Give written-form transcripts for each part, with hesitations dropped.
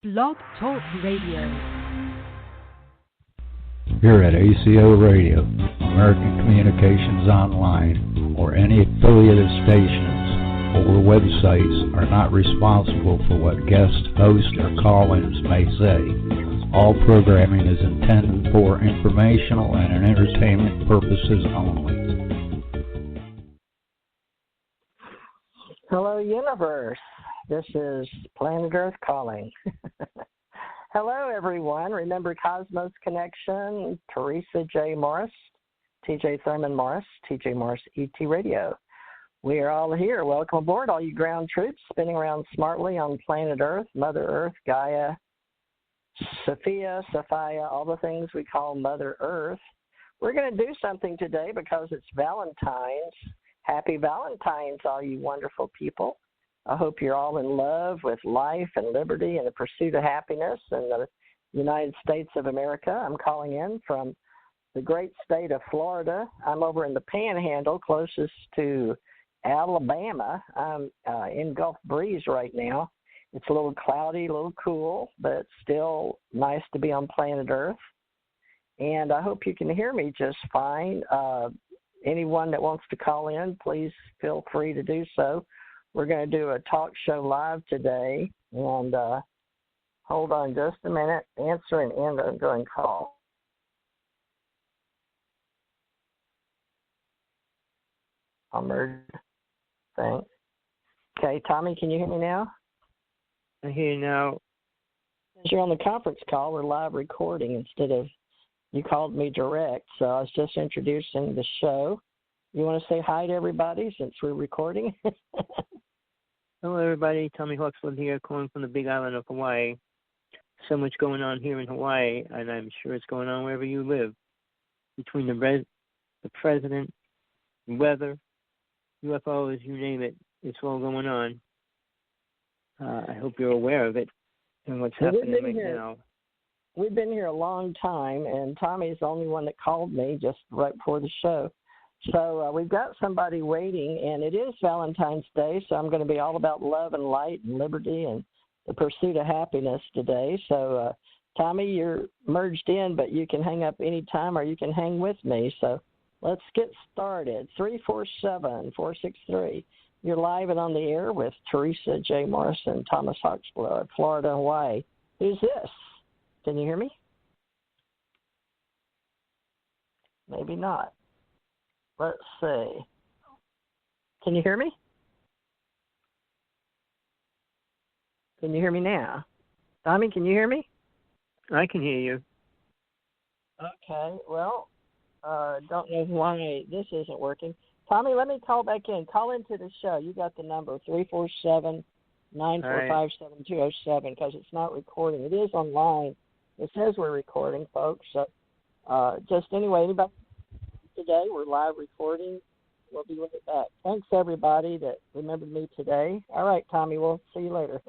Blog Talk Radio. Here at ACO Radio, American Communications Online, or any affiliated stations or websites are not responsible for what guest hosts or call-ins may say. All programming is intended for informational and entertainment purposes only. Hello, universe. This is Planet Earth calling. Hello, everyone. Remember Cosmos Connection, Teresa J. Morris, TJ Thurman Morris, TJ Morris ET Radio. We are all here. Welcome aboard, all you ground troops spinning around smartly on planet Earth, Mother Earth, Gaia, Sophia, all the things we call Mother Earth. We're going to do something today because it's Valentine's. Happy Valentine's, all you wonderful people. I hope you're all in love with life and liberty and the pursuit of happiness in the United States of America. I'm calling in from the great state of Florida. I'm over in the Panhandle, closest to Alabama. I'm in Gulf Breeze right now. It's a little cloudy, a little cool, but still nice to be on planet Earth. And I hope you can hear me just fine. Anyone that wants to call in, please feel free to do so. We're going to do a talk show live today, and hold on just a minute. Answer and end ongoing call. I'll merge thing. Okay, Tommy, can you hear me now? I hear you now. Since you're on the conference call, we're live recording instead of you called me direct, so I was just introducing the show. You want to say hi to everybody since we're recording? Hello, everybody. Tommy Huxford here, calling from the Big Island of Hawaii. So much going on here in Hawaii, and I'm sure it's going on wherever you live. Between the president, weather, UFOs, you name it, it's all going on. I hope you're aware of it and what's happening right now. We've been here a long time, and Tommy's the only one that called me just right before the show. So we've got somebody waiting, and it is Valentine's Day, so I'm going to be all about love and light and liberty and the pursuit of happiness today. So, Tommy, you're merged in, but you can hang up any time or you can hang with me. So let's get started. 347-463. You're live and on the air with Teresa J. Morris and Thomas Hawksblood, Florida, Hawaii. Who's this? Can you hear me? Maybe not. Let's see. Can you hear me? Can you hear me now? Tommy, can you hear me? I can hear you. Okay, well, don't know why this isn't working. Tommy, let me call back in. Call into the show. You got the number, 347-945-7207, because it's not recording. It is online. It says we're recording, folks. So just anyway, anybody today, we're live recording. We'll be right back. Thanks, everybody that remembered me today. All right, Tommy, we'll see you later.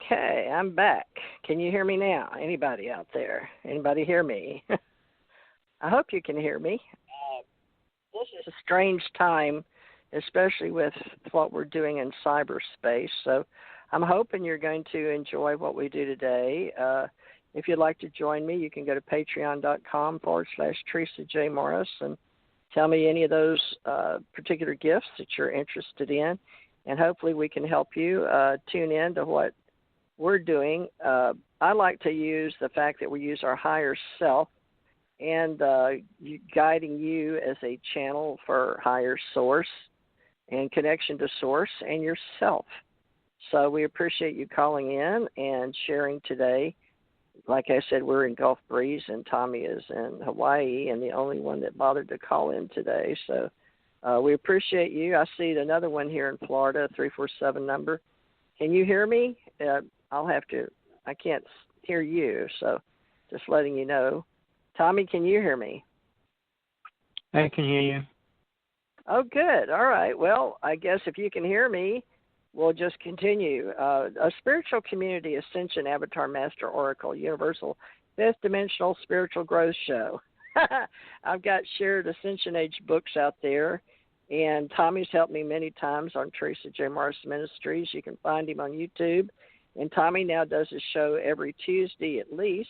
Okay, I'm back. Can you hear me now? Anybody out there? Anybody hear me? I hope you can hear me. This is a strange time, especially with what we're doing in cyberspace. So I'm hoping you're going to enjoy what we do today. If you'd like to join me, you can go to patreon.com/Teresa J. Morris and tell me any of those particular gifts that you're interested in. And hopefully we can help you tune in to what we're doing. I like to use the fact that we use our higher self and guiding you as a channel for higher source and connection to source and yourself. So we appreciate you calling in and sharing today. Like I said, we're in Gulf Breeze, and Tommy is in Hawaii, and the only one that bothered to call in today. So we appreciate you. I see another one here in Florida, 347 number. Can you hear me? I can't hear you, so just letting you know. Tommy, can you hear me? I can hear you. Oh, good. All right. Well, I guess if you can hear me, we'll just continue. A spiritual community, Ascension, Avatar, Master, Oracle, Universal, Fifth Dimensional Spiritual Growth Show. I've got shared Ascension Age books out there, and Tommy's helped me many times on Teresa J. Morris Ministries. You can find him on YouTube. And Tommy now does his show every Tuesday at least,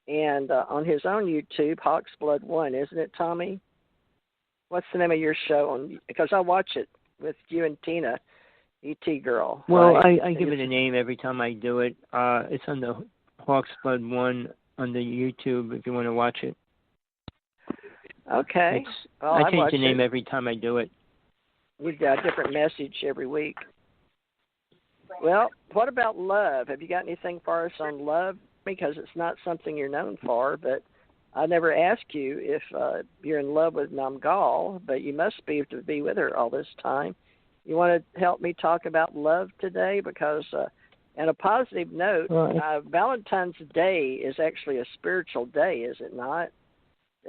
and on his own YouTube, Hawk's Blood 1, isn't it, Tommy? What's the name of your show? Because I watch it with you and Tina, E.T. Girl. Well, right? I give it a name every time I do it. It's on the Hawk's Blood 1 on the YouTube if you want to watch it. Okay. Well, I change the name every time I do it. We've got a different message every week. Well, what about love? Have you got anything for us on love? Because it's not something you're known for, but I never asked you if you're in love with Namgal, but you must be to be with her all this time. You want to help me talk about love today? Because, on a positive note, Valentine's Day is actually a spiritual day, is it not?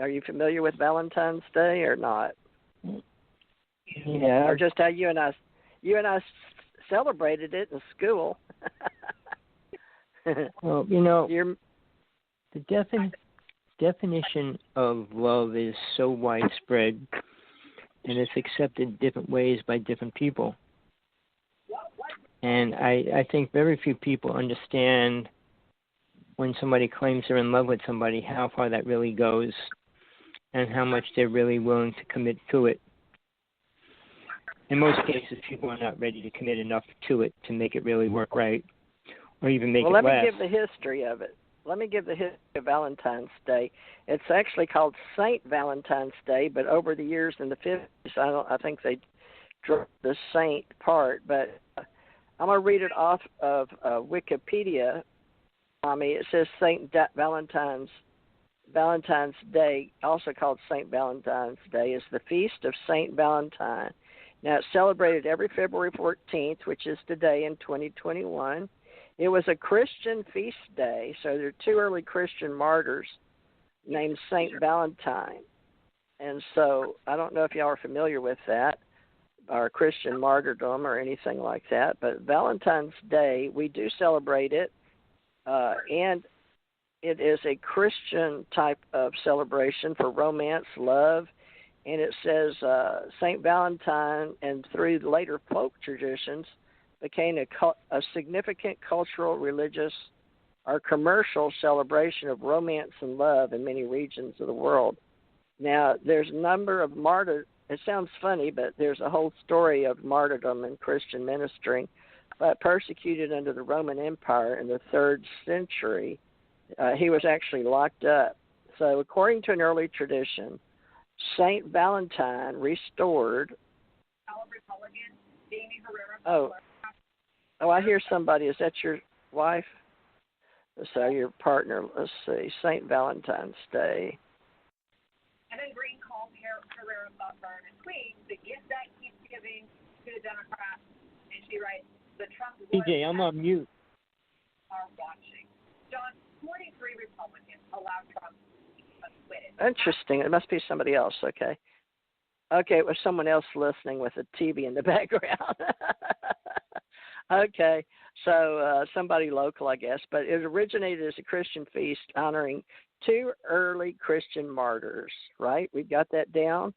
Are you familiar with Valentine's Day or not? Yeah. Or just how you and I celebrated it in school. Well, the definition of love is so widespread, and it's accepted different ways by different people. And I think very few people understand when somebody claims they're in love with somebody, how far that really goes and how much they're really willing to commit to it. In most cases, people are not ready to commit enough to it to make it really work right or even make it last. Well, let me give the history of it. Let me give the history of Valentine's Day. It's actually called Saint Valentine's Day, but over the years in the 50s, I think they dropped the saint part. But I'm going to read it off of Wikipedia. It says Saint Valentine's Day, also called Saint Valentine's Day, is the feast of Saint Valentine. Now, it's celebrated every February 14th, which is today in 2021. It was a Christian feast day, so there are two early Christian martyrs named Saint Valentine. And so I don't know if y'all are familiar with that, or Christian martyrdom or anything like that, but Valentine's Day, we do celebrate it, and it is a Christian type of celebration for romance, love, and it says St. Valentine, and through the later folk traditions, became a significant cultural, religious, or commercial celebration of romance and love in many regions of the world. Now, there's a number of martyrs. It sounds funny, but there's a whole story of martyrdom in Christian ministry. But persecuted under the Roman Empire in the 3rd century, he was actually locked up. So according to an early tradition, Saint Valentine restored. Oh, I hear somebody. Is that your wife? So your partner. Let's see. Saint Valentine's Day. And then Green called Herrera Butler and tweet the gift that keeps giving to the Democrats. And she writes, the Trump DJ, I'm on mute. Are watching. John, 43 Republicans allow Trump acquitted. Interesting. It must be somebody else. Okay. Okay, it was someone else listening with a TV in the background. Okay, so somebody local, I guess, but it originated as a Christian feast honoring two early Christian martyrs, right? We've got that down.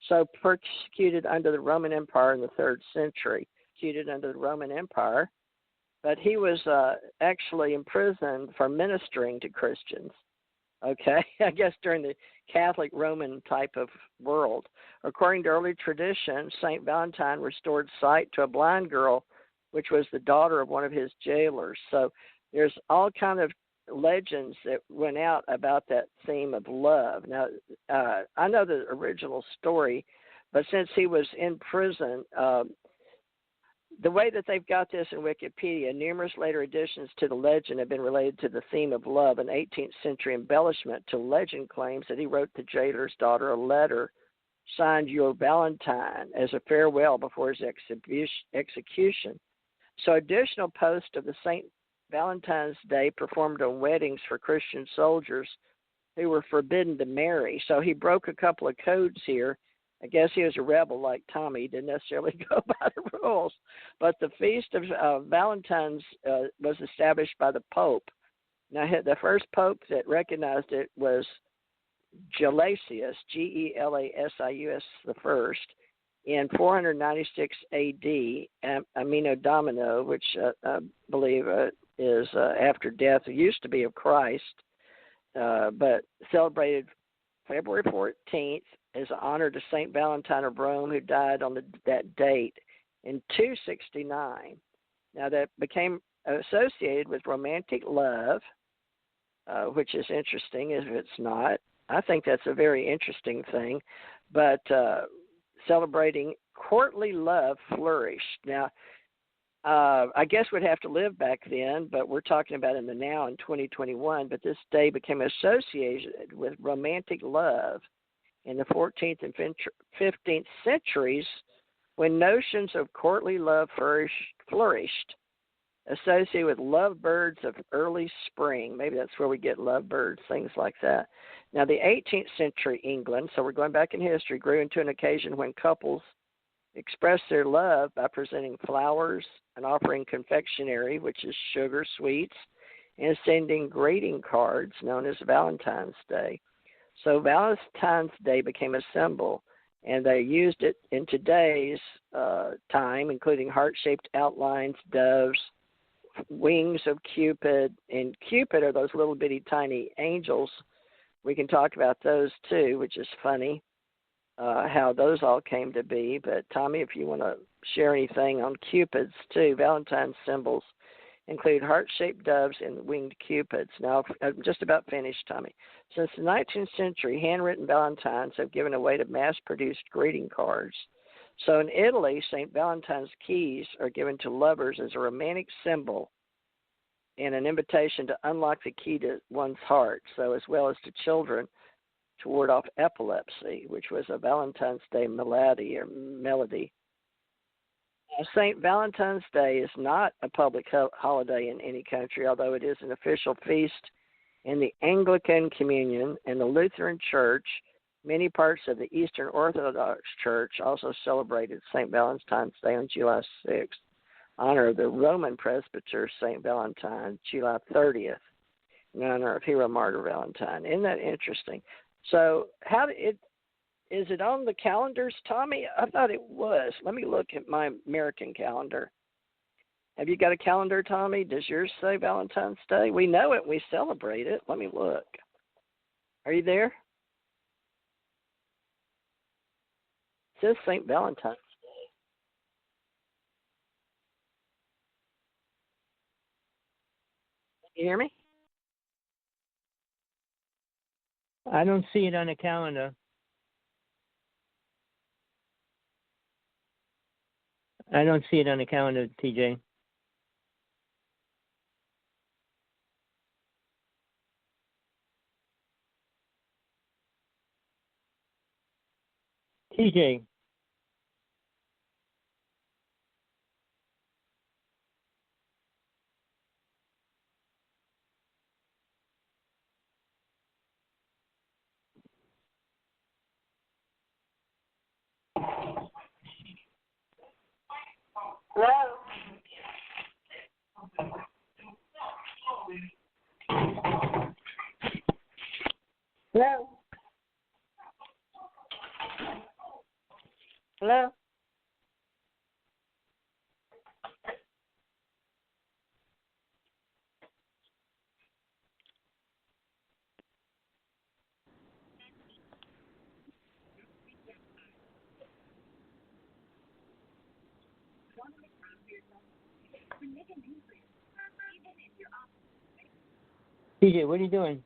So persecuted under the Roman Empire in the 3rd century, persecuted under the Roman Empire, but he was actually imprisoned for ministering to Christians, okay, I guess during the Catholic Roman type of world. According to early tradition, St. Valentine restored sight to a blind girl, which was the daughter of one of his jailers. So there's all kind of legends that went out about that theme of love. Now, I know the original story, but since he was in prison, the way that they've got this in Wikipedia, numerous later additions to the legend have been related to the theme of love. An 18th century embellishment to legend claims that he wrote the jailer's daughter a letter signed Your Valentine as a farewell before his execution. So additional posts of the St. Valentine's Day performed on weddings for Christian soldiers who were forbidden to marry. So he broke a couple of codes here I guess he was a rebel like Tommy. He didn't necessarily go by the rules. But the Feast of Valentine's was established by the Pope. Now, the first Pope that recognized it was Gelasius, Gelasius the first, in 496 A.D. Amino Domino, which I believe is after death. It used to be of Christ, but celebrated February 14th as an honor to Saint Valentine of Rome, who died on that date in 269. Now, that became associated with romantic love, which is interesting if it's not. I think that's a very interesting thing, but celebrating courtly love flourished. Now, I guess we'd have to live back then, but we're talking about in the now in 2021, but this day became associated with romantic love in the 14th and 15th centuries when notions of courtly love flourished, associated with lovebirds of early spring. Maybe that's where we get lovebirds, things like that. Now, the 18th century England, so we're going back in history, grew into an occasion when couples expressed their love by presenting flowers and offering confectionery, which is sugar, sweets, and sending greeting cards known as Valentine's Day. So Valentine's Day became a symbol, and they used it in today's time, including heart-shaped outlines, doves, wings of Cupid, and Cupid are those little bitty tiny angels. We can talk about those too, which is funny, how those all came to be. But Tommy, if you want to share anything on Cupids too, Valentine's symbols include heart-shaped doves and winged Cupids. Now, I'm just about finished, Tommy. Since the 19th century, handwritten Valentines have given way to mass-produced greeting cards. So in Italy, St. Valentine's keys are given to lovers as a romantic symbol and an invitation to unlock the key to one's heart, so as well as to children to ward off epilepsy, which was a Valentine's Day melody. St. Valentine's Day is not a public holiday in any country, although it is an official feast in the Anglican Communion and the Lutheran Church. Many parts of the Eastern Orthodox Church also celebrated St. Valentine's Day on July 6th, honor of the Roman presbyter St. Valentine, July 30th, in honor of hero martyr Valentine. Isn't that interesting? So is it on the calendars, Tommy? I thought it was. Let me look at my American calendar. Have you got a calendar, Tommy? Does yours say Valentine's Day? We know it. We celebrate it. Let me look. Are you there? It says St. Valentine's Day. Can you hear me? I don't see it on the calendar. I don't see it on the calendar, TJ. TJ. Hello? Hello? Hello? TJ, what are you doing?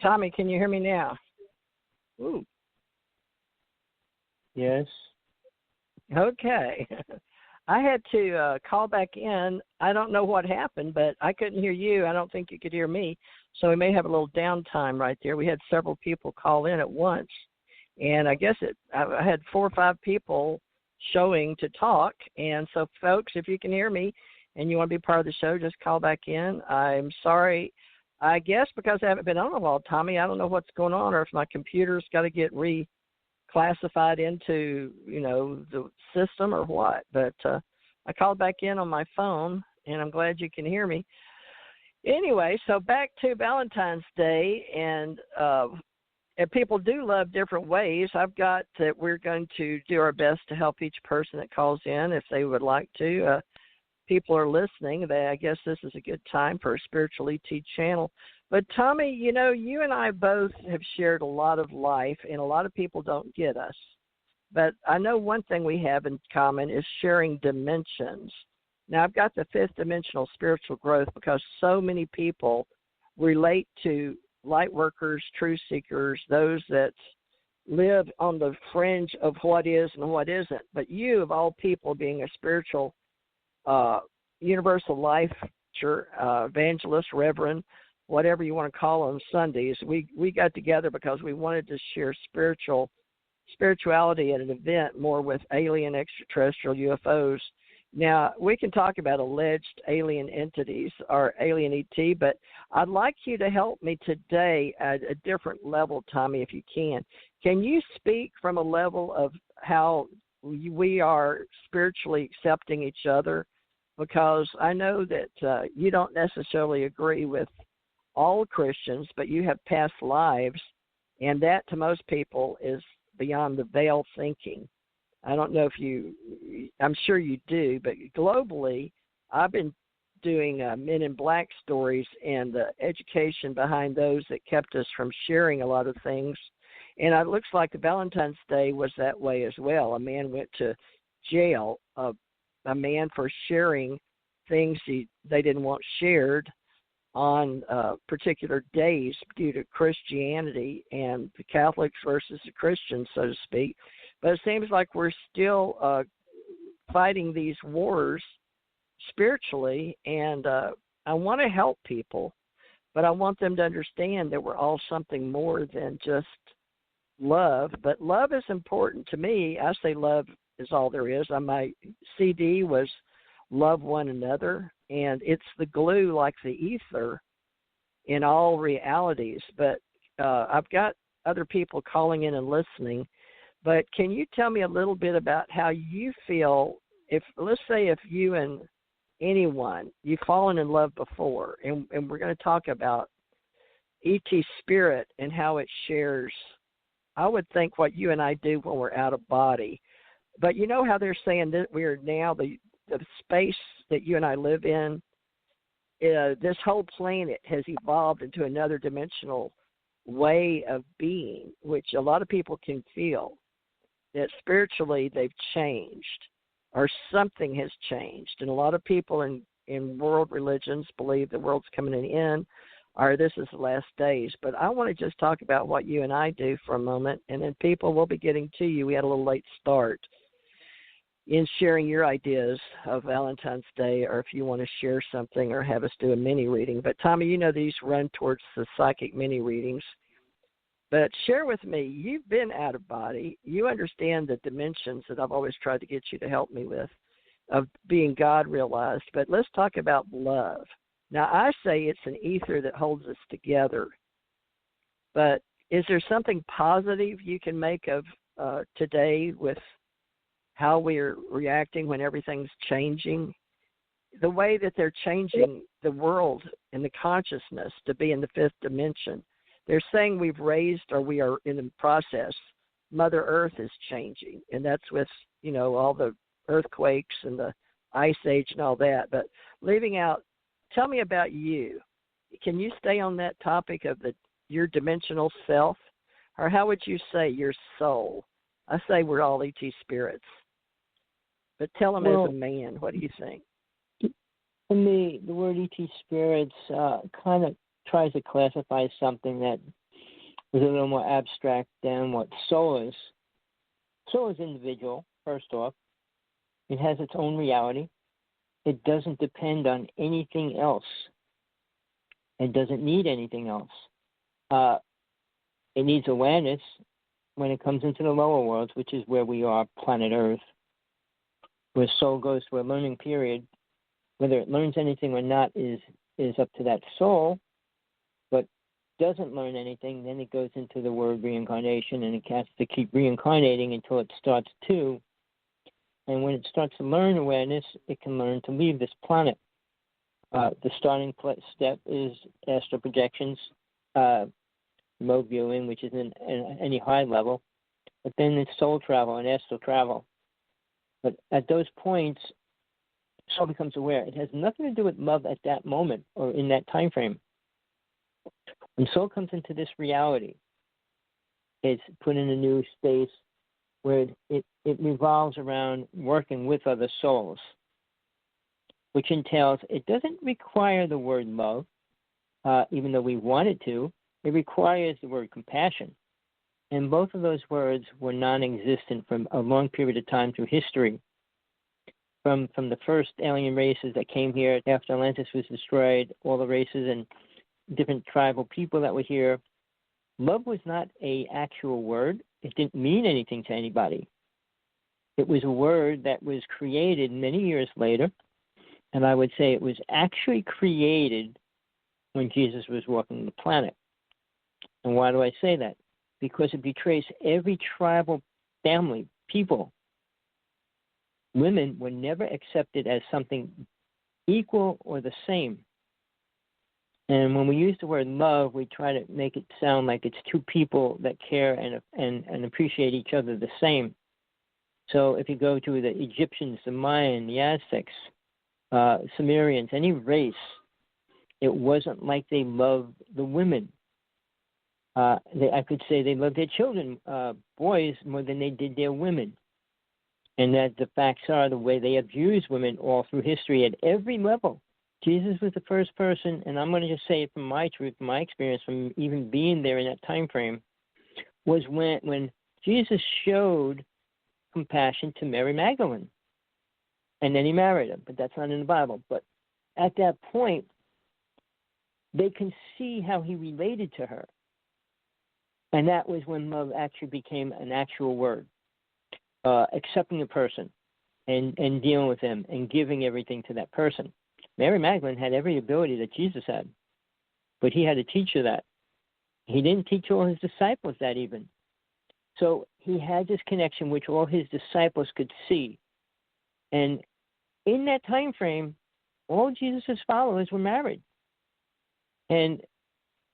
Tommy, can you hear me now? Ooh. Yes. Okay. I had to call back in. I don't know what happened, but I couldn't hear you. I don't think you could hear me. So we may have a little downtime right there. We had several people call in at once. And I guess I had 4 or 5 people showing to talk. And so, folks, if you can hear me and you want to be part of the show, just call back in. I'm sorry. I guess because I haven't been on a while, Tommy, I don't know what's going on, or if my computer's got to get classified into, the system or what. But I called back in on my phone, and I'm glad you can hear me. Anyway, so back to Valentine's Day, and people do love different ways. I've got that we're going to do our best to help each person that calls in if they would like to. People are listening. I guess this is a good time for a Spiritual ET channel. But, Tommy, you and I both have shared a lot of life, and a lot of people don't get us. But I know one thing we have in common is sharing dimensions. Now, I've got the 5th dimensional spiritual growth because so many people relate to light workers, truth seekers, those that live on the fringe of what is and what isn't. But you, of all people, being a spiritual universal life evangelist, reverend, whatever you want to call on Sundays, we got together because we wanted to share spirituality at an event more with alien extraterrestrial UFOs. Now, we can talk about alleged alien entities or alien ET, but I'd like you to help me today at a different level, Tommy, if you can. Can you speak from a level of how we are spiritually accepting each other? Because I know that you don't necessarily agree with all Christians, but you have past lives, and that to most people is beyond the veil thinking. I don't know if I'm sure you do, but globally, I've been doing Men in Black stories and the education behind those that kept us from sharing a lot of things. And it looks like the Valentine's Day was that way as well. A man went to jail, a man for sharing things they didn't want shared on particular days due to Christianity and the Catholics versus the Christians, so to speak. But it seems like we're still fighting these wars spiritually, and I want to help people, but I want them to understand that we're all something more than just love. But love is important to me. I say love is all there is. My CD was Love One Another, and it's the glue like the ether in all realities. But I've got other people calling in and listening. But can you tell me a little bit about how you feel let's say if you and anyone, you've fallen in love before, and we're going to talk about ET spirit and how it shares, I would think, what you and I do when we're out of body. But you know how they're saying that we're now, the space that you and I live in, this whole planet has evolved into another dimensional way of being, which a lot of people can feel. That spiritually they've changed or something has changed. And a lot of people in world religions believe the world's coming to an end or this is the last days. But I want to just talk about what you and I do for a moment, and then people will be getting to you. We had a little late start in sharing your ideas of Valentine's Day, or if you want to share something or have us do a mini reading. But Tommy, these run towards the psychic mini readings. But share with me, you've been out of body. You understand the dimensions that I've always tried to get you to help me with of being God realized. But let's talk about love. Now, I say it's an ether that holds us together. But is there something positive you can make of today with how we're reacting when everything's changing? The way that they're changing the world and the consciousness to be in the 5th dimension. They're saying we've raised, or we are in the process. Mother Earth is changing, and that's with, all the earthquakes and the ice age and all that. But leaving out, tell me about you. Can you stay on that topic of your dimensional self? Or how would you say your soul? I say we're all ET spirits. But tell them as a man, what do you think? For me, the word ET spirits kind of tries to classify something that was a little more abstract than what soul is. Soul is individual, first off. It has its own reality. It doesn't depend on anything else. It doesn't need anything else. It needs awareness when it comes into the lower worlds, which is where we are, planet Earth, where soul goes through a learning period. Whether it learns anything or not is up to that soul, but doesn't learn anything, then it goes into the word reincarnation, and it has to keep reincarnating until it starts to. And when it starts to learn awareness, it can learn to leave this planet. The starting step is astral projections, remote viewing, which is in any high level, but then it's soul travel and astral travel. But at those points, soul becomes aware. It has nothing to do with love at that moment or in that time frame. When soul comes into this reality, it's put in a new space where it revolves around working with other souls, which entails it doesn't require the word love, even though we want it to. It requires the word compassion. And both of those words were non-existent for a long period of time through history. From the first alien races that came here after Atlantis was destroyed, all the races and different tribal people that were here, love was not an actual word. It didn't mean anything to anybody. It was a word that was created many years later, and I would say it was actually created when Jesus was walking the planet. And why do I say that? Because if you trace every tribal family, people, women were never accepted as something equal or the same. And when we use the word love, we try to make it sound like it's two people that care and appreciate each other the same. So if you go to the Egyptians, the Mayan, the Aztecs, Sumerians, any race, it wasn't like they loved the women. I could say they loved their children, boys, more than they did their women. And that the facts are the way they abused women all through history at every level. Jesus was the first person, and I'm going to just say it from my truth, my experience, from even being there in that time frame, was when Jesus showed compassion to Mary Magdalene. And then he married her, but that's not in the Bible. But at that point, they can see how he related to her. And that was when love actually became an actual word. Accepting a person and dealing with them and giving everything to that person. Mary Magdalene had every ability that Jesus had, but he had to teach her that. He didn't teach all his disciples that even. So he had this connection which all his disciples could see. And in that time frame, all Jesus' followers were married. And,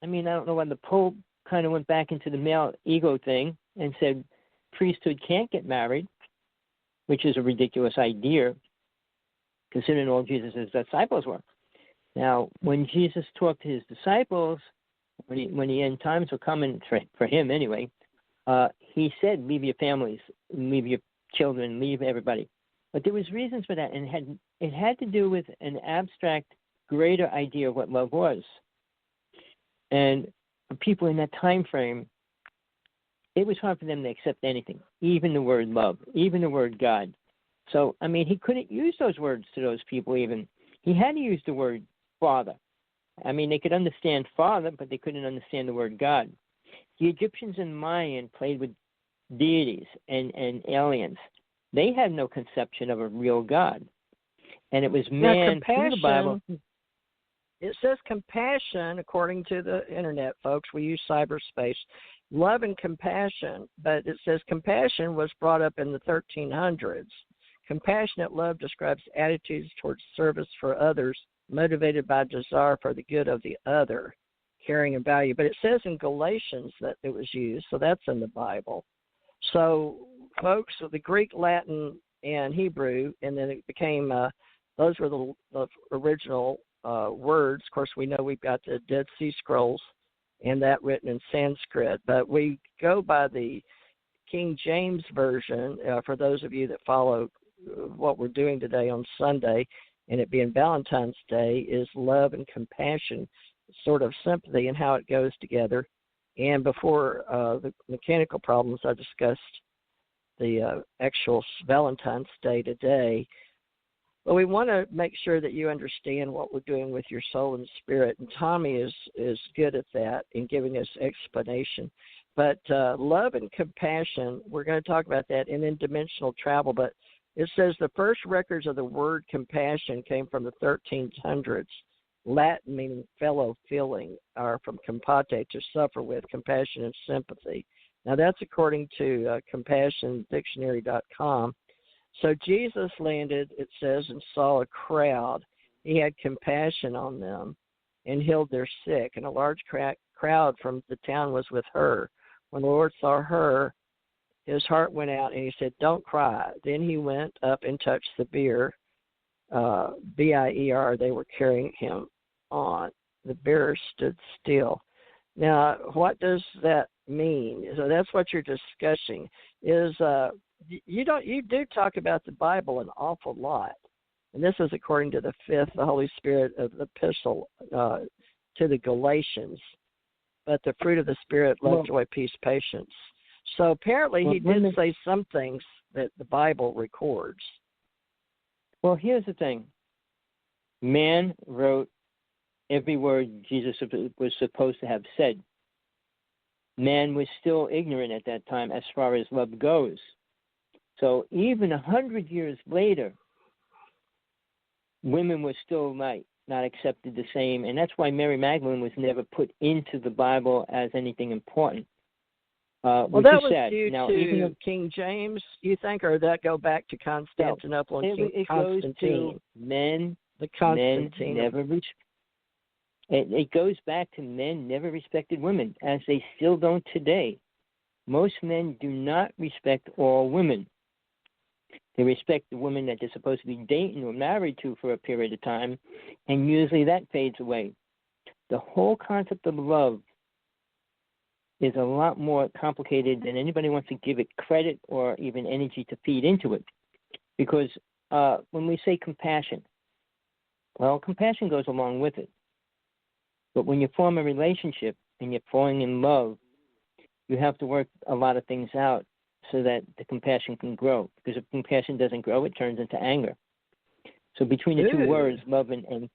I mean, I don't know when the Pope kind of went back into the male ego thing and said priesthood can't get married, which is a ridiculous idea, considering all Jesus' disciples were. Now, when Jesus talked to his disciples, when the end times were coming, for him anyway, he said, leave your families, leave your children, leave everybody. But there was reasons for that, and it had to do with an abstract, greater idea of what love was. And for people in that time frame, it was hard for them to accept anything, even the word love, even the word God. So, I mean, he couldn't use those words to those people even. He had to use the word Father. I mean, they could understand Father, but they couldn't understand the word God. The Egyptians and Mayan played with deities and aliens. They had no conception of a real God. And it was man through the Bible. It says compassion, according to the internet, folks. We use cyberspace. Love and compassion, but it says compassion was brought up in the 1300s. Compassionate love describes attitudes towards service for others, motivated by desire for the good of the other, caring and value. But it says in Galatians that it was used, so that's in the Bible. So, folks, the Greek, Latin, and Hebrew, and then it became, those were the original words. Of course, we know we've got the Dead Sea Scrolls and that written in Sanskrit, but we go by the King James Version, for those of you that follow what we're doing today on Sunday, and it being Valentine's Day, is love and compassion, sort of sympathy and how it goes together. And before the mechanical problems, I discussed the actual Valentine's Day today. But we want to make sure that you understand what we're doing with your soul and spirit. And Tommy is good at that in giving us explanation. But love and compassion, we're going to talk about that, and then dimensional travel. But it says the first records of the word compassion came from the 1300s. Latin meaning fellow feeling, or from compate, to suffer with, compassion and sympathy. Now that's according to CompassionDictionary.com. So Jesus landed, it says, and saw a crowd. He had compassion on them and healed their sick, and a large crowd from the town was with her. When the Lord saw her, his heart went out, and he said, "Don't cry." Then he went up and touched the bier, B-I-E-R, they were carrying him on. The bearer stood still. Now, what does that mean? So that's what you're discussing. Is you do talk about the Bible an awful lot, and this is according to the Holy Spirit of the epistle to the Galatians. But the fruit of the Spirit, love, joy, peace, patience. So apparently he did say some things that the Bible records. Well, here's the thing. Man wrote every word Jesus was supposed to have said. Man was still ignorant at that time as far as love goes. So even 100 years later, women were still not accepted the same, and that's why Mary Magdalene was never put into the Bible as anything important. Well, that was sad. Due to King James, you think, or that go back to Constantinople and King Constantine? It goes back to men never respected women, as they still don't today. Most men do not respect all women. They respect the women that they're supposed to be dating or married to for a period of time, and usually that fades away. The whole concept of love is a lot more complicated than anybody wants to give it credit or even energy to feed into it. Because when we say compassion, well, compassion goes along with it. But when you form a relationship and you're falling in love, you have to work a lot of things out so that the compassion can grow. Because if compassion doesn't grow, it turns into anger. So between the two words, love and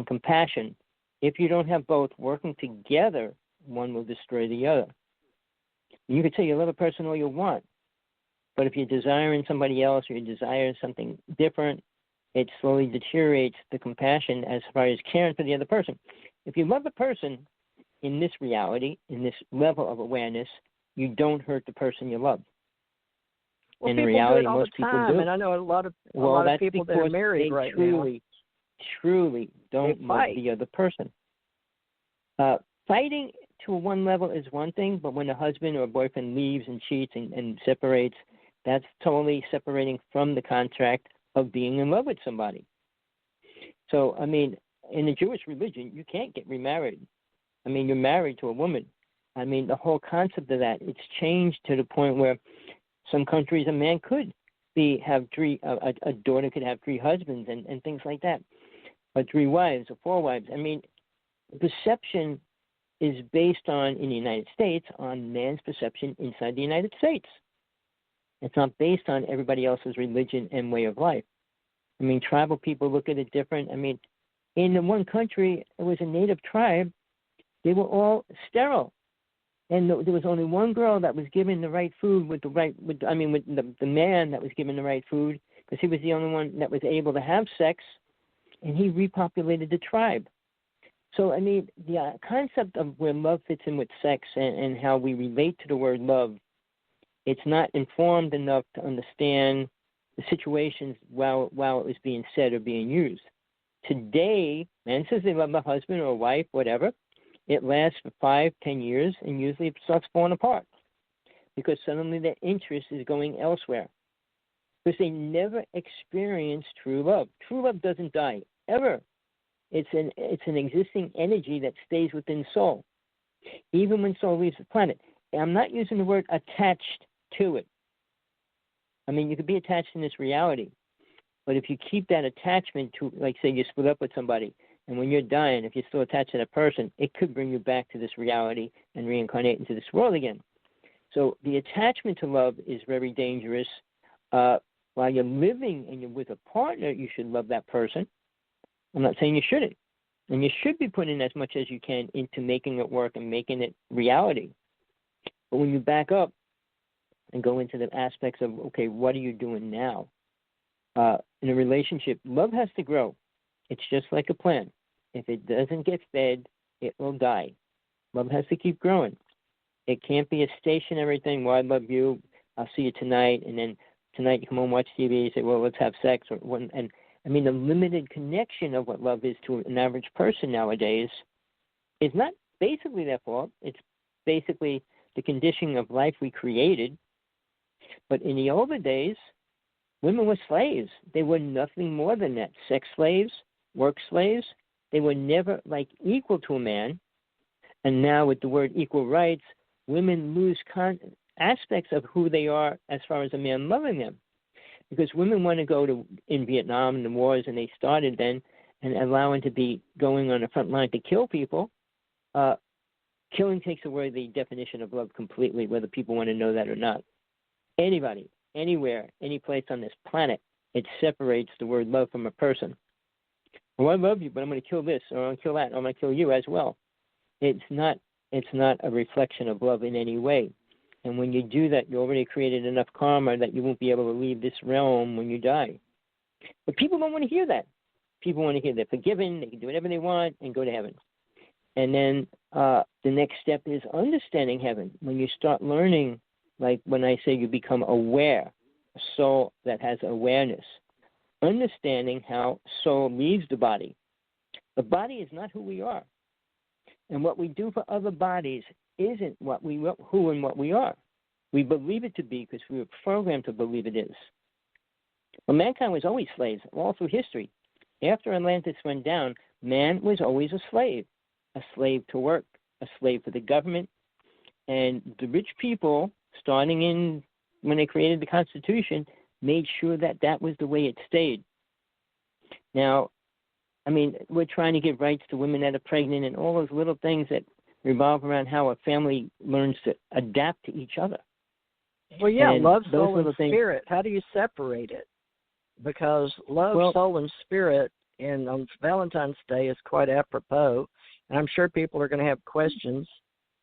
compassion, if you don't have both working together, one will destroy the other. You could say you love a person all you want, but if you're desiring somebody else or you desire something different, it slowly deteriorates the compassion as far as caring for the other person. If you love a person in this reality, in this level of awareness, you don't hurt the person you love. Well, in people reality, do it all most the time, people do. And I know a lot of people that are married right now. Truly don't love the other person. Fighting to one level is one thing, but when a husband or a boyfriend leaves and cheats and separates, that's totally separating from the contract of being in love with somebody. So, I mean, in the Jewish religion, you can't get remarried. I mean, you're married to a woman. I mean, the whole concept of that, it's changed to the point where some countries a man could have a daughter could have 3 husbands and things like that, or 3 wives or 4 wives. I mean, perception is based on, in the United States, on man's perception inside the United States. It's not based on everybody else's religion and way of life. I mean, tribal people look at it different. I mean, in the one country, it was a native tribe. They were all sterile. And there was only one girl that was given the right food with the man that was given the right food, because he was the only one that was able to have sex, and he repopulated the tribe. So, I mean, the concept of where love fits in with sex and how we relate to the word love, it's not informed enough to understand the situations while it was being said or being used. Today, man says they love a husband or a wife, whatever. It lasts for 5-10 years, and usually it starts falling apart because suddenly their interest is going elsewhere because they never experience true love. True love doesn't die, ever. It's an existing energy that stays within soul, even when soul leaves the planet. And I'm not using the word attached to it. I mean, you could be attached in this reality, but if you keep that attachment to, like, say, you split up with somebody, And when you're dying, if you're still attached to that person, it could bring you back to this reality and reincarnate into this world again. So the attachment to love is very dangerous. While you're living and you're with a partner, you should love that person. I'm not saying you shouldn't. And you should be putting as much as you can into making it work and making it reality. But when you back up and go into the aspects of, okay, what are you doing now? In a relationship, love has to grow. It's just like a plant. If it doesn't get fed, it will die. Love has to keep growing. It can't be a stationary thing. Well, I love you. I'll see you tonight. And then tonight you come home, watch TV, you say, well, let's have sex. And I mean, the limited connection of what love is to an average person nowadays is not basically their fault. It's basically the conditioning of life we created. But in the older days, women were slaves. They were nothing more than that. Sex slaves, work slaves. They were never like equal to a man. And now with the word equal rights, women lose aspects of who they are as far as a man loving them. Because women want to go to in Vietnam and the wars, and they started then, and allowing to be going on the front line to kill people. Killing takes away the definition of love completely, whether people want to know that or not. Anybody, anywhere, any place on this planet, it separates the word love from a person. Well, I love you, but I'm going to kill this, or I'm going to kill that, or I'm going to kill you as well. It's not a reflection of love in any way. And when you do that, you already created enough karma that you won't be able to leave this realm when you die. But people don't want to hear that. People want to hear they're forgiven, they can do whatever they want, and go to heaven. And then the next step is understanding heaven. When you start learning, like when I say you become aware, a soul that has awareness, understanding how soul leaves the body. The body is not who we are. And what we do for other bodies isn't who and what we are. We believe it to be because we were programmed to believe it is. Well, mankind was always slaves all through history. After Atlantis went down, man was always a slave to work, a slave for the government. And the rich people, starting in when they created the Constitution, made sure that that was the way it stayed. Now, I mean, we're trying to give rights to women that are pregnant and all those little things that revolve around how a family learns to adapt to each other. Well, yeah, and love, soul, and spirit. How do you separate it? Because love, soul, and spirit on Valentine's Day is quite apropos, and I'm sure people are going to have questions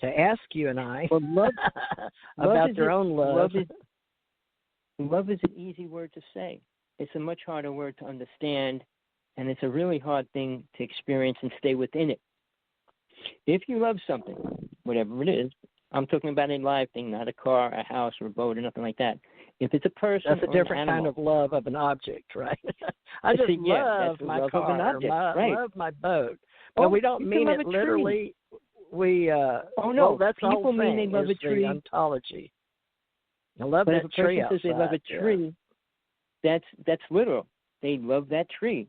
to ask you and I about their own love. Love is an easy word to say. It's a much harder word to understand, and it's a really hard thing to experience and stay within it. If you love something, whatever it is, I'm talking about a live thing, not a car, a house, or a boat, or nothing like that. If it's a person, that's a different kind of love of an object, right? I just love my love car, love my boat, but we don't mean it literally. That's people mean they love a tree. The ontology. I love that tree outside. If a person says they love a tree, that's literal. They love that tree.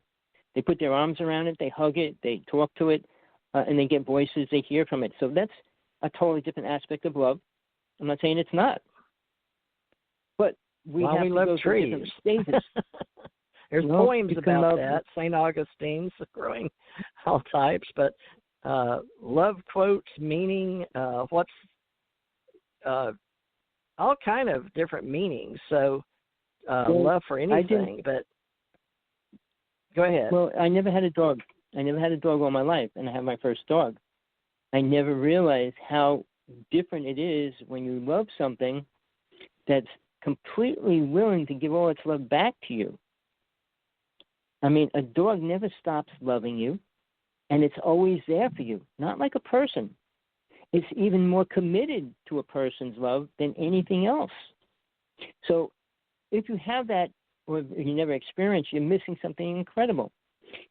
They put their arms around it, they hug it, they talk to it, and they get voices, they hear from it. So that's a totally different aspect of love. I'm not saying it's not. But we have to go through different stages. There's poems about that, St. Augustine's, growing all types, but love quotes, meaning, all kind of different meanings. So love for anything, but go ahead. Well, I never had a dog. I never had a dog all my life, and I had my first dog. I never realized how different it is when you love something that's completely willing to give all its love back to you. I mean, a dog never stops loving you, and it's always there for you, not like a person. It's even more committed to a person's love than anything else. So if you have that, or if you never experienced, you're missing something incredible.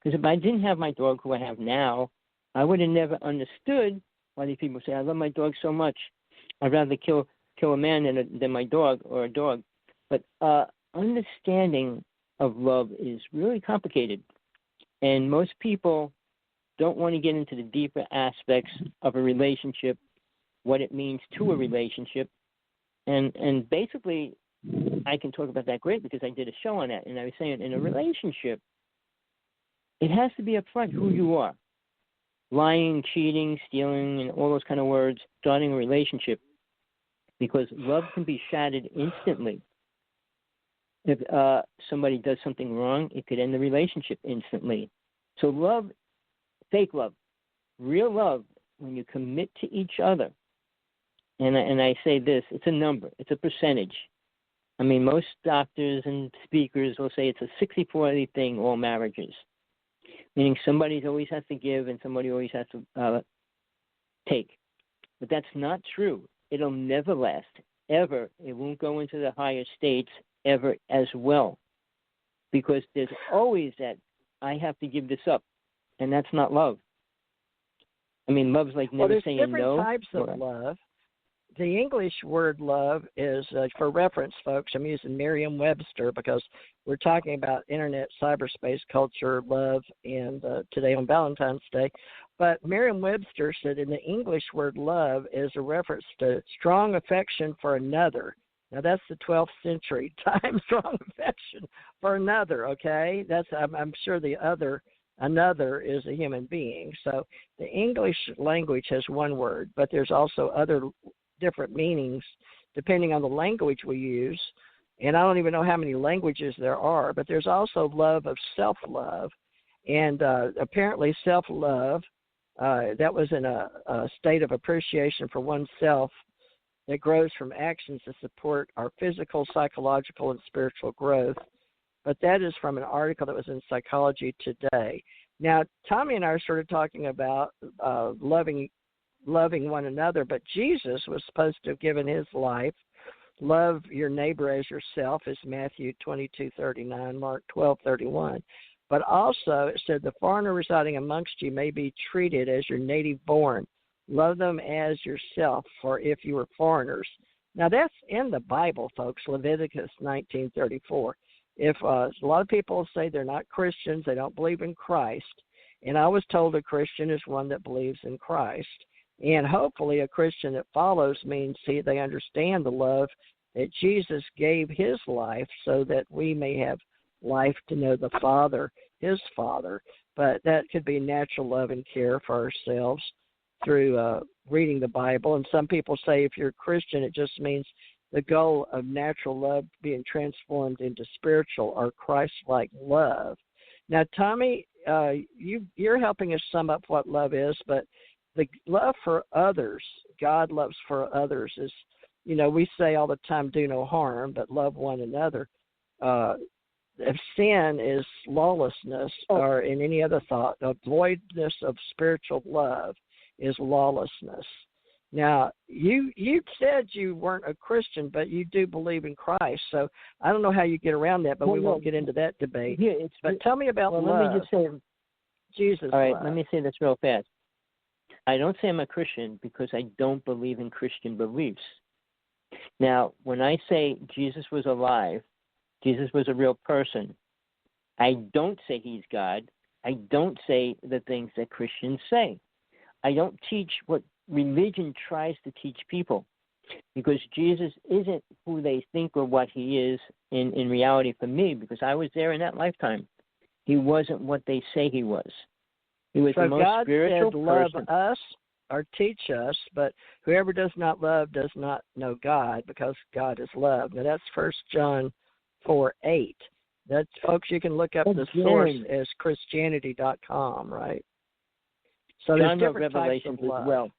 Because if I didn't have my dog, who I have now, I would have never understood why these people say, I love my dog so much. I'd rather kill a man than my dog or a dog. But understanding of love is really complicated. And most people don't want to get into the deeper aspects of a relationship, what it means to a relationship. And basically, I can talk about that great because I did a show on that. And I was saying in a relationship, It has to be upfront who you are. Lying, cheating, stealing, and all those kind of words, starting a relationship, because love can be shattered instantly. If somebody does something wrong, it could end the relationship instantly. So love, fake love, real love, when you commit to each other, and I say this, it's a number, it's a percentage. I mean, most doctors and speakers will say it's a 60-40 thing, all marriages. Meaning somebody always has to give and somebody always has to take. But that's not true. It'll never last, ever. It won't go into the higher states ever as well. Because there's always that, I have to give this up. And that's not love. I mean, love's like never saying no. There's different types of love. The English word love is, for reference, folks, I'm using Merriam-Webster because we're talking about internet, cyberspace, culture, love, and today on Valentine's Day. But Merriam-Webster said in the English word love is a reference to strong affection for another. Now, that's the 12th century time, strong affection for another, okay? That's I'm sure the another is a human being. So the English language has one word, but there's also other different meanings depending on the language we use. And I don't even know how many languages there are, but there's also love of self-love. And apparently self-love, that was in a state of appreciation for oneself that grows from actions to support our physical, psychological, and spiritual growth. But that is from an article that was in Psychology Today. Now, Tommy and I are sort of talking about loving one another, but Jesus was supposed to have given his life. Love your neighbor as yourself is Matthew 22:39, Mark 12:31. But also it said the foreigner residing amongst you may be treated as your native born. Love them as yourself, for if you were foreigners. Now that's in the Bible, folks, Leviticus 19:34. If a lot of people say they're not Christians, they don't believe in Christ, and I was told a Christian is one that believes in Christ. And hopefully a Christian that follows means they understand the love that Jesus gave his life so that we may have life to know the Father, his Father. But that could be natural love and care for ourselves through reading the Bible. And some people say if you're a Christian, it just means the goal of natural love being transformed into spiritual or Christ-like love. Now, Tommy, you're helping us sum up what love is, but the love for others, God loves for others is, we say all the time, do no harm, but love one another. If sin is lawlessness, or in any other thought, the voidness of spiritual love is lawlessness. Now, you said you weren't a Christian, but you do believe in Christ. So I don't know how you get around that, but we won't get into that debate. Yeah, but tell me about love. Let me just say, Jesus. All right, love. Let me say this real fast. I don't say I'm a Christian because I don't believe in Christian beliefs. Now, when I say Jesus was alive, Jesus was a real person, I don't say he's God. I don't say the things that Christians say. I don't teach what religion tries to teach people, because Jesus isn't who they think or what he is in reality for me, because I was there in that lifetime. He wasn't what they say he was. He was the most God spiritual said, person. love us or teach us, but whoever does not love does not know God, because God is love. Now that's 1 John 4:8. That's, folks, you can look up the source as Christianity.com, right? So John there's wrote different Revelations types of love. as well.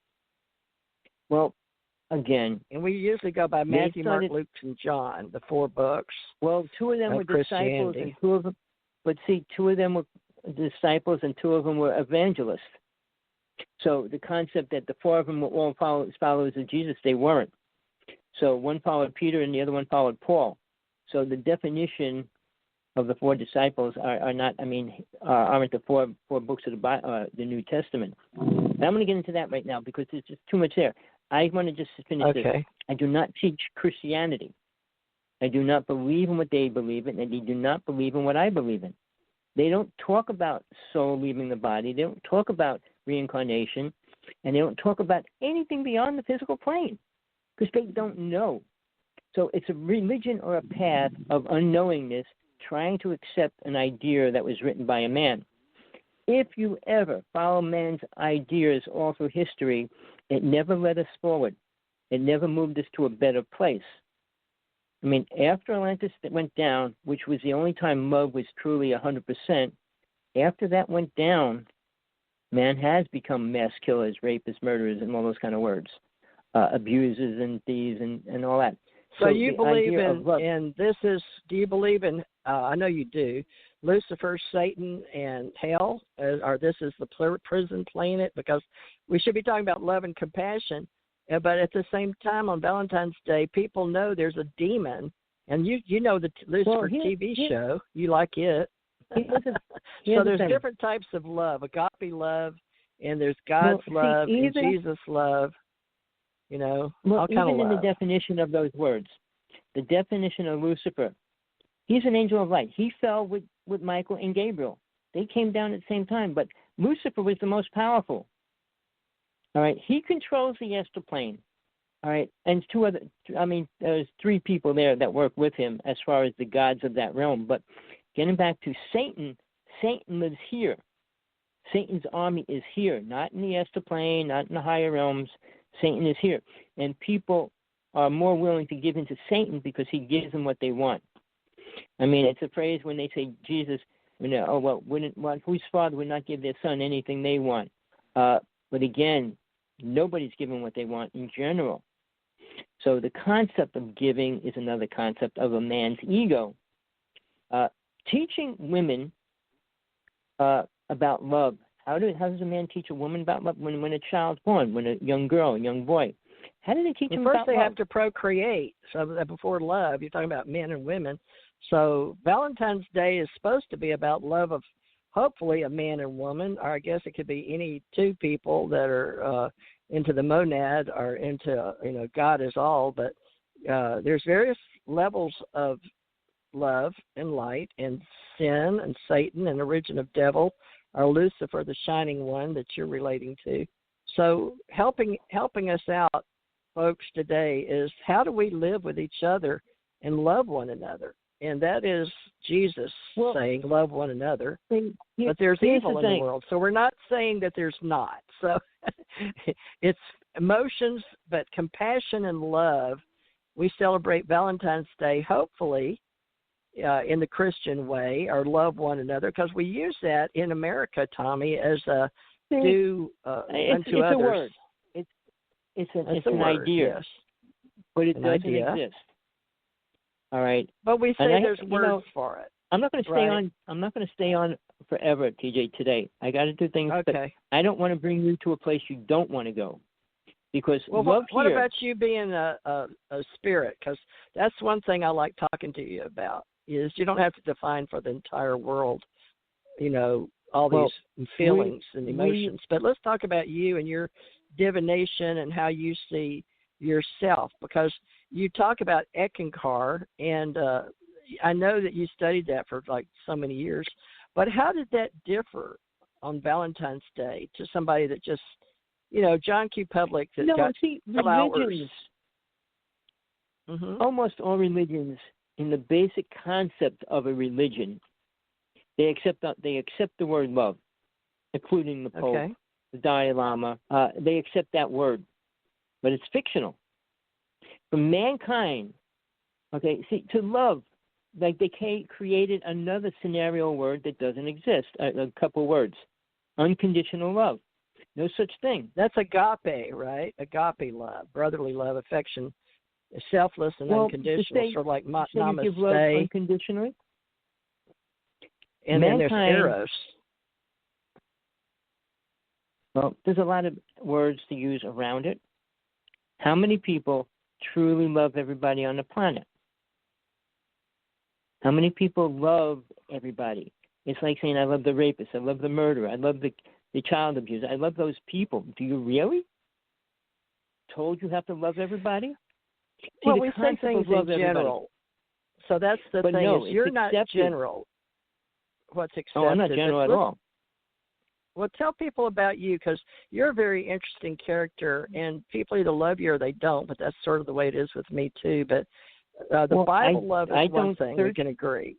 Well, again. And we usually go by Matthew, Mark, Luke, and John, the 4 books. Well, 2 of them were disciples, and 2 of them. But see, 2 of them were disciples, and 2 of them were evangelists. So the concept that the 4 of them were all followers of Jesus, they weren't. So one followed Peter, and the other one followed Paul. So the definition of the 4 disciples are not, aren't the 4 books of the New Testament. And I'm going to get into that right now because there's just too much there. I want to just finish this. I do not teach Christianity. I do not believe in what they believe in, and they do not believe in what I believe in. They don't talk about soul leaving the body. They don't talk about reincarnation, and they don't talk about anything beyond the physical plane because they don't know. So it's a religion or a path of unknowingness, trying to accept an idea that was written by a man. if you ever follow man's ideas all through history, it never led us forward. It never moved us to a better place. I mean, after Atlantis went down, which was the only time love was truly 100%, after that went down, man has become mass killers, rapists, murderers, and all those kind of words, abusers and thieves and all that. So you believe in this is, do you believe in, I know you do, Lucifer, Satan, and hell, or this is the prison planet? Because we should be talking about love and compassion, but at the same time on Valentine's Day, people know there's a demon, and you know the Lucifer TV show, you like it. So there's different types of love, agape love, and there's God's love and Jesus' love, you know, all kind of love. Even in the definition of those words, the definition of Lucifer, he's an angel of light. He fell with Michael and Gabriel. They came down at the same time, but Lucifer was the most powerful. All right, he controls the astral plane. All right, and there's 3 people there that work with him as far as the gods of that realm. But getting back to Satan, Satan lives here. Satan's army is here, not in the astral plane, not in the higher realms. Satan is here, and people are more willing to give in to Satan because he gives them what they want. I mean, it's a phrase when they say Jesus, whose father would not give their son anything they want? But again, nobody's given what they want in general. So the concept of giving is another concept of a man's ego. Teaching women about love. How does a man teach a woman about love when a child's born, when a young girl, a young boy? How do they teach them about love? First, they have to procreate. So before love, you're talking about men and women. So Valentine's Day is supposed to be about love of hopefully a man and woman, or I guess it could be any 2 people that are into the monad or into, God is all. But there's various levels of love and light and sin and Satan and origin of devil, or Lucifer, the shining one that you're relating to. So helping us out, folks, today is how do we live with each other and love one another? And that is Jesus saying, love one another. But there's evil in the world. So we're not saying that there's not. So it's emotions, but compassion and love. We celebrate Valentine's Day, hopefully, in the Christian way, or love one another, because we use that in America, Tommy, as a do unto others. A word. It's an word, idea, yes. But it doesn't exist. All right, but we say there's words for it. I'm not going to stay on. I'm not going to stay on forever, TJ. Today, I got to do things. Okay. But I don't want to bring you to a place you don't want to go, because what about you being a spirit? Because that's one thing I like talking to you about. Is you don't have to define for the entire world, all these feelings and emotions. But let's talk about you and your divination and how you see yourself, because you talk about Eckankar, and I know that you studied that for like so many years, but how did that differ on Valentine's Day to somebody that just, John Q. Public that got flowers? Religions, almost all religions, in the basic concept of a religion, they accept the word love, including the Pope, the Dalai Lama. They accept that word, but it's fictional. For mankind, to love, like they created another scenario word that doesn't exist, a couple words. Unconditional love. No such thing. That's agape, right? Agape love, brotherly love, affection, selfless and unconditional, sort of like namaste. You give love unconditionally? And then there's eros. Well, there's a lot of words to use around it. How many people truly love everybody on the planet? How many people love everybody? It's like saying, I love the rapist, I love the murderer, I love the child abuser, I love those people. Do you really? Told you have to love everybody? Well, we say things in general. So that's the thing. No, you're not general. What's accepted? Oh, I'm not general at all. Well, tell people about you, because you're a very interesting character, and people either love you or they don't, but that's sort of the way it is with me, too. But the Bible love is one thing, we can agree.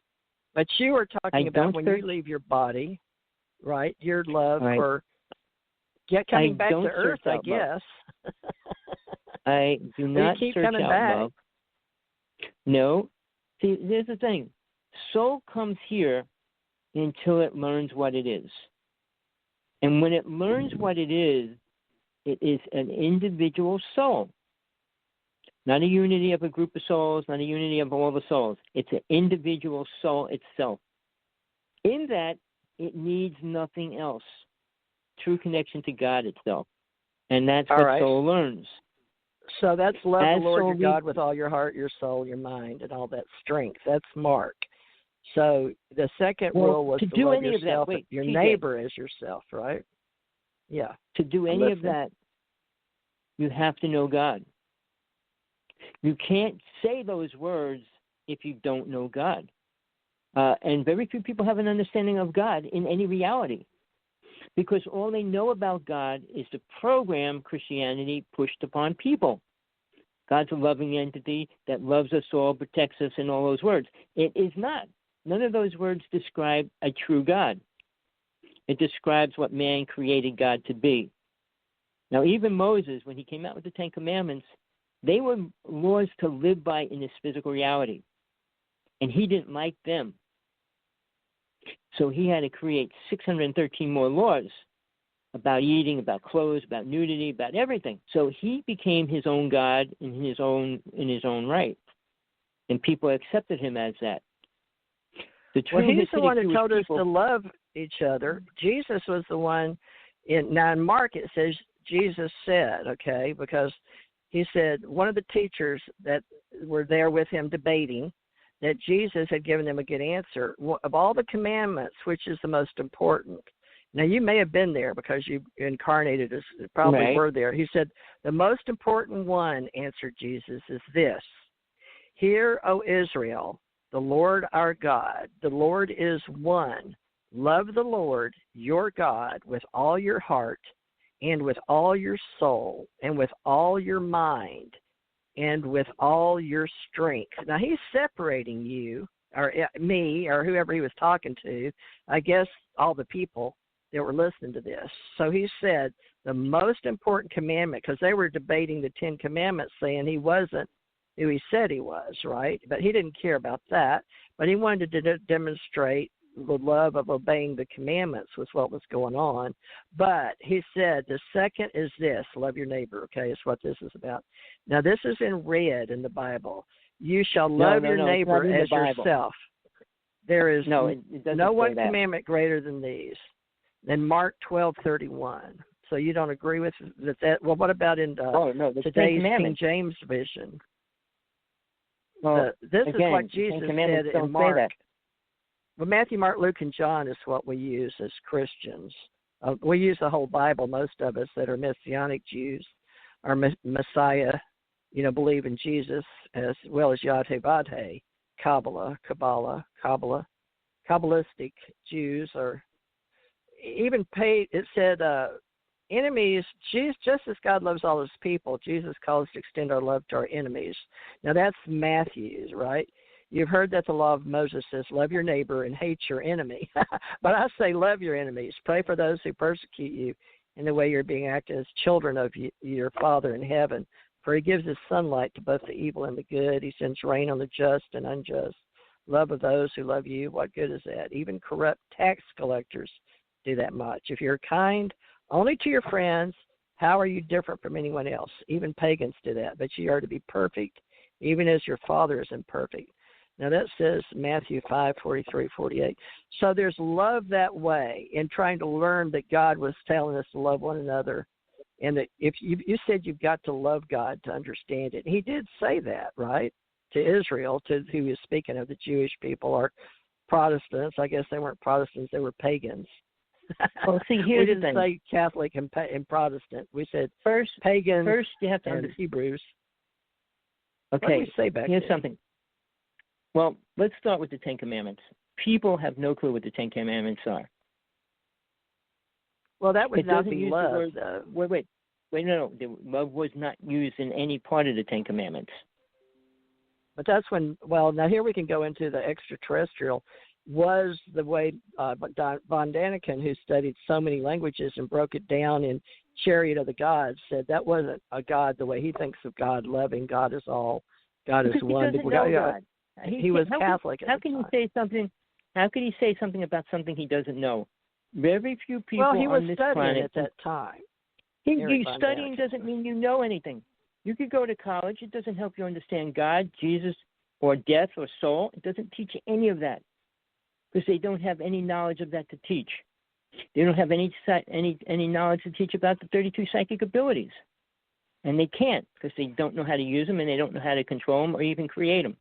But you are talking about when you leave your body. right? Your love Right. for coming back to don't earth, search I out love. guess. I do not keep search coming out back. love. No. See, here's the thing. Soul comes here until it learns what it is. And when it learns what it is an individual soul. Not a unity of a group of souls, not a unity of all the souls. It's an individual soul itself. In that, it needs nothing else. True connection to God itself. And that's what soul learns. So that's love As the Lord your soul God with all your heart, your soul, your mind, and all that strength. That's Mark. So the second rule was to do love any of that, yourself, wait, your TJ. neighbor as yourself, right? Yeah. To do any of that, you have to know God. You can't say those words if you don't know God. And very few people have an understanding of God in any reality, because all they know about God is the program Christianity pushed upon people. God's a loving entity that loves us all, protects us, and all those words. It is not. None of those words describe a true God. It describes what man created God to be. Now, even Moses, when he came out with the Ten Commandments, they were laws to live by in this physical reality. And he didn't like them. So he had to create 613 more laws about eating, about clothes, about nudity, about everything. So he became his own God in his own right. And people accepted him as that. He's the one who told us to love each other. Jesus was the one. In Mark it says Jesus said, okay, because he said one of the teachers that were there with him debating that Jesus had given them a good answer. Of all the commandments, which is the most important? Now, you may have been there because you incarnated as probably were there. He said, the most important one, answered Jesus, is this. Hear, O Israel, the Lord our God, the Lord is one. Love the Lord your God with all your heart and with all your soul and with all your mind and with all your strength. Now, he's separating you or me or whoever he was talking to, I guess all the people that were listening to this. So he said the most important commandment, because they were debating the 10 Commandments, saying he wasn't who he said he was, right? But he didn't care about that. But he wanted to demonstrate the love of obeying the commandments was what was going on. But he said the second is this, love your neighbor, okay, is what this is about. Now, this is in red in the Bible. You shall love your neighbor as yourself. There is no one commandment greater than these. Then Mark 12:31. So you don't agree with that? Well, what about in today's King James Version? Well, this is what Jesus said in Mark. Well, Matthew, Mark, Luke, and John is what we use as Christians. We use the whole Bible. Most of us that are Messianic Jews are Messiah, believe in Jesus as well as Yahweh, Kabbalah, Kabbalistic Jews are even paid. It said enemies, just as God loves all his people, Jesus calls us to extend our love to our enemies. Now that's Matthew's, right? You've heard that the law of Moses says, love your neighbor and hate your enemy. But I say love your enemies. Pray for those who persecute you in the way you're being acted as children of your Father in heaven. For he gives his sunlight to both the evil and the good. He sends rain on the just and unjust. Love of those who love you. What good is that? Even corrupt tax collectors do that much. If you're kind only to your friends, how are you different from anyone else? Even pagans do that. But you are to be perfect, even as your Father is imperfect. Now that says Matthew 5:43-48. So there's love that way in trying to learn that God was telling us to love one another. And that if you said you've got to love God to understand it. He did say that, right, to Israel, to who he was speaking of, the Jewish people or Protestants. I guess they weren't Protestants, they were pagans. Well, see, we didn't say Catholic and Protestant. We said pagan. First, you have to understand Hebrews. Okay, what did we say back here's then? Something. Well, let's start with the 10 Commandments. People have no clue what the 10 Commandments are. Well, that would not be love. Wait, no. Love was not used in any part of the 10 Commandments. But that's when, now here we can go into the extraterrestrial. was the way von Daniken, who studied so many languages and broke it down in Chariot of the Gods, said that wasn't a God the way he thinks of God, loving, God is all, God is one. He doesn't know God. He was Catholic. How can he say something? How could he say something about something he doesn't know? Very few people on this planet. Well, he was studying at that time. Studying doesn't mean you know anything. You could go to college. It doesn't help you understand God, Jesus, or death or soul. It doesn't teach you any of that because they don't have any knowledge of that to teach. They don't have any knowledge to teach about the 32 psychic abilities. And they can't because they don't know how to use them and they don't know how to control them or even create them.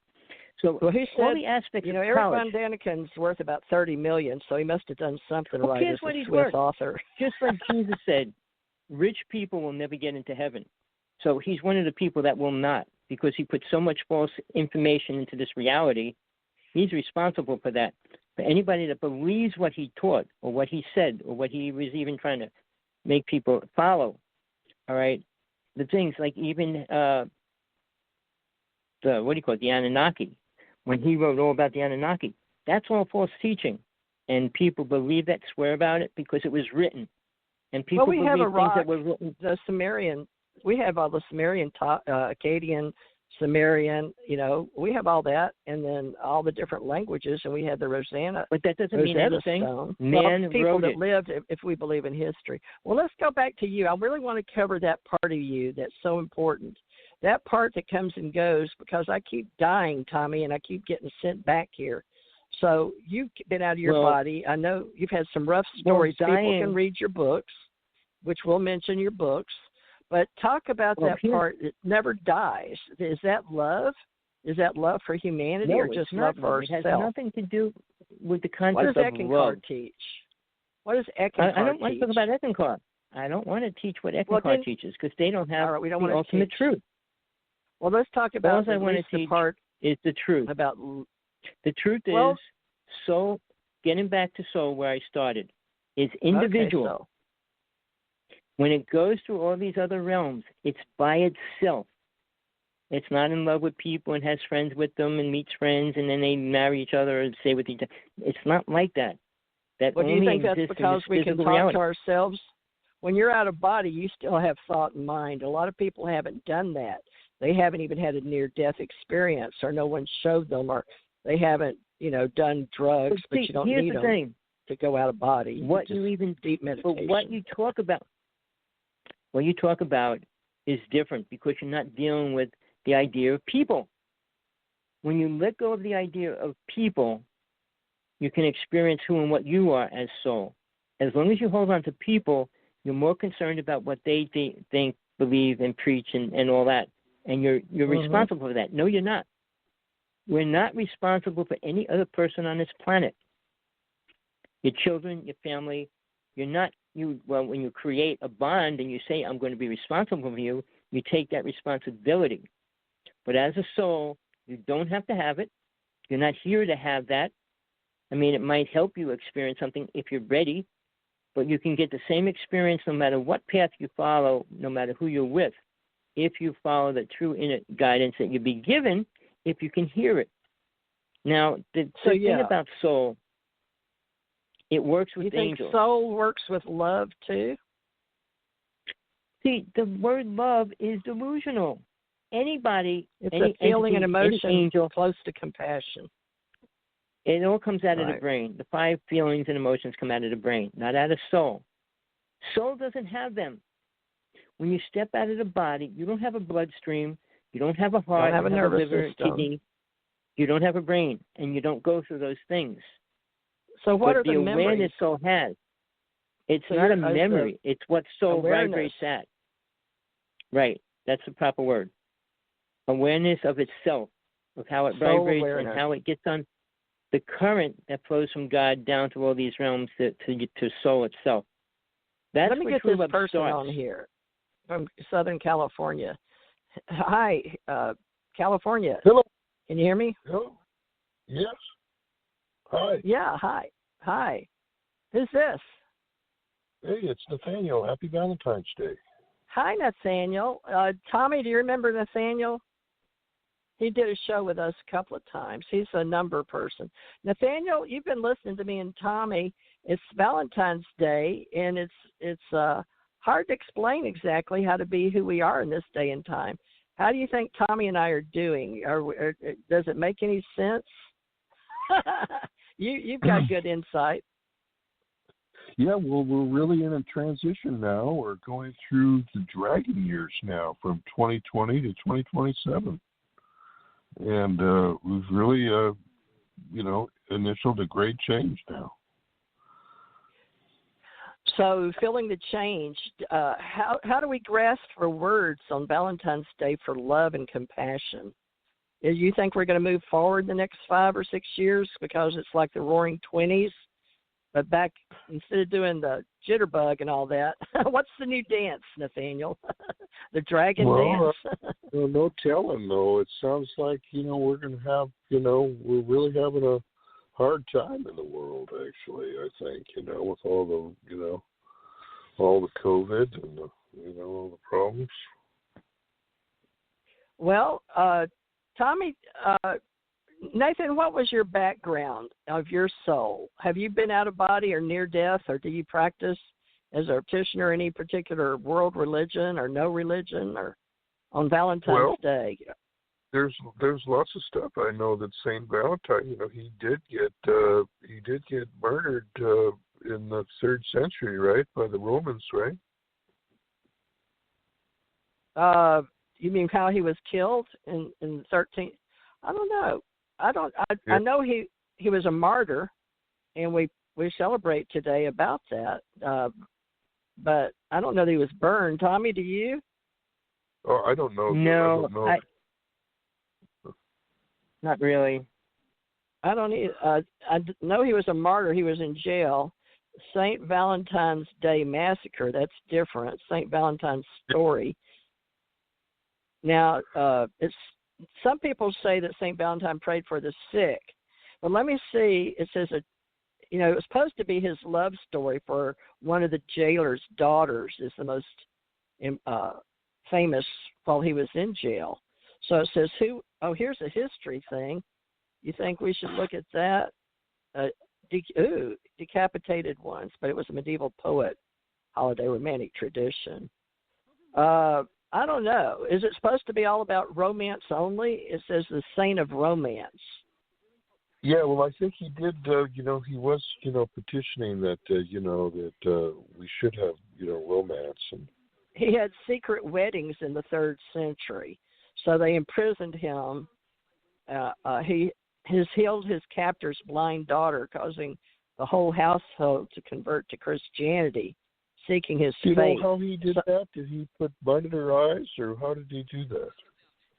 So he said, all the aspects of Eric college, von Daniken's worth about $30 million, so he must have done something right as what a he's Swiss worth. author. Just like Jesus said, rich people will never get into heaven. So he's one of the people that will not because he put so much false information into this reality. He's responsible for that. For anybody that believes what he taught or what he said or what he was even trying to make people follow, all right, the things like even the Anunnaki. When he wrote all about the Anunnaki, that's all false teaching. And people believe that, swear about it because it was written. And people believe things that were written. The Sumerian, we have all the Sumerian, Akkadian, Sumerian, we have all that, and then all the different languages, and we have the Rosanna. But that doesn't mean anything. Stone. People that lived, if we believe in history. Well, let's go back to you. I really want to cover that part of you that's so important. That part that comes and goes, because I keep dying, Tommy, and I keep getting sent back here. So you've been out of your body. I know you've had some rough stories. People can read your books, which we'll mention your books. But talk about that part that never dies. Is that love? Is that love for humanity or just love for ourselves? It has nothing to do with the concept of love. What does Eckankar teach? What does Eckankar teach? I don't want to talk about Eckankar. I don't want to teach what Eckankar teaches because they don't have the ultimate truth. Well, let's talk about all I want to teach is the truth. The truth is soul. Getting back to soul, where I started, is individual. Okay, so. When it goes through all these other realms, it's by itself. It's not in love with people and has friends with them and meets friends and then they marry each other and stay with each other. It's not like that. That do you think that's because we can talk reality. To ourselves? When you're out of body, you still have thought and mind. A lot of people haven't done that. They haven't even had a near-death experience, or no one showed them, or they haven't, done drugs. But you don't need them to go out of body. Deep meditation. But what you talk about is different because you're not dealing with the idea of people. When you let go of the idea of people, you can experience who and what you are as soul. As long as you hold on to people, you're more concerned about what they think, believe, and preach, and all that. And you're responsible for that. No, you're not. We're not responsible for any other person on this planet. Your children, your family, you're not. When you create a bond and you say, I'm going to be responsible for you, you take that responsibility. But as a soul, you don't have to have it. You're not here to have that. I mean, it might help you experience something if you're ready, but you can get the same experience no matter what path you follow, no matter who you're with, if you follow the true inner guidance that you'll be given, if you can hear it. Now, the thing about soul, it works with angels. You think soul works with love too? See, the word love is delusional. Anybody, it's a feeling and emotion angel, close to compassion. It all comes out of the brain. The 5 feelings and emotions come out of the brain, not out of soul. Soul doesn't have them. When you step out of the body, you don't have a bloodstream, you don't have a heart, you don't have a nervous liver, system. kidney, you don't have a brain, and you don't go through those things. So what are the awareness soul has? It's not a memory. It's what soul vibrates at. Right. That's the proper word. Awareness of itself, of how it vibrates and how it gets on the current that flows from God down to all these realms to soul itself. That's Let me get this person on here from Southern California. Hi, California. Hello. Can you hear me? Hello. Yes. Hi. Yeah, hi. Hi. Who's this? Hey, it's Nathaniel. Happy Valentine's Day. Hi, Nathaniel. Tommy, do you remember Nathaniel? He did a show with us a couple of times. He's a number person. Nathaniel, you've been listening to me and Tommy. It's Valentine's Day, and it's hard to explain exactly how to be who we are in this day and time. How do you think Tommy and I are doing? Does it make any sense? You've got good insight. Yeah, well, we're really in a transition now. We're going through the dragon years now from 2020 to 2027. And we've really, initialed a great change now. So, feeling the change, how do we grasp for words on Valentine's Day for love and compassion? Do you think we're going to move forward the next 5 or 6 years because it's like the Roaring '20s, but back instead of doing the jitterbug and all that, what's the new dance, Nathaniel? The dragon dance? No telling though. It sounds like we're going to have we're really having a hard time in the world, actually. I think with all the all the COVID and all the problems. Well, Tommy, Nathan, what was your background of your soul? Have you been out of body or near death, or do you practice as a practitioner any particular world religion or no religion, or on Valentine's Day? There's lots of stuff I know that Saint Valentine, he did get murdered in the 3rd century, right, by the Romans, right? You mean how he was killed in 13th? I don't know. I know he was a martyr, and we celebrate today about that. But I don't know that he was burned. Tommy, do you? Oh, I don't know. No, I don't know. Not really. I don't either. I know he was a martyr. He was in jail. St. Valentine's Day Massacre, that's different. St. Valentine's story. Now, some people say that St. Valentine prayed for the sick. But let me see. It says, it was supposed to be his love story for one of the jailer's daughters is the most famous while he was in jail. So it says, here's a history thing. You think we should look at that? Decapitated once, but it was a medieval poet, holiday romantic tradition. I don't know. Is it supposed to be all about romance only? It says the saint of romance. Yeah, well, I think he did. He was, petitioning that, that we should have, romance. And he had secret weddings in the 3rd century, so they imprisoned him. He has healed his captor's blind daughter, causing the whole household to convert to Christianity, seeking his faith. Do you know how he did that? Did he put mud in her eyes, or how did he do that?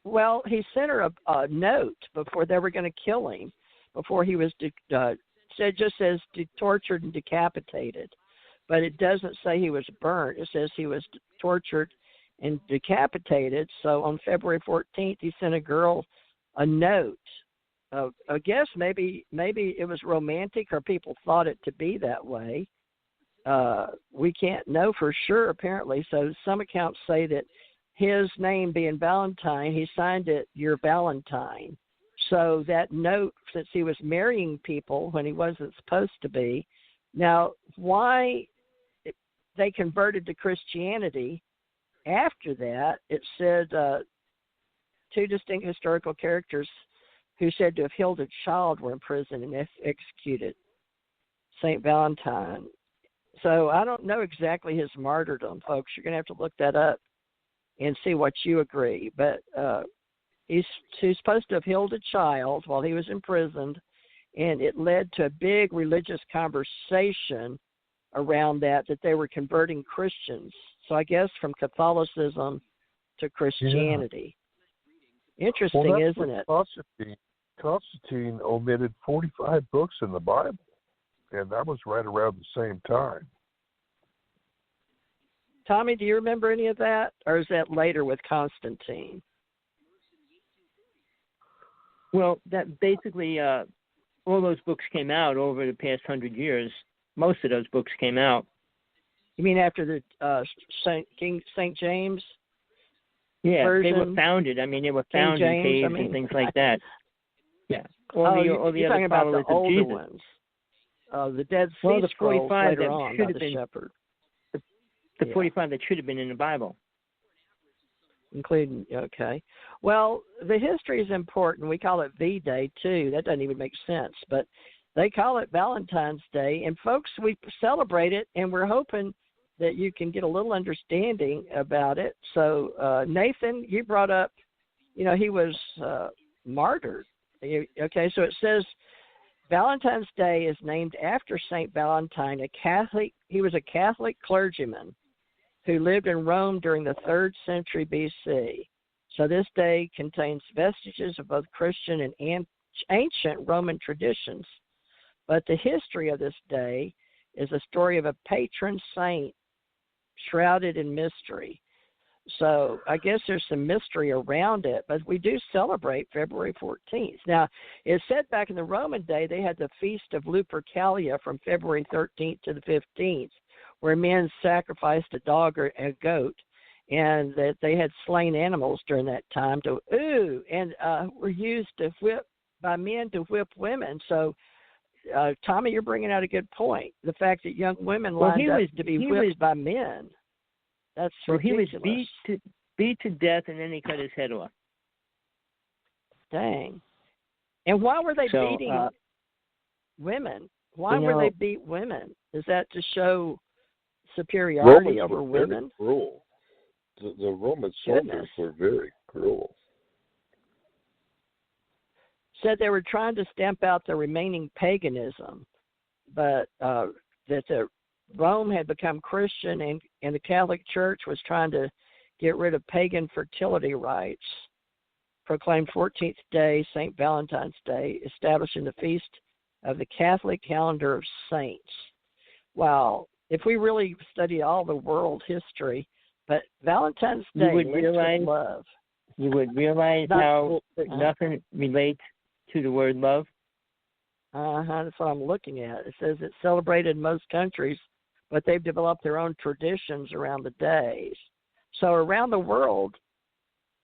Well, he sent her a note before they were going to kill him, before he was just says tortured and decapitated, but it doesn't say he was burnt. It says he was tortured and decapitated. So on February 14th, he sent a girl a note. I guess maybe it was romantic, or people thought it to be that way. We can't know for sure, apparently. So some accounts say that his name being Valentine, he signed it, "Your Valentine." So that note, since he was marrying people when he wasn't supposed to be. Now, why they converted to Christianity after that, it said 2 distinct historical characters who said to have healed a child were imprisoned and executed. St. Valentine. So I don't know exactly his martyrdom, folks. You're going to have to look that up and see what you agree. But he's supposed to have healed a child while he was imprisoned, and it led to a big religious conversation around that they were converting Christians. So I guess from Catholicism to Christianity. Yeah. Interesting, isn't it? Constantine omitted 45 books in the Bible, and that was right around the same time. Tommy, do you remember any of that, or is that later with Constantine? Well, that basically all those books came out over the past 100 years. Most of those books came out. You mean after the St. James? Yeah, version. they were founded. I mean, they were King found in James, caves and things like that. Yeah. All the you're other talking about followers the of older Jesus. ones. The Dead Sea Well, the Scrolls 45 later that on should by have the been Shepherd. The 45 that should have been in the Bible. Including, okay. Well, the history is important. We call it V-Day, too. That doesn't even make sense. But they call it Valentine's Day. And, folks, we celebrate it, and we're hoping that you can get a little understanding about it. So, Nathan, you brought up, he was martyred. Okay, so it says Valentine's Day is named after St. Valentine, he was a Catholic clergyman who lived in Rome during the 3rd century BC. So this day contains vestiges of both Christian and ancient Roman traditions. But the history of this day is a story of a patron saint shrouded in mystery. So I guess there's some mystery around it, but we do celebrate February 14th. Now, it's said back in the Roman day they had the Feast of Lupercalia from February 13th to the 15th, where men sacrificed a dog or a goat, and that they had slain animals during that time were used to whip by men to whip women. So, Tommy, you're bringing out a good point. The fact that young women lined up to be whipped by men. That's ridiculous. He was beat to death, and then he cut his head off. Dang. And why were they beating women? Why would they beat women? Is that to show superiority over women? Cruel. The Roman soldiers were very cruel. Said they were trying to stamp out the remaining paganism, but that Rome had become Christian and the Catholic Church was trying to get rid of pagan fertility rites. Proclaimed 14th day, St. Valentine's Day, establishing the feast of the Catholic calendar of saints. Wow. If we really study all the world history, but Valentine's Day linked with love. You would realize how nothing relates to the word love? That's what I'm looking at. It says it's celebrated in most countries, but they've developed their own traditions around the days. So around the world,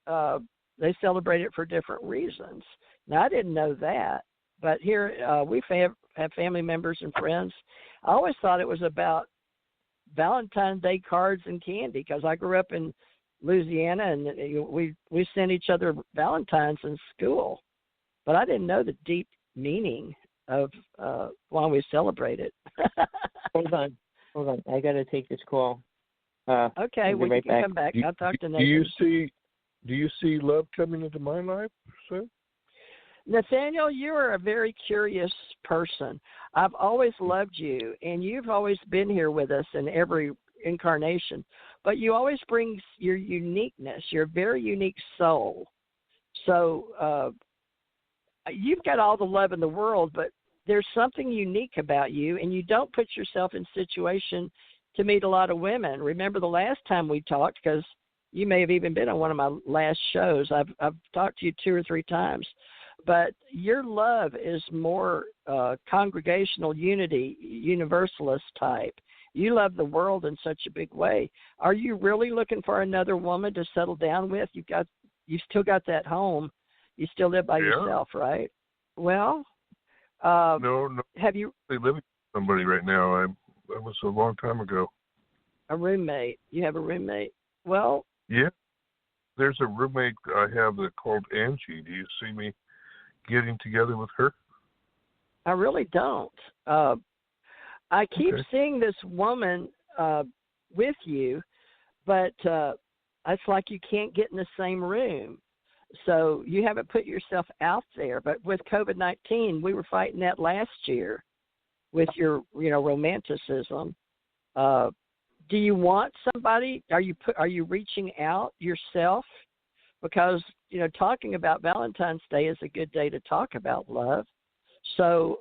they celebrate it for different reasons. Now, I didn't know that, but here we have family members and friends. I always thought it was about Valentine's Day cards and candy because I grew up in Louisiana and we sent each other Valentines in school. But I didn't know the deep meaning of why we celebrate it. Hold on. I got to take this call. Okay, we right can back. come back. I'll talk to Nathan. Do you see love coming into my life, sir? Nathaniel, you are a very curious person. I've always loved you, and you've always been here with us in every incarnation. But you always bring your uniqueness, your very unique soul. So you've got all the love in the world, but there's something unique about you, and you don't put yourself in situation to meet a lot of women. Remember the last time we talked, because you may have even been on one of my last shows. I've talked to you 2 or 3 times. But your love is more congregational unity, universalist type. You love the world in such a big way. Are you really looking for another woman to settle down with? You still got that home. You still live by yourself, right? Well, no. Have you living with somebody right now? That was a long time ago. A roommate? You have a roommate? Well, yeah. There's a roommate I have that called Angie. Do you see me getting together with her? I really don't. I keep seeing this woman with you, but it's like you can't get in the same room. So you haven't put yourself out there. But with COVID-19, we were fighting that last year with your, romanticism. Do you want somebody? Are you reaching out yourself? Because, talking about Valentine's Day is a good day to talk about love. So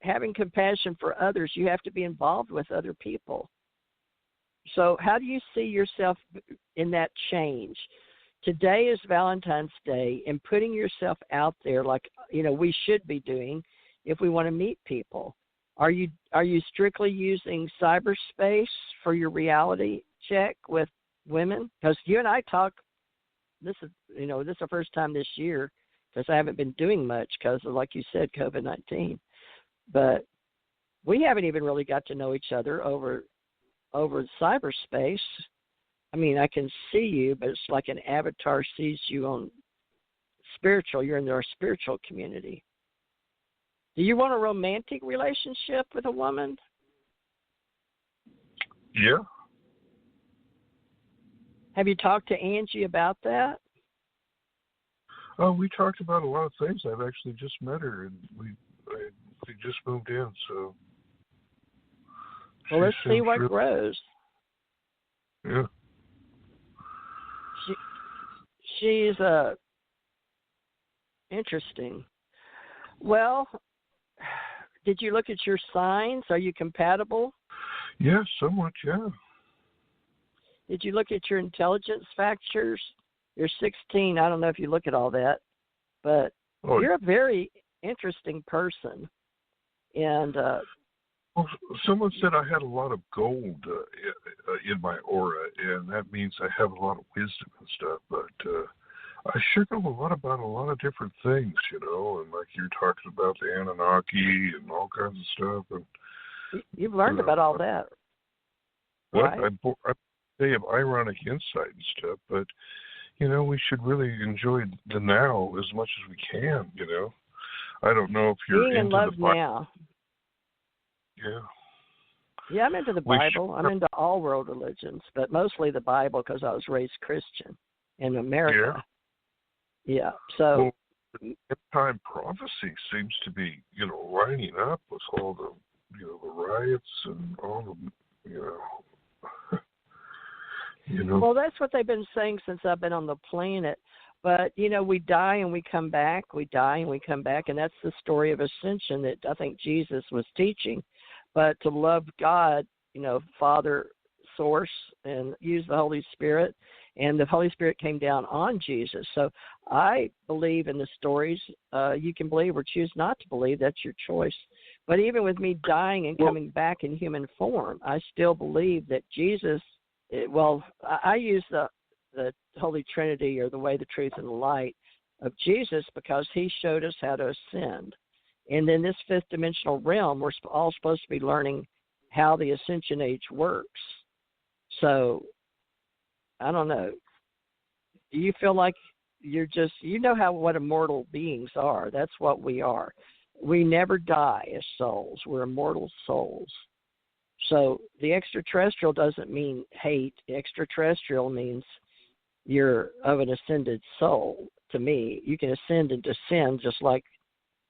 having compassion for others, you have to be involved with other people. So how do you see yourself in that change? Today is Valentine's Day, and putting yourself out there like, we should be doing if we want to meet people. Are you strictly using cyberspace for your reality check with women? Because you and I talk this is the first time this year because I haven't been doing much because of, like you said, COVID-19. But we haven't even really got to know each other over cyberspace. I mean, I can see you, but it's like an avatar sees you on spiritual. You're in our spiritual community. Do you want a romantic relationship with a woman? Yeah. Have you talked to Angie about that? Oh, we talked about a lot of things. I've actually just met her, and we just moved in, so. Well, let's see what really grows. Yeah. She's interesting. Well, did you look at your signs? Are you compatible? Yeah, somewhat, yeah. Did you look at your intelligence factors? You're 16. I don't know if you look at all that, but you're a very interesting person. And well, someone said I had a lot of gold in my aura, and that means I have a lot of wisdom and stuff. But I sure know a lot about a lot of different things, and like you're talking about the Anunnaki and all kinds of stuff. And you've learned about all that, right? They have ironic insight and stuff, but we should really enjoy the now as much as we can. I don't know if you're being in into love the Bible. now. Yeah. Yeah, I'm into the Bible. I'm into all world religions, but mostly the Bible because I was raised Christian in America. Yeah. So. Well, time prophecy seems to be, lining up with all the, the riots and all the, Well, that's what they've been saying since I've been on the planet. But, we die and we come back. We die and we come back. And that's the story of ascension that I think Jesus was teaching. But to love God, Father, Source, and use the Holy Spirit. And the Holy Spirit came down on Jesus. So I believe in the stories. You can believe or choose not to believe. That's your choice. But even with me dying and coming back in human form, I still believe that Jesus, I use the Holy Trinity or the way, the truth, and the light of Jesus because he showed us how to ascend. And in this fifth dimensional realm, we're all supposed to be learning how the ascension age works. So, I don't know. Do you feel like you're just, what immortal beings are. That's what we are. We never die as souls. We're immortal souls. So the extraterrestrial doesn't mean hate. The extraterrestrial means you're of an ascended soul. To me, you can ascend and descend just like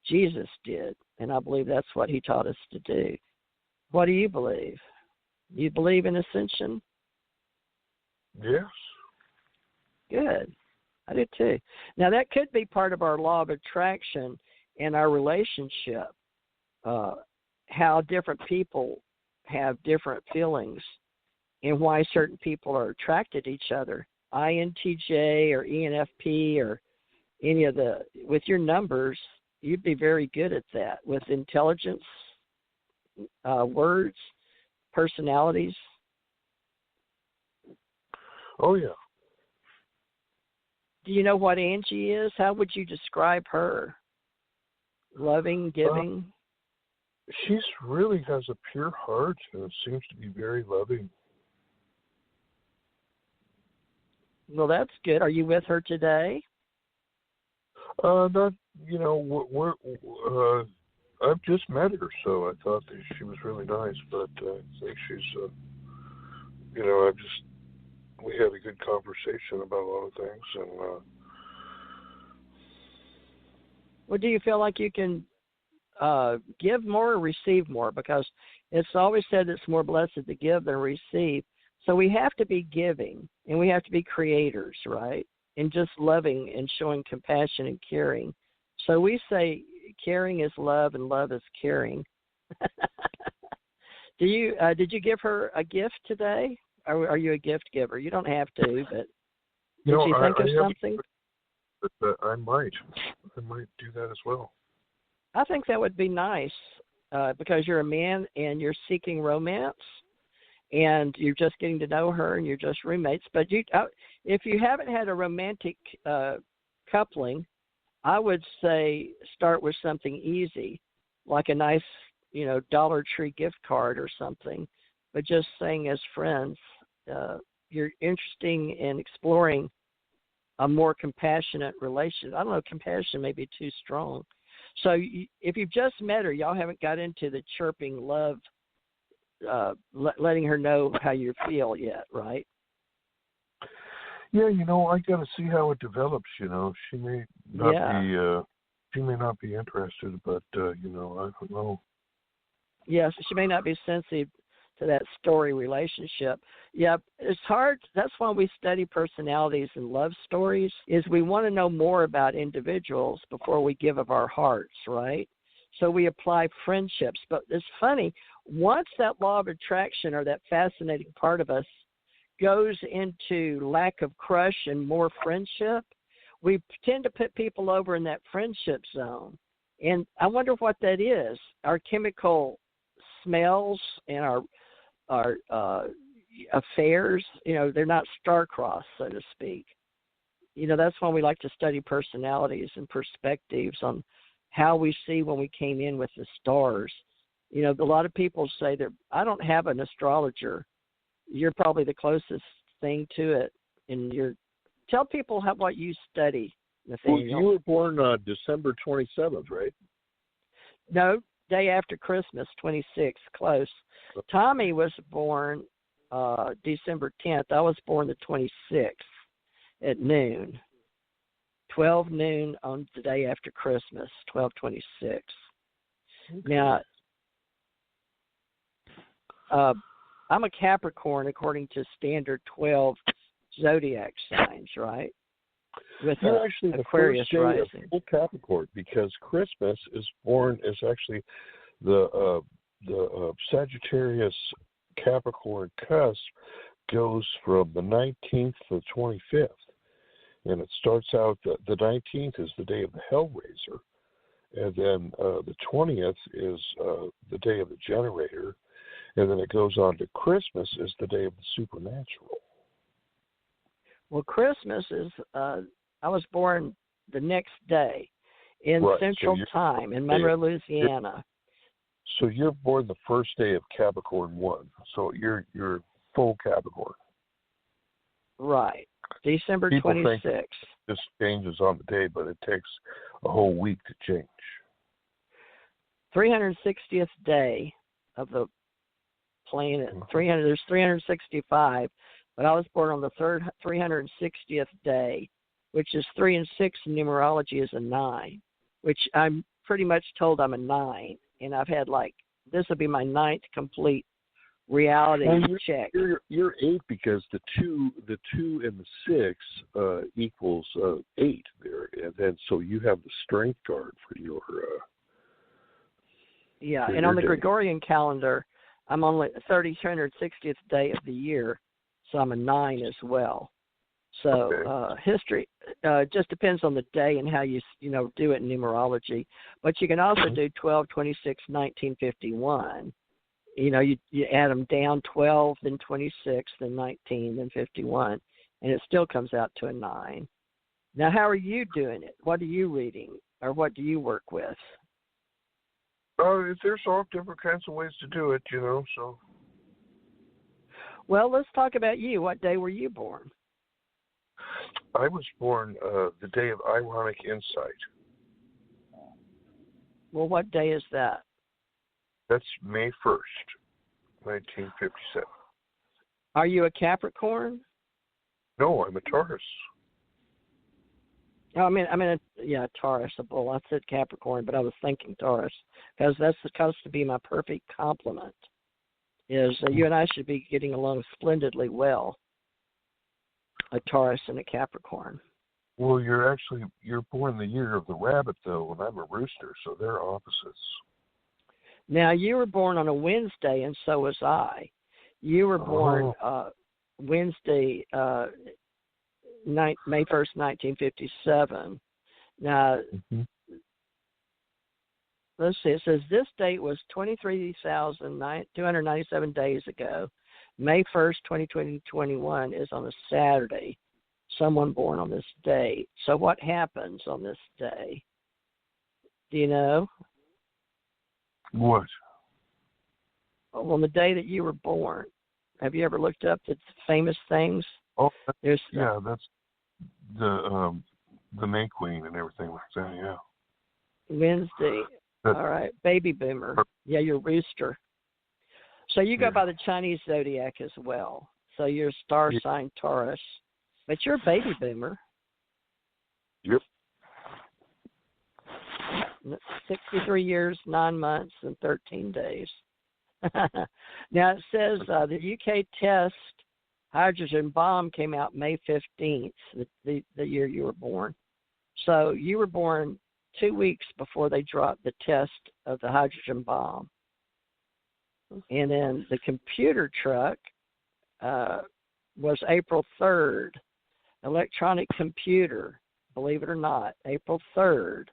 Jesus did, and I believe that's what he taught us to do. What do you believe? You believe in ascension? Yes. Good. I do too. Now, that could be part of our law of attraction in our relationship, how different people have different feelings and why certain people are attracted to each other. INTJ or ENFP or any of with your numbers, you'd be very good at that. With intelligence, words, personalities. Oh, yeah. Do you know what Angie is? How would you describe her? Loving, giving? She really has a pure heart and seems to be very loving. Well, that's good. Are you with her today? Not, I've just met her, so I thought that she was really nice, but I think she's, we had a good conversation about a lot of things, and well, do you feel like you can give more or receive more? Because it's always said it's more blessed to give than receive. So we have to be giving, and we have to be creators, right? And just loving and showing compassion and caring. So we say caring is love and love is caring. Did you give her a gift today? Or are you a gift giver? You don't have to, but did you think of something? But I might do that as well. I think that would be nice because you're a man and you're seeking romance. and you're just getting to know her, and you're just roommates. But if you haven't had a romantic coupling, I would say start with something easy, like a nice, Dollar Tree gift card or something. But just saying as friends, you're interesting in exploring a more compassionate relationship. I don't know, compassion may be too strong. So if you've just met her, y'all haven't got into the chirping love, letting her know how you feel yet, right? Yeah, I got to see how it develops. She may not be interested, but I don't know. Yes, she may not be sensitive to that story relationship. Yeah, it's hard. That's why we study personalities and love stories, is we want to know more about individuals before we give of our hearts, right? So we apply friendships. But it's funny, once that law of attraction or that fascinating part of us goes into lack of crush and more friendship, we tend to put people over in that friendship zone. And I wonder what that is. Our chemical smells and our affairs, they're not star-crossed, so to speak. That's why we like to study personalities and perspectives on how we see when we came in with the stars. A lot of people say that I don't have an astrologer. You're probably the closest thing to it. And tell people what you study, Nathaniel. Well, you were born December 27th, right? No, day after Christmas, 26th, close. Tommy was born December 10th. I was born the 26th at noon. 12 noon on the day after Christmas, 12/26. Okay. Now, I'm a Capricorn according to standard 12 zodiac signs, right? With You're actually Aquarius the first day rising. of full Capricorn, because Christmas is actually the Sagittarius Capricorn cusp goes from the 19th to the 25th. And it starts out, the 19th is the day of the Hellraiser. And then the 20th is the day of the Generator. And then it goes on to Christmas is the day of the Supernatural. Well, Christmas is, I was born the next day in Central Time in Monroe, Louisiana. So you're born the first day of Capricorn 1. So you're full Capricorn. Right. December 26th. This changes on the day, but it takes a whole week to change. 360th day of the planet. There's 365, but I was born on the 360th day, which is 3 and 6 in numerology is a 9, which I'm pretty much told I'm a 9, and I've had this will be my 9th complete reality check. You're 8 because the 2 and the 6 equals 8 there, and then so you have the strength card for your. And on the Gregorian calendar, I'm on the 360th day of the year, so I'm a 9 as well. So history just depends on the day and how you do it in numerology. But you can also do 12, 26, 19, 51. You add them down 12, then 26, then 19, then 51, and it still comes out to a 9. Now, how are you doing it? What are you reading, or what do you work with? There's all different kinds of ways to do it, so. Well, let's talk about you. What day were you born? I was born the day of ironic insight. Well, what day is that? That's May 1st, 1957. Are you a Capricorn? No, I'm a Taurus. Oh, Taurus, a bull. I said Capricorn, but I was thinking Taurus because that's supposed to be my perfect complement. You and I should be getting along splendidly well. A Taurus and a Capricorn. Well, you're born the year of the rabbit, though, and I'm a rooster, so they're opposites. Now, you were born on a Wednesday, and so was I. You were born Wednesday, May 1st, 1957. Now, let's see. It says this date was 23,297 days ago. May 1st, 2021 is on a Saturday. Someone born on this date. So what happens on this day? Do you know? What? On the day that you were born. Have you ever looked up the famous things? Oh, There's that's the May Queen and everything like that. Yeah. Wednesday. All right, baby boomer. Yeah, you're rooster. So you go by the Chinese zodiac as well. So you're star sign Taurus, but you're a baby boomer. Yep. 63 years, 9 months, and 13 days. Now it says the UK test hydrogen bomb came out May 15th, the year you were born. So you were born 2 weeks before they dropped the test of the hydrogen bomb. And then the computer truck was April 3rd. Electronic computer, believe it or not, April 3rd.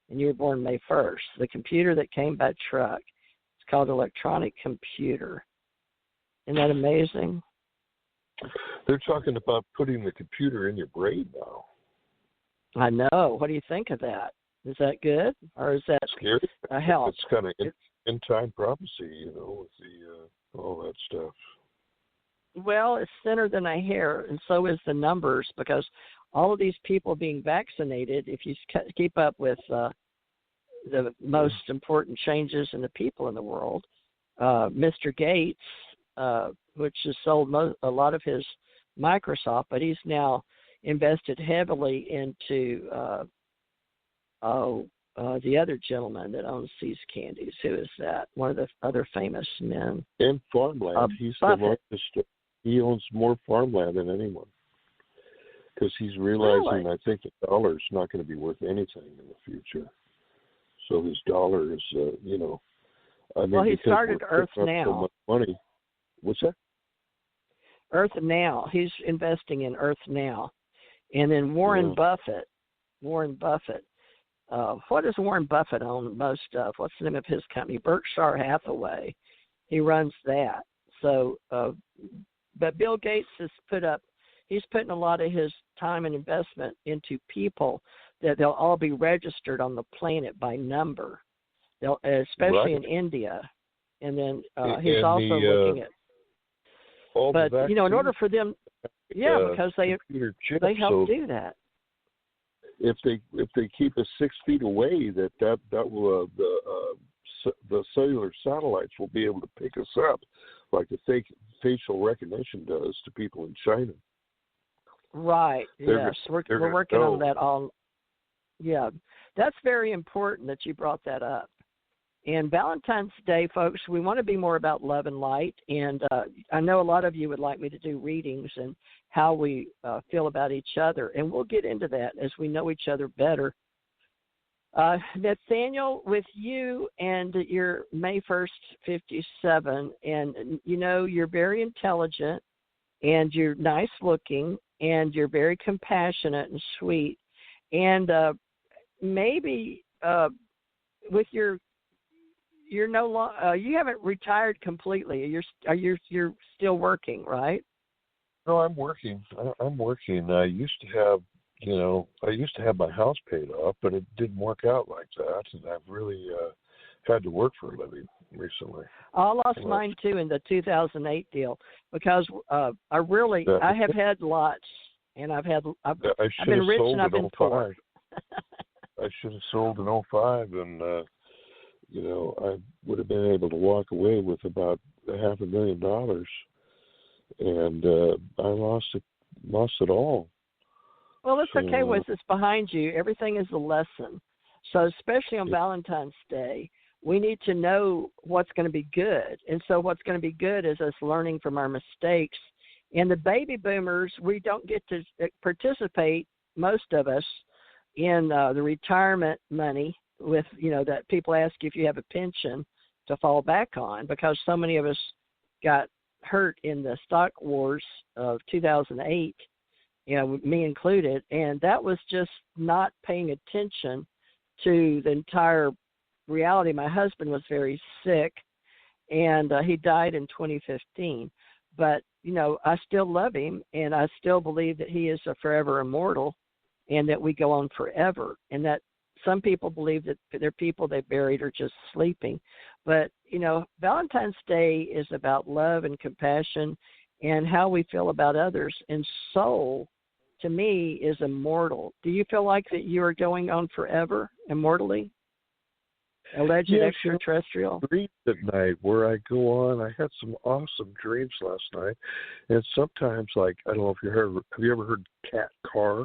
And you were born May 1st. The computer that came by truck, it's called electronic computer. Isn't that amazing? They're talking about putting the computer in your brain now. I know. What do you think of that? Is that good, or is that scary? A help? It's kind of in time prophecy, with the all that stuff. Well, it's thinner than a hair, and so is the numbers, because all of these people being vaccinated, if you keep up with the most important changes in the people in the world, Mr. Gates, which has sold a lot of his Microsoft, but he's now invested heavily into the other gentleman that owns See's Candies. Who is that? One of the other famous men. And farmland. He's Buffett. the largest. He owns more farmland than anyone. Because he's realizing, Really? I think the dollar is not going to be worth anything in the future. So his dollar is, well, he started Earth Now. So much money. What's that? Earth Now. He's investing in Earth Now. And then Warren Buffett. What does Warren Buffett own most of? What's the name of his company? Berkshire Hathaway. He runs that. So, but Bill Gates he's putting a lot of his time and investment into people that they'll all be registered on the planet by number, especially in India. And then he's also looking at. But in order for them, because they help do that. If they keep us 6 feet away, that will the cellular satellites will be able to pick us up, like the facial recognition does to people in China. Right. Yes, we're working on that all. Yeah, that's very important that you brought that up. And Valentine's Day, folks, we want to be more about love and light. And I know a lot of you would like me to do readings and how we feel about each other. And we'll get into that as we know each other better. Nathaniel, with you and your May 1st, 57, and, you're very intelligent and you're nice looking and you're very compassionate and sweet. And maybe with you haven't retired completely. You're still working, right? No, I'm working. I used to have my house paid off, but it didn't work out like that, and I've really had to work for a living recently. I lost mine too in the 2008 deal because I have had lots, and I've been rich and I've been poor. I should have sold in 2005, and I would have been able to walk away with about $500,000, and I lost it all. Well, it's okay with it's behind you. Everything is a lesson. So especially on Valentine's Day, we need to know what's going to be good. And so what's going to be good is us learning from our mistakes. And the baby boomers, we don't get to participate, most of us, in the retirement money with, that people ask you if you have a pension to fall back on, because so many of us got hurt in the stock wars of 2008, me included, and that was just not paying attention to the entire reality. My husband was very sick, and he died in 2015. but I still love him, and I still believe that he is a forever immortal, and that we go on forever, and that some people believe that they're people they buried or just sleeping. But, Valentine's Day is about love and compassion and how we feel about others. And soul, to me, is immortal. Do you feel like that you are going on forever, immortally? Alleged extraterrestrial? Dreams at night where I go on. I had some awesome dreams last night. And sometimes, like, I don't know if have you ever heard Kat Carr?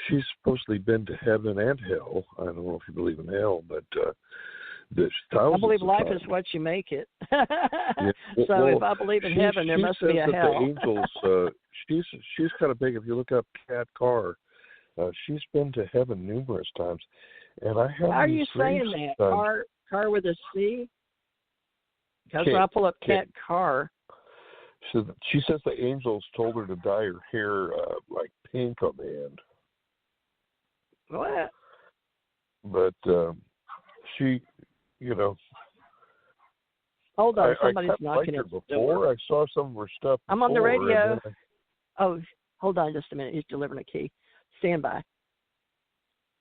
She's supposedly been to heaven and hell. I don't know if you believe in hell, but I believe life is what you make it. Yeah. So if I believe in heaven, there must be a hell. The angels, she's kind of big. If you look up Kat Carr, she's been to heaven numerous times. And I have. How are you saying that? Car with a C? Because when I pull up Kat Carr. She says the angels told her to dye her hair like pink on the end. What? But she, Hold on, somebody's knocking at the door. I saw some of her stuff. I'm on the radio. Oh, hold on just a minute. He's delivering a key. Stand by.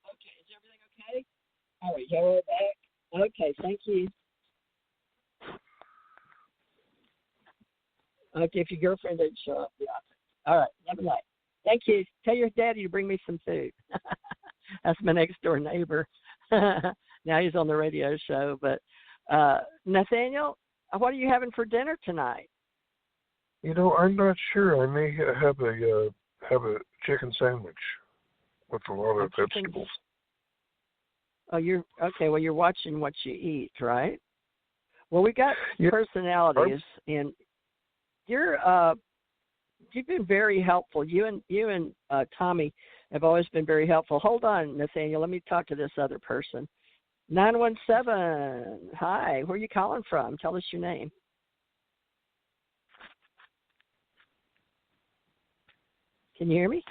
Okay, is everything okay? All right, you're back. Okay, thank you. Okay, if your girlfriend didn't show up, yeah. All right, have a night. Thank you. Tell your daddy to bring me some food. That's my next door neighbor. Now he's on the radio show. But Nathaniel, what are you having for dinner tonight? I'm not sure. I may have a chicken sandwich with a lot of vegetables. Oh, you're okay. Well, you're watching what you eat, right? Well, we got personalities, and you've been very helpful. You and Tommy have always been very helpful. Hold on, Nathaniel. Let me talk to this other person. 917. Hi. Where are you calling from? Tell us your name. Can you hear me?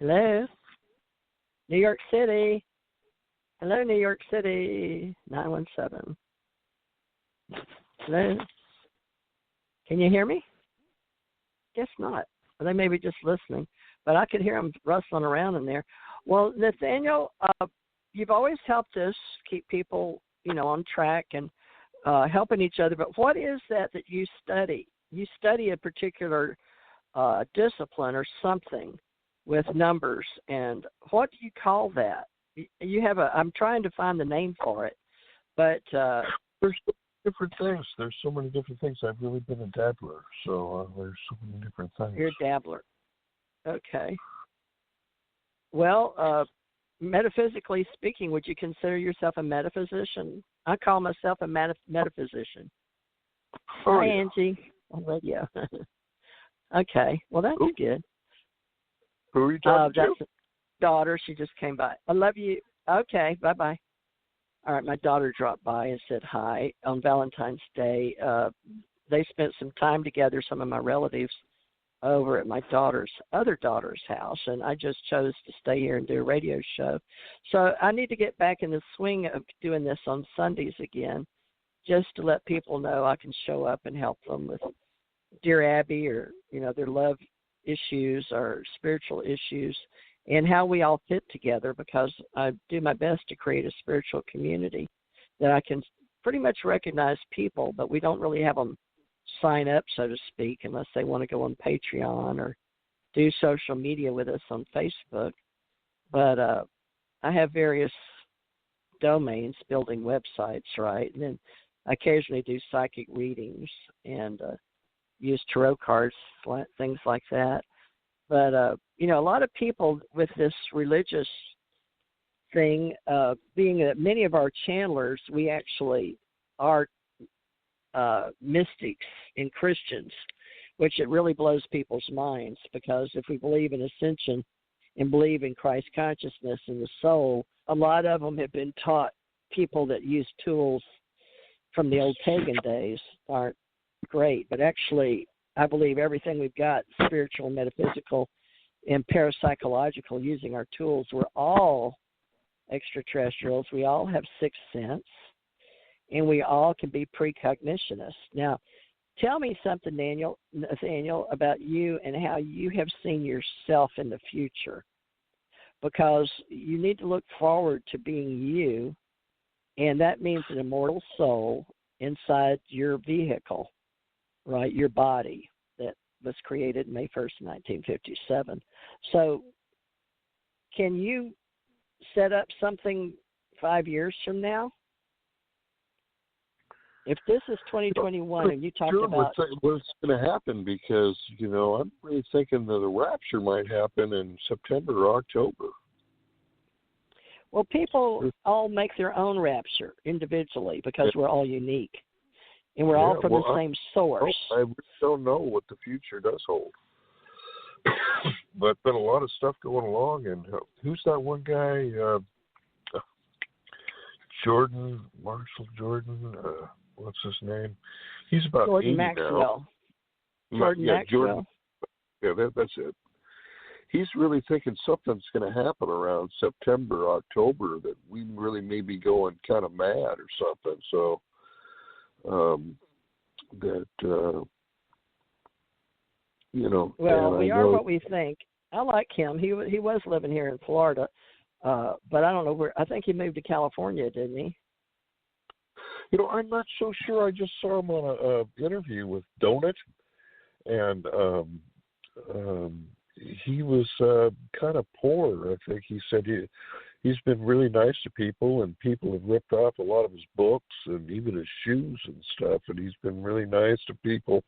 Hello? New York City. Hello, New York City. 917. Hello? Can you hear me? Guess not. Well, they may be just listening, but I could hear them rustling around in there. Well, Nathaniel, you've always helped us keep people, on track and helping each other. But what is that you study? You study a particular discipline or something with numbers, and what do you call that? You have I'm trying to find the name for it, but there's different things. There's so many different things. I've really been a dabbler, so there's so many different things. You're a dabbler. Okay. Well, metaphysically speaking, would you consider yourself a metaphysician? I call myself a metaphysician. Hi, Angie, on radio. Okay. Well, that's good. Who are you talking to? That's a daughter. She just came by. I love you. Okay. Bye-bye. All right. My daughter dropped by and said hi on Valentine's Day. They spent some time together, some of my relatives, over at my other daughter's house, and I just chose to stay here and do a radio show. So I need to get back in the swing of doing this on Sundays again, just to let people know I can show up and help them with Dear Abby or, their love issues or spiritual issues and how we all fit together, because I do my best to create a spiritual community that I can pretty much recognize people, but we don't really have them sign up, so to speak, unless they want to go on Patreon or do social media with us on Facebook. But I have various domains building websites, right? And then I occasionally do psychic readings and use tarot cards, things like that. But, a lot of people with this religious thing, being that many of our channelers, we actually are mystics and Christians, which it really blows people's minds, because if we believe in ascension and believe in Christ consciousness and the soul, a lot of them have been taught. People that use tools from the old pagan days aren't great, but actually I believe everything we've got, spiritual, metaphysical, and parapsychological, using our tools, we're all extraterrestrials. We all have sixth sense. and we all can be precognitionists. Now, tell me something, Nathaniel, about you and how you have seen yourself in the future, because you need to look forward to being you, and that means an immortal soul inside your vehicle, right, your body that was created May 1st, 1957. So can you set up something 5 years from now? If this is 2021 and you talked about what's going to happen, because, I'm really thinking that the rapture might happen in September or October. Well, people all make their own rapture individually because we're all unique. And we're all from the same source. I don't know what the future does hold. But been a lot of stuff going along. And who's that one guy? Marshall Jordan. What's his name? He's about Jordan 80 Maxwell. now. Jordan Maxwell. That's it. He's really thinking something's going to happen around September, October, that we really may be going kind of mad or something. So Well, we are what we think. I like him. He was living here in Florida, but I don't know where. I think he moved to California, didn't he? I'm not so sure. I just saw him on a interview with Donut, and he was kind of poor. I think he said he's been really nice to people, and people have ripped off a lot of his books and even his shoes and stuff, and he's been really nice to people.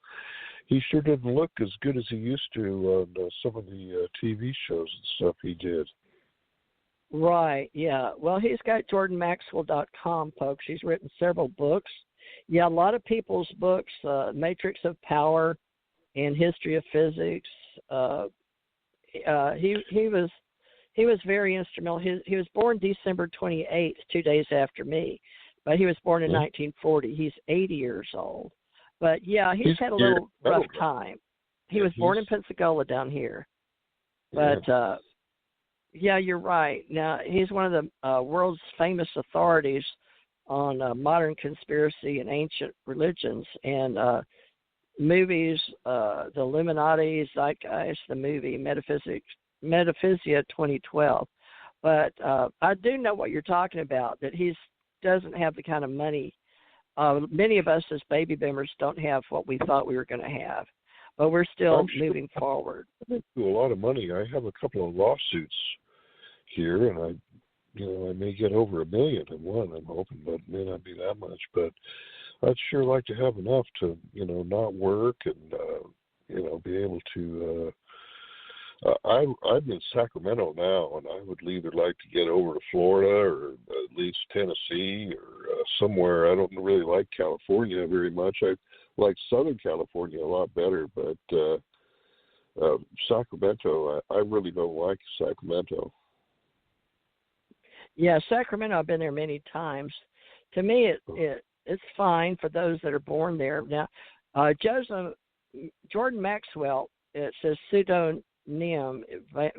He sure didn't look as good as he used to on some of the TV shows and stuff he did. Right, yeah. Well, he's got JordanMaxwell.com, folks. He's written several books. Yeah, a lot of people's books, Matrix of Power and History of Physics. He was very instrumental. He was born December 28th, 2 days after me, but he was born in 1940. He's 80 years old. But, yeah, he's had a little rough time. He was born in Pensacola down here. But, yeah, you're right. Now, he's one of the world's famous authorities on modern conspiracy and ancient religions and movies, the Illuminati, Zeitgeist, the movie, Metaphysia 2012. But I do know what you're talking about, that he doesn't have the kind of money. Many of us as baby boomers don't have what we thought we were going to have, but we're still moving forward. I do a lot of money. I have a couple of lawsuits here, and I may get over $1 million in one, I'm hoping, but it may not be that much. But I'd sure like to have enough to, not work and, be able to. I'm in Sacramento now, and I would either like to get over to Florida or at least Tennessee or somewhere. I don't really like California very much. I like Southern California a lot better, but Sacramento, I really don't like Sacramento. Yeah, Sacramento, I've been there many times. To me, it's fine for those that are born there. Now, Jordan Maxwell, it says pseudonym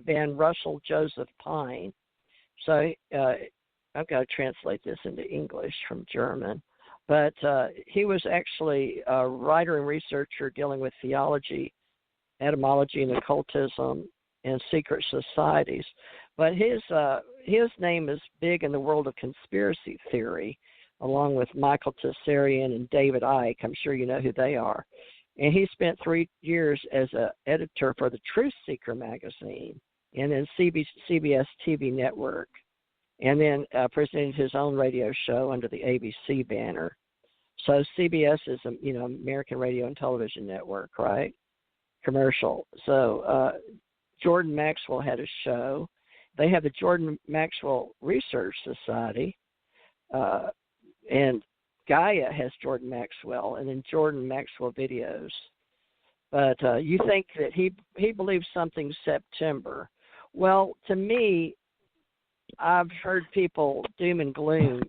Van Russell Joseph Pine. So I've got to translate this into English from German. But he was actually a writer and researcher dealing with theology, etymology, and occultism and secret societies. But his name is big in the world of conspiracy theory, along with Michael Tessarian and David Icke. I'm sure you know who they are. And he spent 3 years as an editor for the Truth Seeker magazine and then CBS TV network, and then presented his own radio show under the ABC banner. So CBS is, American Radio and Television Network, right? Commercial. So Jordan Maxwell had a show. They have the Jordan Maxwell Research Society, and Gaia has Jordan Maxwell, and then Jordan Maxwell Videos. But you think that he believes something September. Well, to me, I've heard people doom and gloom,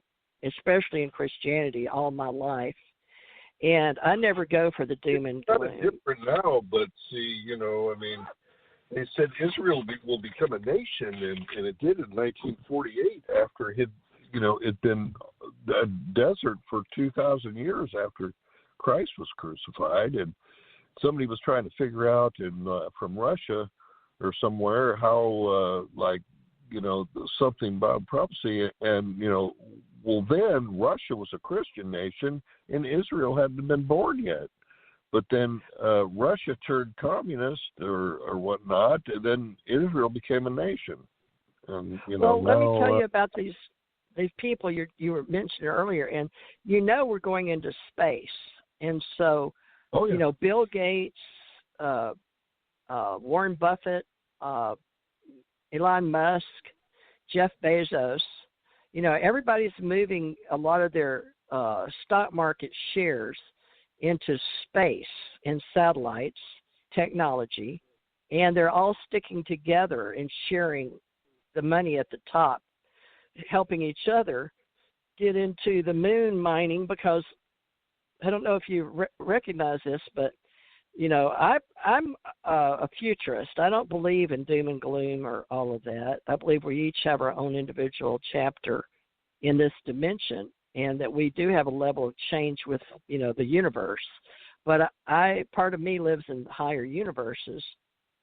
especially in Christianity, all my life. And I never go for the doom and gloom. It's kind of different now, but see, they said Israel will become a nation, and it did in 1948 after it had, it'd been a desert for 2,000 years after Christ was crucified, and somebody was trying to figure out from Russia or somewhere how something about prophecy, and well, then Russia was a Christian nation and Israel hadn't been born yet. But then Russia turned communist or whatnot, and then Israel became a nation. And well, let me now, tell you about these people you were mentioning earlier, and we're going into space, and so Bill Gates, Warren Buffett, Elon Musk, Jeff Bezos, everybody's moving a lot of their stock market shares into space and satellites technology, and they're all sticking together and sharing the money at the top, helping each other get into the moon mining, because I don't know if you recognize this, but I'm a futurist. I don't believe in doom and gloom or all of that. I believe we each have our own individual chapter in this dimension, and that we do have a level of change with, the universe. But part of me lives in higher universes,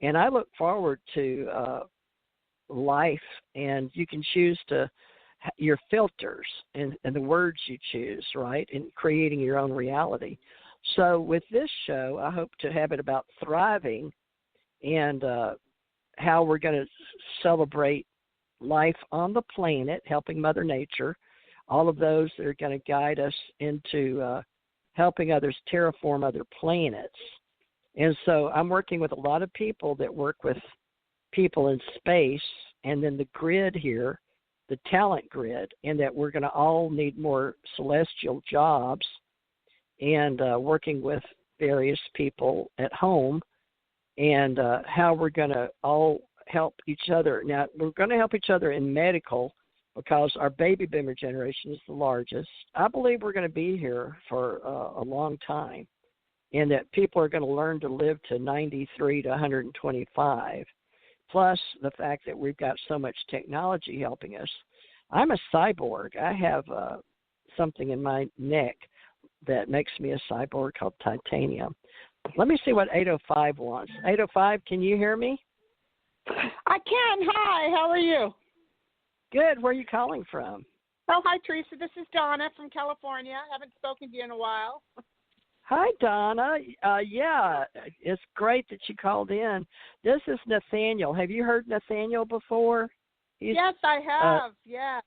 and I look forward to life, and you can choose your filters and the words you choose, right, in creating your own reality. So with this show, I hope to have it about thriving and how we're going to celebrate life on the planet, helping Mother Nature, all of those that are going to guide us into helping others terraform other planets. And so I'm working with a lot of people that work with people in space, and then the grid here, the talent grid, and that we're going to all need more celestial jobs, and working with various people at home, and how we're going to all help each other. Now, we're going to help each other in medical, because our baby boomer generation is the largest. I believe we're going to be here for a long time, and that people are going to learn to live to 93 to 125, plus the fact that we've got so much technology helping us. I'm a cyborg. I have something in my neck that makes me a cyborg called titanium. Let me see what 805 wants. 805, can you hear me? I can. Hi, how are you? Good. Where are you calling from? Oh, hi, Teresa. This is Donna from California. I haven't spoken to you in a while. Hi, Donna. Yeah, it's great that you called in. This is Nathaniel. Have you heard Nathaniel before? Yes, I have. Yeah.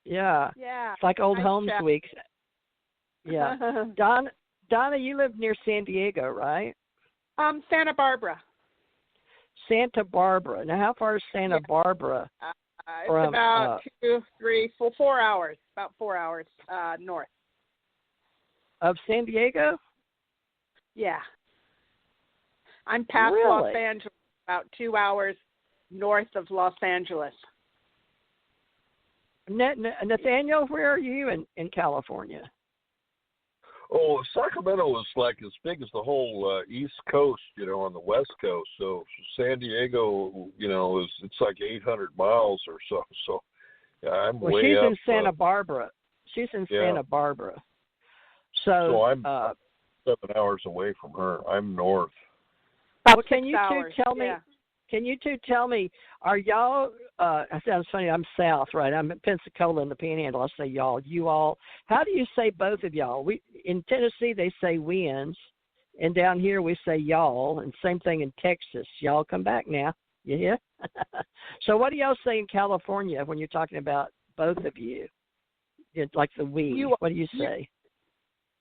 Yeah. It's like Old Homes Week. Yeah. Donna, you live near San Diego, right? Santa Barbara. Santa Barbara. Now, how far is Santa Barbara? It's about 4 hours. About 4 hours north. Of San Diego? Yeah. I'm past Los Angeles, about 2 hours north of Los Angeles. Nathaniel, where are you in California? Oh, Sacramento is like as big as the whole East Coast, on the West Coast. So San Diego, it's like 800 miles or so. So I'm way she's up. In Santa Barbara. She's in Santa Barbara. So I'm 7 hours away from her. I'm north. Well, can you two tell me? Can you two tell me? Are y'all? It sounds funny. I'm south, right? I'm in Pensacola in the Panhandle. I say y'all. You all. How do you say both of y'all? We in Tennessee they say wins, and down here we say y'all. And same thing in Texas. Y'all come back now. You hear? So what do y'all say in California when you're talking about both of you? It's like the we. What do you say?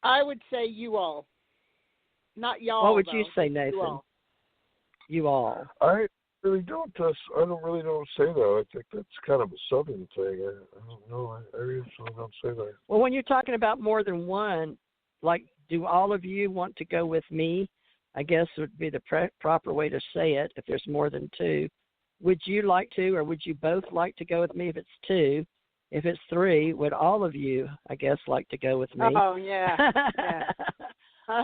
I would say you all, not y'all. What would you say, Nathan? You all. I really don't. I don't really say that. I think that's kind of a Southern thing. I don't know. I usually don't say that. Well, when you're talking about more than one, like, do all of you want to go with me? I guess would be the proper way to say it. If there's more than two, would you like to, or would you both like to go with me? If it's two, if it's three, would all of you, I guess, like to go with me? Oh yeah.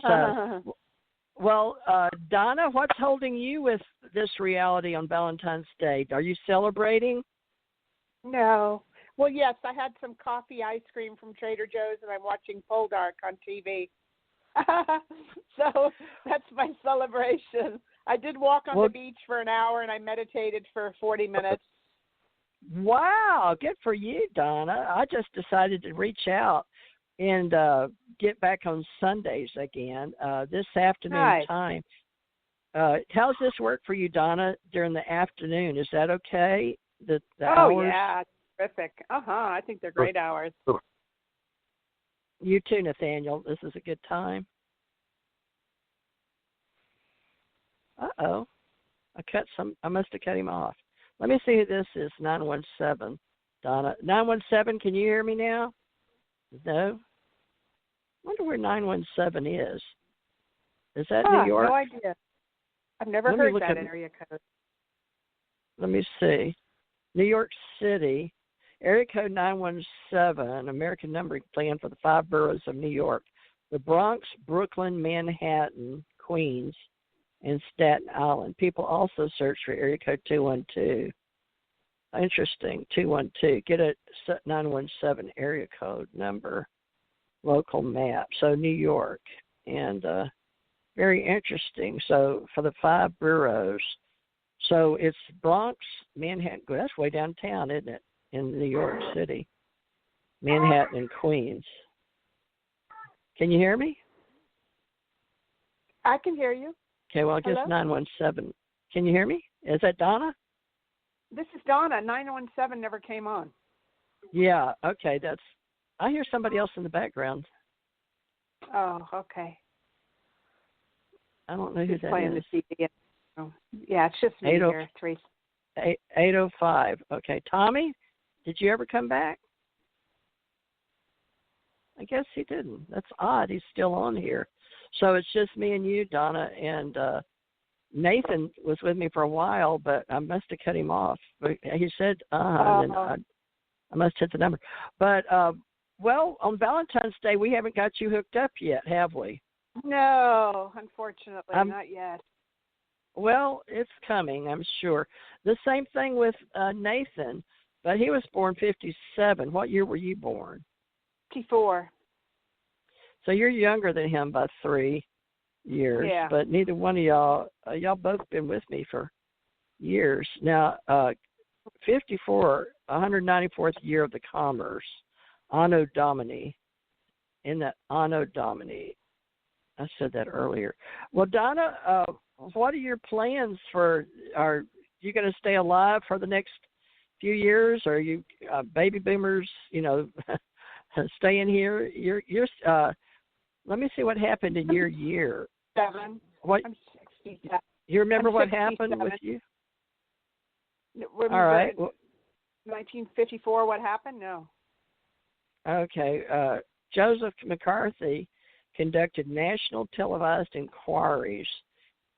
So. Well, Donna, what's holding you with this reality on Valentine's Day? Are you celebrating? No, Well, yes, I had some coffee ice cream from Trader Joe's, and I'm watching Poldark on TV. So that's my celebration. I did walk on the beach for an hour, and I meditated for 40 minutes. Wow, good for you, Donna. I just decided to reach out and get back on Sundays again this afternoon time. How's this work for you, Donna, during the afternoon? Is that okay? The hours? Yeah, terrific. I think they're great hours. You too, Nathaniel. This is a good time. Uh-oh. I must have cut him off. Let me see who this is, 917. Donna. 917, can you hear me now? No? I wonder where 917 is. Is that New York? No idea. I've never heard that area code. Let me see. New York City, area code 917, American numbering plan for the 5 boroughs of New York. The Bronx, Brooklyn, Manhattan, Queens, and Staten Island. People also search for area code 212. Interesting, 212. Get a 917 area code number, local map. So New York, and very interesting. So for the 5 boroughs, so it's Bronx, Manhattan. That's way downtown, isn't it, in New York City? Manhattan and Queens. Can you hear me? I can hear you. Okay, well, just 917. Can you hear me? Is that Donna? This is Donna. 917 never came on. Yeah, okay. I hear somebody else in the background. Oh, okay. I don't know who that playing is. the CD. Oh, yeah, it's just me here, Teresa. 805. Okay. Tommy, did you ever come back? I guess he didn't. That's odd. He's still on here. So it's just me and you, Donna, and Nathan was with me for a while, but I must have cut him off. But he said, and I must hit the number. But, well, on Valentine's Day, we haven't got you hooked up yet, have we? No, unfortunately, not yet. Well, it's coming, I'm sure. The same thing with Nathan, but he was born 57. What year were you born? 54. So you're younger than him by 3 years. Yeah. But neither one of y'all both been with me for years. Now, 54, 194th year of the commerce, Anno Domini, in the Anno Domini. I said that earlier. Well, Donna, what are your plans are you going to stay alive for the next few years? Or are you baby boomers, staying here? You're let me see what happened in your year. 7. What? I'm 67. You remember I'm what 67. happened with you? Remember all right. Well, 1954, what happened? No. Okay. Joseph McCarthy conducted national televised inquiries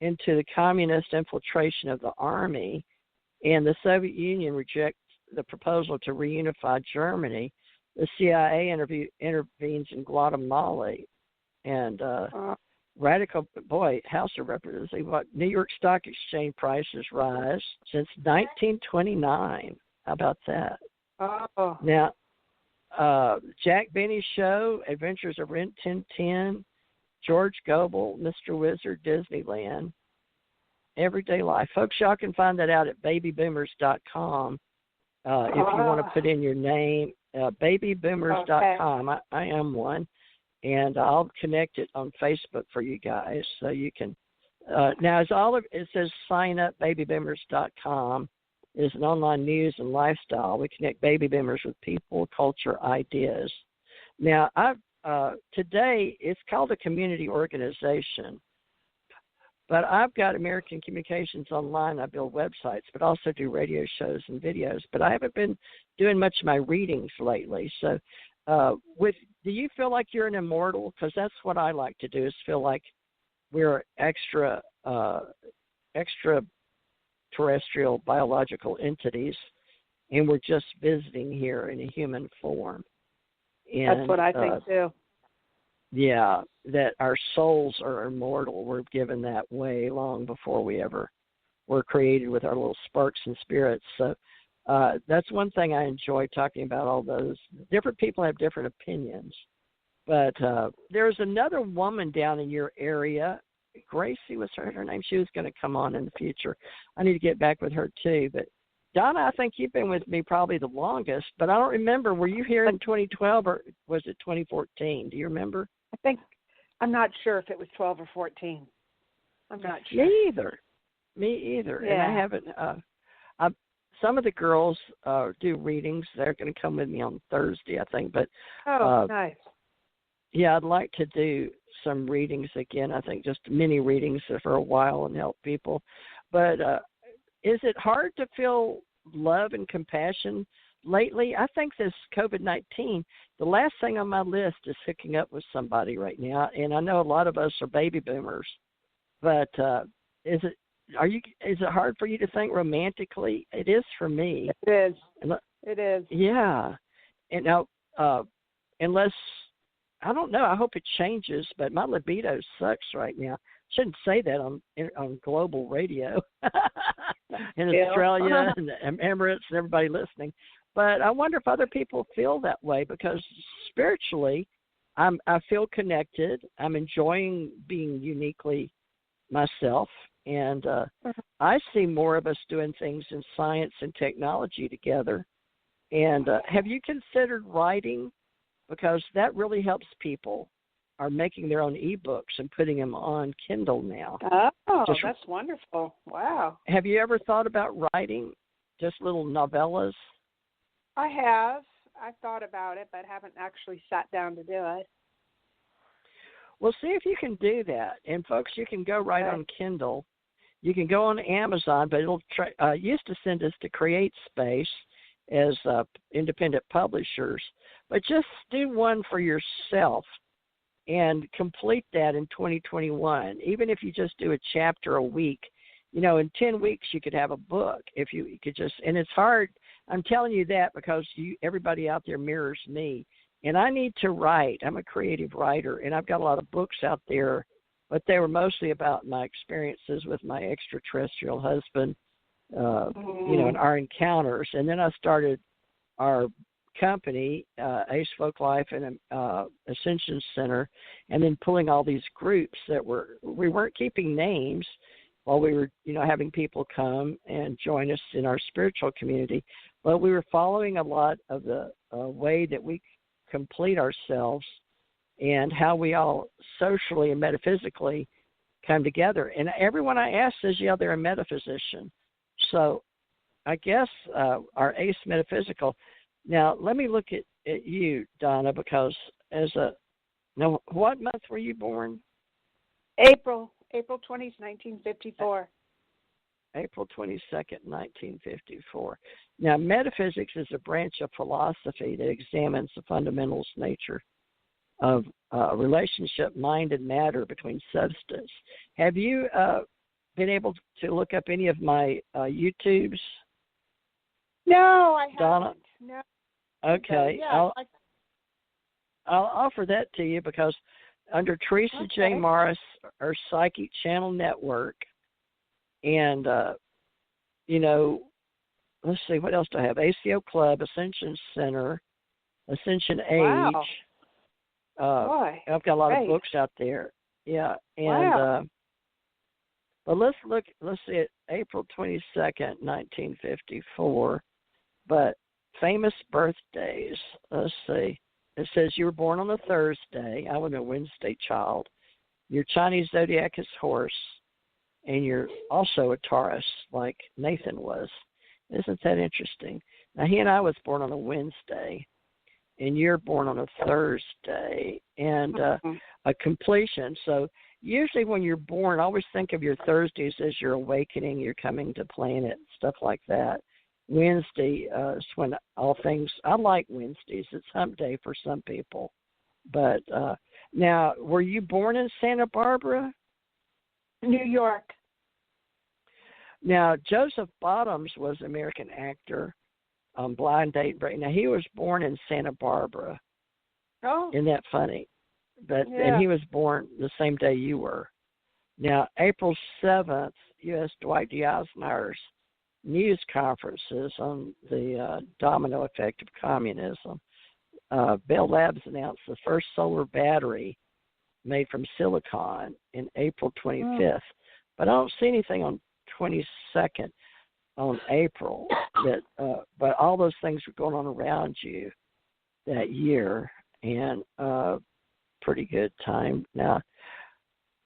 into the communist infiltration of the army, and the Soviet Union rejected the proposal to reunify Germany. The CIA intervenes in Guatemala, and radical, House of Representatives, what New York Stock Exchange prices rise since 1929. How about that? Oh. Now, Jack Benny's show, Adventures of Rin Tin Tin, George Gobel, Mr. Wizard, Disneyland, Everyday Life. Folks, y'all can find that out at babyboomers.com if you want to put in your name. Babyboomers.com. Okay. I am one, and I'll connect it on Facebook for you guys so you can. Now, it says sign up babyboomers.com. Is an online news and lifestyle. We connect baby boomers with people, culture, ideas. Now, today it's called a community organization, but I've got American Communications Online. I build websites, but also do radio shows and videos. But I haven't been doing much of my readings lately. So, do you feel like you're an immortal? Because that's what I like to do, is feel like we're extra terrestrial biological entities, and we're just visiting here in a human form. And, that's what I think too. Yeah, that our souls are immortal. We're given that way long before we ever were created with our little sparks and spirits. So That's one thing I enjoy talking about. All those different people have different opinions, but there's another woman down in your area. Gracie was her name. She was going to come on in the future. I need to get back with her too. But Donna, I think you've been with me probably the longest. But I don't remember. Were you here in 2012 or was it 2014? Do you remember? I'm not sure if it was 12 or 14. I'm not sure. Me either. Yeah. And I haven't. Some of the girls do readings. They're going to come with me on Thursday, I think. But nice. Yeah, I'd like to do some readings again. I think just mini readings for a while and help people. But is it hard to feel love and compassion lately? I think this COVID-19, the last thing on my list is hooking up with somebody right now. And I know a lot of us are baby boomers. But is it hard for you to think romantically? It is for me. It is. Yeah. And now, unless, I don't know, I hope it changes, but my libido sucks right now. Shouldn't say that on global radio in Australia and the Emirates and everybody listening. But I wonder if other people feel that way, because spiritually, I feel connected. I'm enjoying being uniquely myself, and I see more of us doing things in science and technology together. And have you considered writing? Because that really helps people are making their own ebooks and putting them on Kindle now. Oh, that's wonderful. Wow. Have you ever thought about writing just little novellas? I have. I've thought about it, but haven't actually sat down to do it. Well, see if you can do that. And, folks, you can go right on Kindle. You can go on Amazon, but it'll used to send us to CreateSpace as independent publishers. But just do one for yourself and complete that in 2021. Even if you just do a chapter a week, in 10 weeks you could have a book. If you could just, and it's hard. I'm telling you that because everybody out there mirrors me. And I need to write. I'm a creative writer, and I've got a lot of books out there, but they were mostly about my experiences with my extraterrestrial husband, and our encounters. And then I started our company, Ace Folk Life and Ascension Center, and then pulling all these groups that we weren't keeping names while we were, having people come and join us in our spiritual community, but we were following a lot of the way that we complete ourselves and how we all socially and metaphysically come together. And everyone I ask says, yeah, they're a metaphysician. So I guess our Ace Metaphysical. Now, let me look at you, Donna, because what month were you born? April 20th, 1954. April 22nd, 1954. Now, metaphysics is a branch of philosophy that examines the fundamentals nature of relationship, mind, and matter between substance. Have you been able to look up any of my YouTubes? No, I haven't. Donna? No. Okay. Yeah, I'll offer that to you because under Teresa J. Morris, our Psychic Channel Network, and, let's see, what else do I have? ACO Club, Ascension Center, Ascension Age. Boy, I've got a lot great. of books out there. Yeah. And, but let's see at April 22nd, 1954. But famous birthdays, let's see. It says you were born on a Thursday. I was a Wednesday child. Your Chinese zodiac is horse, and you're also a Taurus, like Nathan was. Isn't that interesting? Now, he and I was born on a Wednesday, and you're born on a Thursday, and a completion. So usually when you're born, always think of your Thursdays as your awakening, you're coming to planet, stuff like that. Wednesday is when all things, I like Wednesdays. It's hump day for some people. But now, were you born in Santa Barbara? New York. Now, Joseph Bottoms was an American actor on Blind Date Break. Now, he was born in Santa Barbara. Oh. Isn't that funny? But yeah. And he was born the same day you were. Now, April 7th, U.S. Dwight D. Eisenhower's news conferences on the domino effect of communism. Bell Labs announced the first solar battery made from silicon in April 25th. But I don't see anything on 22nd on April. But all those things were going on around you that year, and pretty good time. Now,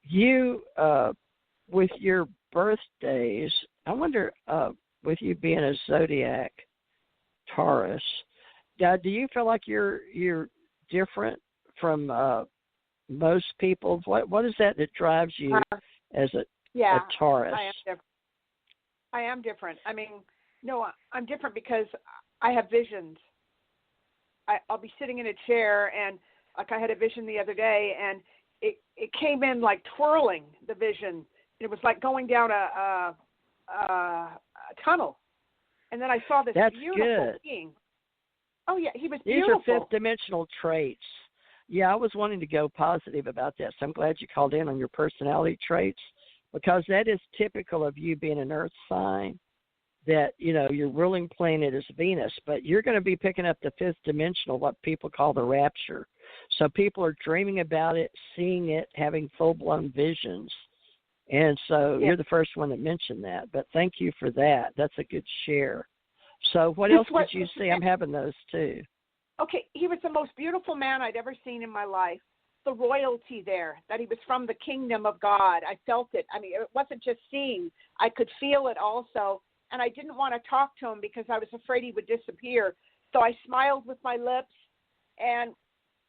you, with your birthdays, I wonder, with you being a zodiac Taurus, do you feel like you're different from most people? What is that drives you as a Taurus? I am different. I mean, no, I'm different because I have visions. I'll be sitting in a chair, and like I had a vision the other day, and it came in like twirling, the vision. It was like going down a tunnel, and then I saw this beautiful being. Oh yeah, he was beautiful. These are fifth dimensional traits. Yeah, I was wanting to go positive about that, so I'm glad you called in on your personality traits, because that is typical of you being an earth sign, that, you know, your ruling planet is Venus, but you're going to be picking up the fifth dimensional, what people call the rapture. So people are dreaming about it, seeing it, having full-blown visions. And so you're the first one that mentioned that, but thank you for that. That's a good share. So what else did you see? I'm having those too. Okay, he was the most beautiful man I'd ever seen in my life. The royalty there, that he was from the kingdom of God. I felt it. I mean, it wasn't just seeing. I could feel it also. And I didn't want to talk to him because I was afraid he would disappear. So I smiled with my lips, and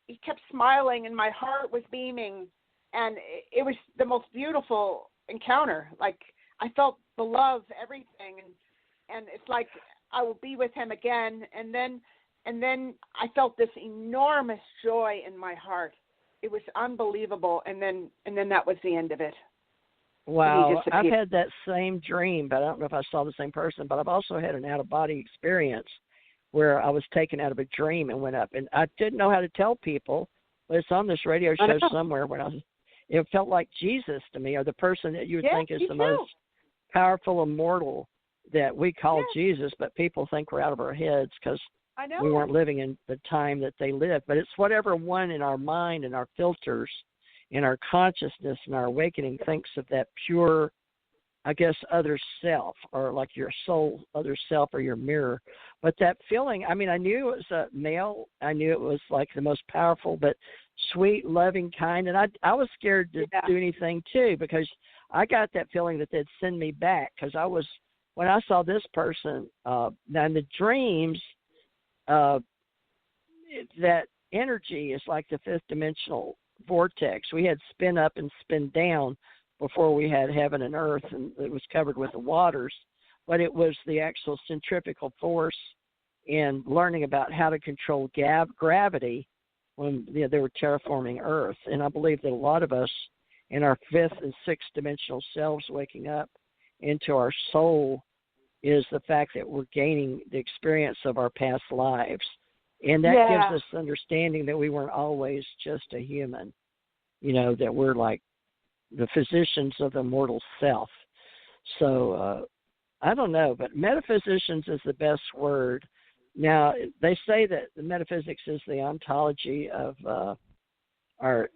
he kept smiling, and my heart was beaming. And it was the most beautiful encounter. Like, I felt the love, everything. And it's like I will be with him again. And then I felt this enormous joy in my heart. It was unbelievable. And then that was the end of it. Wow, I've had that same dream, but I don't know if I saw the same person. But I've also had an out-of-body experience where I was taken out of a dream and went up. And I didn't know how to tell people, but it's on this radio show somewhere. It felt like Jesus to me, or the person that you would think is the most powerful immortal that we call Jesus, but people think we're out of our heads because we weren't living in the time that they lived. But it's whatever one in our mind and our filters, in our consciousness and our awakening thinks of that pure, I guess, other self, or like your soul, other self, or your mirror. But that feeling, I mean, I knew it was a male. I knew it was like the most powerful, but sweet, loving, kind. And I was scared to do anything too, because I got that feeling that they'd send me back, because when I saw this person, now in the dreams, that energy is like the fifth dimensional vortex. We had spin up and spin down before we had heaven and earth, and it was covered with the waters, but it was the actual centrifugal force in learning about how to control gravity when they were terraforming earth. And I believe that a lot of us in our fifth and sixth dimensional selves waking up into our soul is the fact that we're gaining the experience of our past lives. And that gives us understanding that we weren't always just a human, you know, that we're like the physicians of the mortal self. So I don't know, but metaphysicians is the best word. Now, they say that the metaphysics is the ontology of our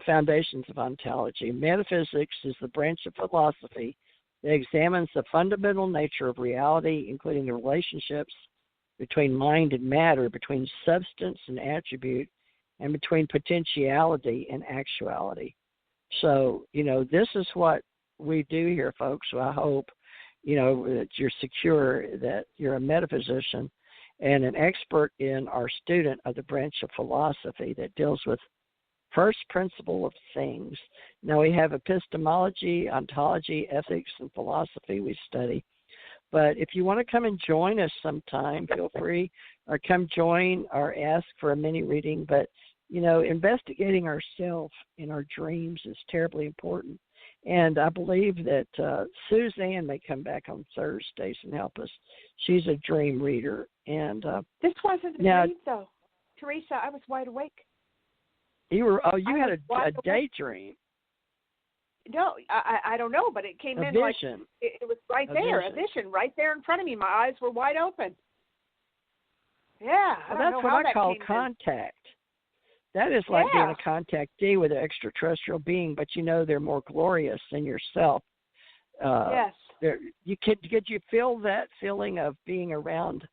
foundations of ontology. Metaphysics is the branch of philosophy that examines the fundamental nature of reality, including the relationships between mind and matter, between substance and attribute, and between potentiality and actuality. So, you know, this is what we do here, folks. So I hope, you know, that you're secure, that you're a metaphysician and an expert in our student of the branch of philosophy that deals with first principle of things. Now, we have epistemology, ontology, ethics, and philosophy we study. But if you want to come and join us sometime, feel free, or come join or ask for a mini reading. But, you know, investigating ourselves in our dreams is terribly important. And I believe that Suzanne may come back on Thursdays and help us. She's a dream reader. And this wasn't a dream, though. Teresa, I was wide awake. You had a daydream. No, I don't know, but it came A in vision. like it was right there, a vision right there in front of me. My eyes were wide open. Yeah, I don't that's know what how I that call came contact. That is like being Yeah. a contactee with an extraterrestrial being, but you know they're more glorious than yourself. Yes. You could you feel that feeling of being around?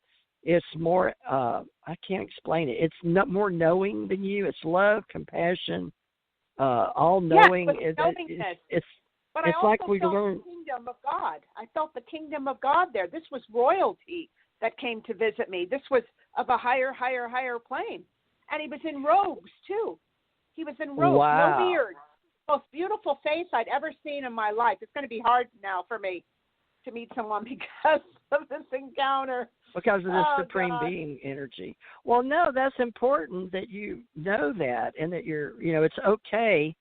It's more. I can't explain it. It's not more knowing than you. It's love, compassion, all knowing. Yes, knowingness. But it's I also like we felt learn. the kingdom of God. I felt the kingdom of God there. This was royalty that came to visit me. This was of a higher plane. And he was in robes, too. He was in robes, Wow. no beard. Most beautiful face I'd ever seen in my life. It's going to be hard now for me to meet someone because of this encounter. Because of this supreme God. being energy. Well, no, that's important that you know that and that it's okay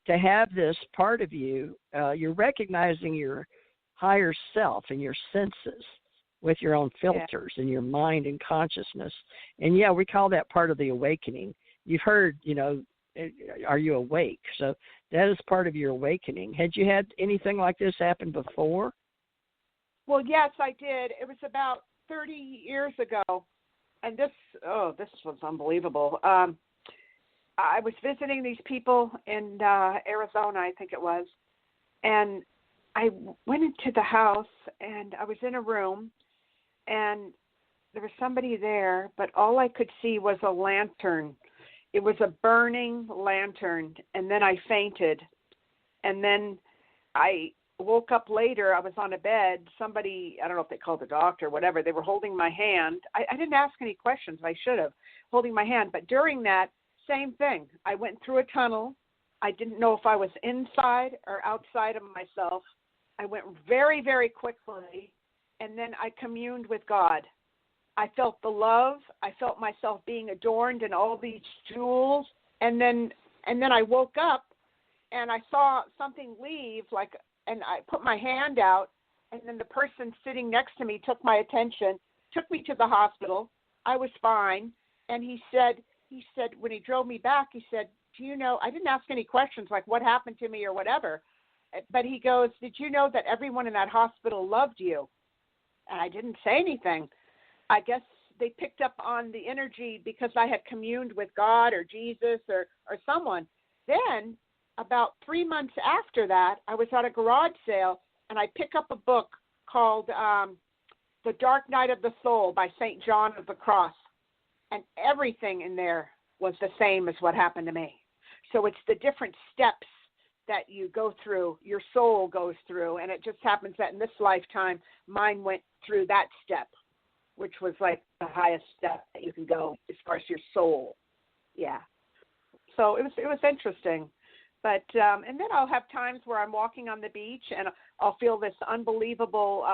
to have this part of you. You're recognizing your higher self and your senses with your own filters and your mind and consciousness. And, yeah, we call that part of the awakening. You've heard, are you awake? So that is part of your awakening. Had you had anything like this happen before? Well, yes, I did. It was about 30 years ago, and this was unbelievable. I was visiting these people in Arizona, I think it was, and I went into the house, and I was in a room, and there was somebody there, but all I could see was a lantern. It was a burning lantern, and then I fainted, and then I woke up later. I was on a bed. Somebody, I don't know if they called the doctor or whatever, they were holding my hand. I didn't ask any questions. I should have, holding my hand. But during that, same thing. I went through a tunnel. I didn't know if I was inside or outside of myself. I went very, very quickly, and then I communed with God. I felt the love. I felt myself being adorned in all these jewels. And then I woke up, and I saw something leave, and I put my hand out, and then the person sitting next to me took my attention, took me to the hospital. I was fine. And he said, when he drove me back, he said, do you know, I didn't ask any questions like what happened to me or whatever, but he goes, did you know that everyone in that hospital loved you? And I didn't say anything. I guess they picked up on the energy because I had communed with God or Jesus or someone. Then about 3 months after that, I was at a garage sale, and I pick up a book called The Dark Night of the Soul by St. John of the Cross. And everything in there was the same as what happened to me. So it's the different steps that you go through, your soul goes through, and it just happens that in this lifetime, mine went through that step, which was like the highest step that you can go as far as your soul. Yeah. So it was interesting. But and then I'll have times where I'm walking on the beach and I'll feel this unbelievable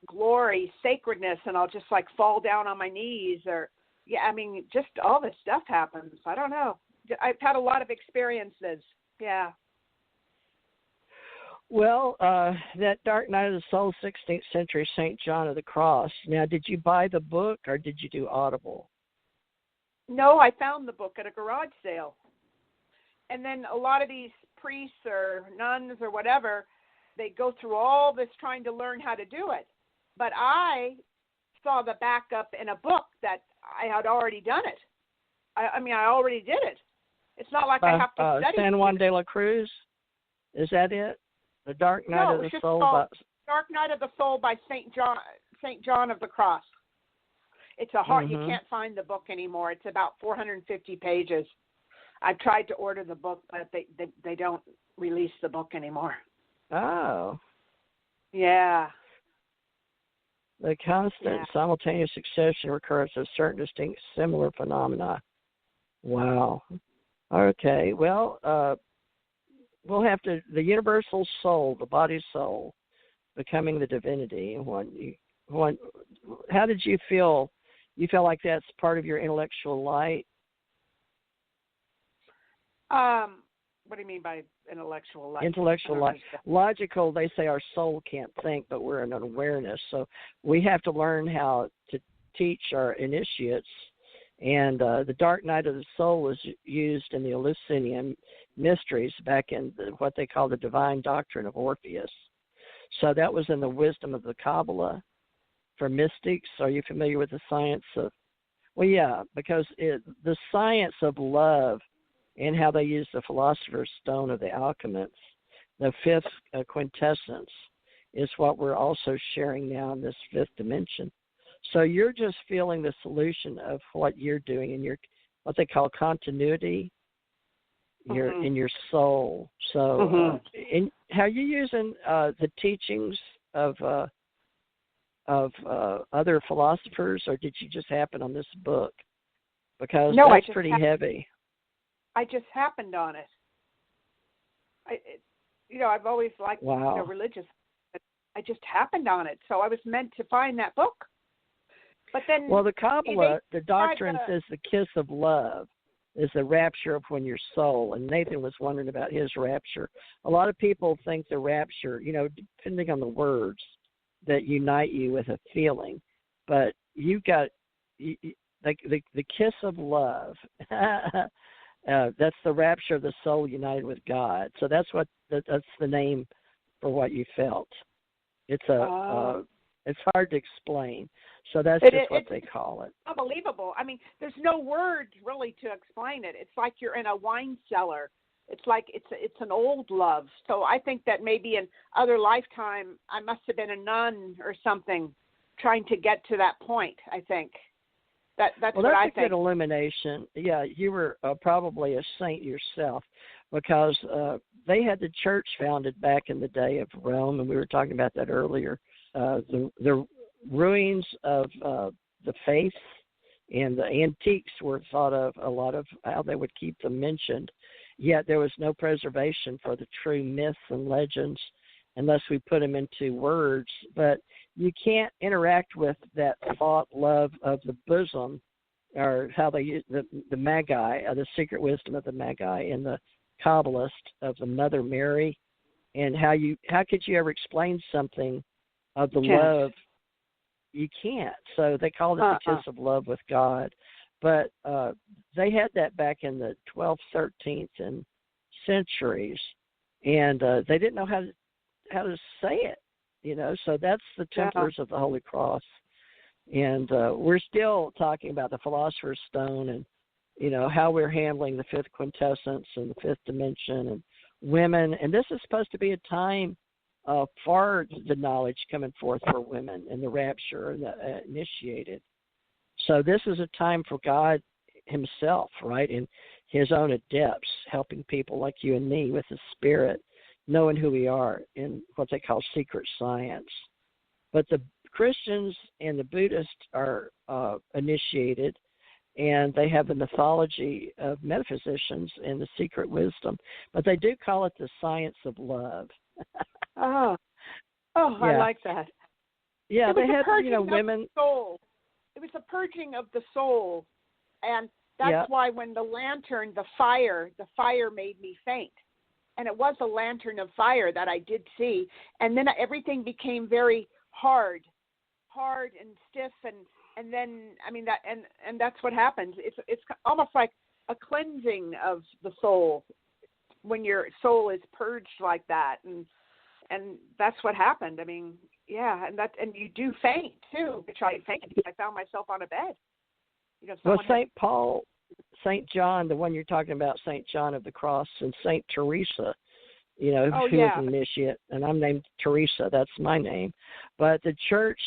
glory, sacredness, and I'll just like fall down on my knees just all this stuff happens. I don't know. I've had a lot of experiences. Yeah. Well, that Dark Night of the Soul, 16th century St. John of the Cross. Now, did you buy the book or did you do Audible? No, I found the book at a garage sale. And then a lot of these priests or nuns or whatever, they go through all this trying to learn how to do it. But I saw the backup in a book that I had already done it. I already did it. It's not like I have to study. San Juan de la Cruz? Is that it? The Dark Night of the Soul? Dark Night of the Soul by St. John of the Cross. It's a hard, you can't find the book anymore. It's about 450 pages. I've tried to order the book, but they don't release the book anymore. Oh. Yeah. The constant simultaneous succession or recurrence of certain distinct similar phenomena. Wow. Okay. Well, we'll have to, the universal soul, the body soul, becoming the divinity. How did you feel? You feel like that's part of your intellectual light? What do you mean by intellectual light? Intellectual light. Logical, they say our soul can't think, but we're in an awareness. So we have to learn how to teach our initiates. And the Dark Night of the Soul was used in the Eleusinian mysteries back in what they call the divine doctrine of Orpheus. So that was in the wisdom of the Kabbalah for mystics. Are you familiar with the science of? Well, yeah, because the science of love and how they use the philosopher's stone of the alchemists, the fifth quintessence, is what we're also sharing now in this fifth dimension. So you're just feeling the solution of what you're doing in your, what they call continuity, in your soul. So how you using the teachings of other philosophers, or did you just happen on this book? Because that's pretty heavy. I just happened on it. I've always liked religious. I just happened on it, so I was meant to find that book. But then, the Kabbalah, the doctrine says the kiss of love is the rapture of when your soul. And Nathan was wondering about his rapture. A lot of people think the rapture, depending on the words, that unite you with a feeling, but you got the kiss of love. That's the rapture of the soul united with God. So that's the name for what you felt. It's it's hard to explain. So that's just what they call it. Unbelievable. I mean, there's no words really to explain it. It's like you're in a wine cellar. It's like it's an old love. So I think that maybe in other lifetime I must have been a nun or something, trying to get to that point. I think that's what I think. That's a good illumination. Yeah, you were probably a saint yourself, because they had the church founded back in the day of Rome, and we were talking about that earlier. The ruins of the faith and the antiques were thought of a lot of how they would keep them mentioned. Yet there was no preservation for the true myths and legends unless we put them into words. But you can't interact with that thought love of the bosom, or how they use the Magi, the secret wisdom of the Magi, and the Kabbalist of the Mother Mary, and how could you ever explain something of the love? You can't. So they called it the kiss of love with God. But they had that back in the 12th, 13th, and centuries, and they didn't know how to say it, So that's the Templars of the Holy Cross, and we're still talking about the Philosopher's Stone, and how we're handling the fifth quintessence and the fifth dimension and women. And this is supposed to be a time for the knowledge coming forth for women and the rapture and the initiated. So this is a time for God himself, right, in his own adepts, helping people like you and me with the Spirit, knowing who we are in what they call secret science. But the Christians and the Buddhists are initiated, and they have the mythology of metaphysicians and the secret wisdom. But they do call it the science of love. Yeah. I like that. Yeah, they had, women. Soul. It was a purging of the soul, and that's why when the lantern, the fire made me faint, and it was a lantern of fire that I did see, and then everything became very hard and stiff, and then and that's what happens. It's almost like a cleansing of the soul when your soul is purged like that, and that's what happened. I mean. Yeah, and you do faint too, which I fainted because I found myself on a bed. Well, St. Paul, St. John, the one you're talking about, St. John of the Cross, and St. Teresa, who was an initiate, and I'm named Teresa. That's my name. But the church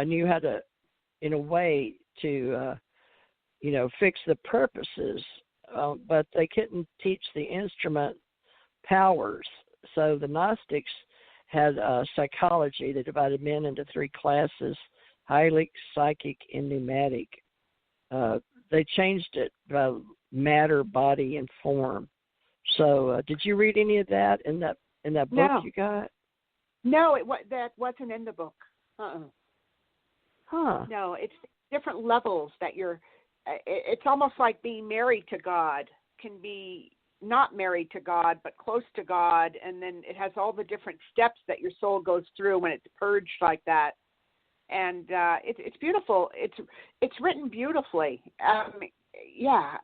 knew how to, in a way, to, fix the purposes, but they couldn't teach the instrument powers. So the Gnostics had psychology. They divided men into three classes: hylic, psychic, and pneumatic. They changed it by matter, body, and form. So did you read any of that in that book you got? No, that wasn't in the book. Huh. No, it's different levels that you're. It's almost like being married to God can be not married to God, but close to God, and then it has all the different steps that your soul goes through when it's purged like that, and it's beautiful. It's written beautifully.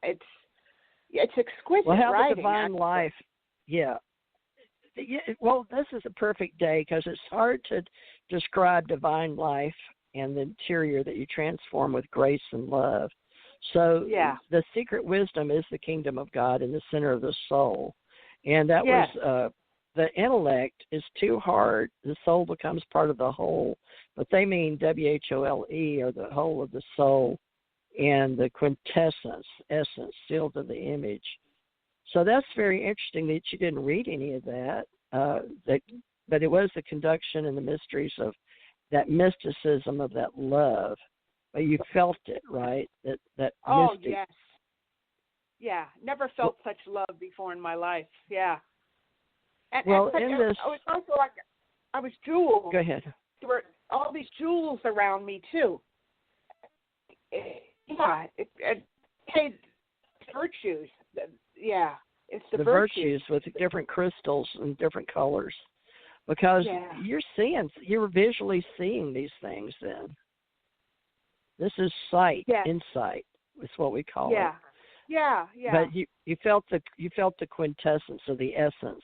It's exquisite well, how writing. The divine life Yeah. Well, this is a perfect day because it's hard to describe divine life and the interior that you transform with grace and love. So the secret wisdom is the kingdom of God in the center of the soul. And that was the intellect is too hard. The soul becomes part of the whole. But they mean WHOLE, or the whole of the soul, and the quintessence, essence, sealed to the image. So that's very interesting that you didn't read any of that. But it was the conduction and the mysteries of that mysticism of that love. But you felt it, right? That mystic. Yes. Yeah, never felt such love before in my life. Yeah. And well, in this, I was also like, I was jeweled. Go ahead. There were all these jewels around me too. Hey, virtues. Yeah, it's the virtues with different crystals and different colors, because you're visually seeing these things. Then this is sight, insight. Is what we call it. Yeah. But you felt the quintessence of the essence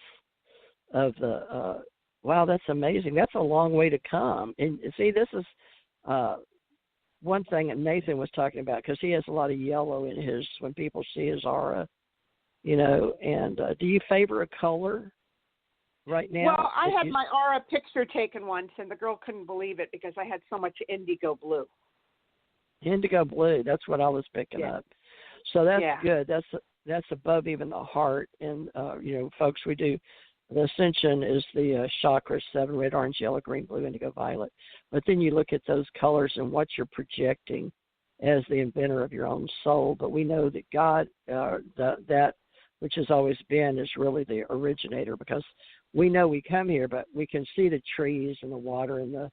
of the. Wow, that's amazing. That's a long way to come. And see, this is one thing that Nathan was talking about, because he has a lot of yellow in his, when people see his aura, and do you favor a color right now? Well, I had my aura picture taken once, and the girl couldn't believe it because I had so much indigo blue. Indigo blue, that's what I was picking up. So that's good. That's above even the heart. And, folks, we do. The ascension is the chakras, 7, red, orange, yellow, green, blue, indigo, violet. But then you look at those colors and what you're projecting as the inventor of your own soul. But we know that God, that which has always been, is really the originator, because we know we come here, but we can see the trees and the water and the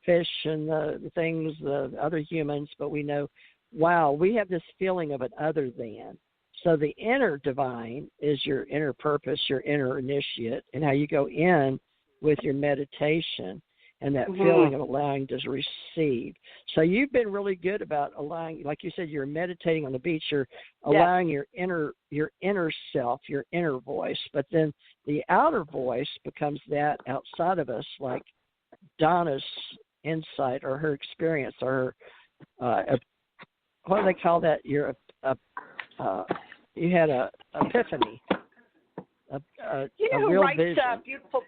fish and the things, the other humans, but we know, wow, we have this feeling of an other than. So the inner divine is your inner purpose, your inner initiate, and how you go in with your meditation and that feeling of allowing to receive. So you've been really good about allowing, like you said, you're meditating on the beach, you're allowing your inner self, your inner voice, but then the outer voice becomes that outside of us, like Donna's insight or her experience or her, what do they call that? You had a epiphany, a real writes vision. Beautiful.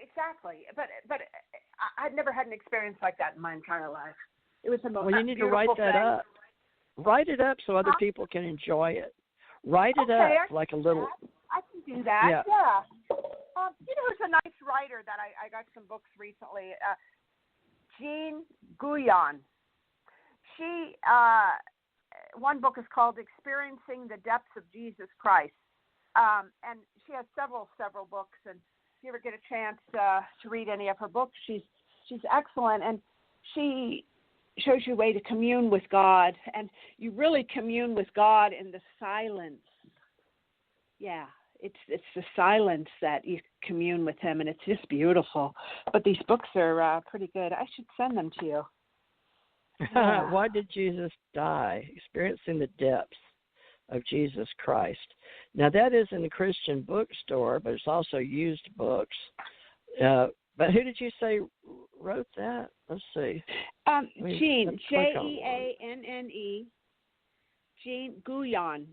Exactly. But I'd never had an experience like that in my entire life. It was the most. Well, you need to write that up. Write it up so other people can enjoy it. Write it up like a little. I can do that. Yeah. Who's a nice writer that I got some books recently? Jean Guyon. She. One book is called Experiencing the Depths of Jesus Christ. And she has several books. And if you ever get a chance to read any of her books, she's excellent. And she shows you a way to commune with God. And you really commune with God in the silence. Yeah, it's the silence that you commune with him. And it's just beautiful. But these books are pretty good. I should send them to you. Yeah. Why did Jesus die? Experiencing the depths of Jesus Christ. Now, that is in the Christian bookstore, but it's also used books. But who did you say wrote that? Let's see. Jean, Jeanne, Jean Guyon,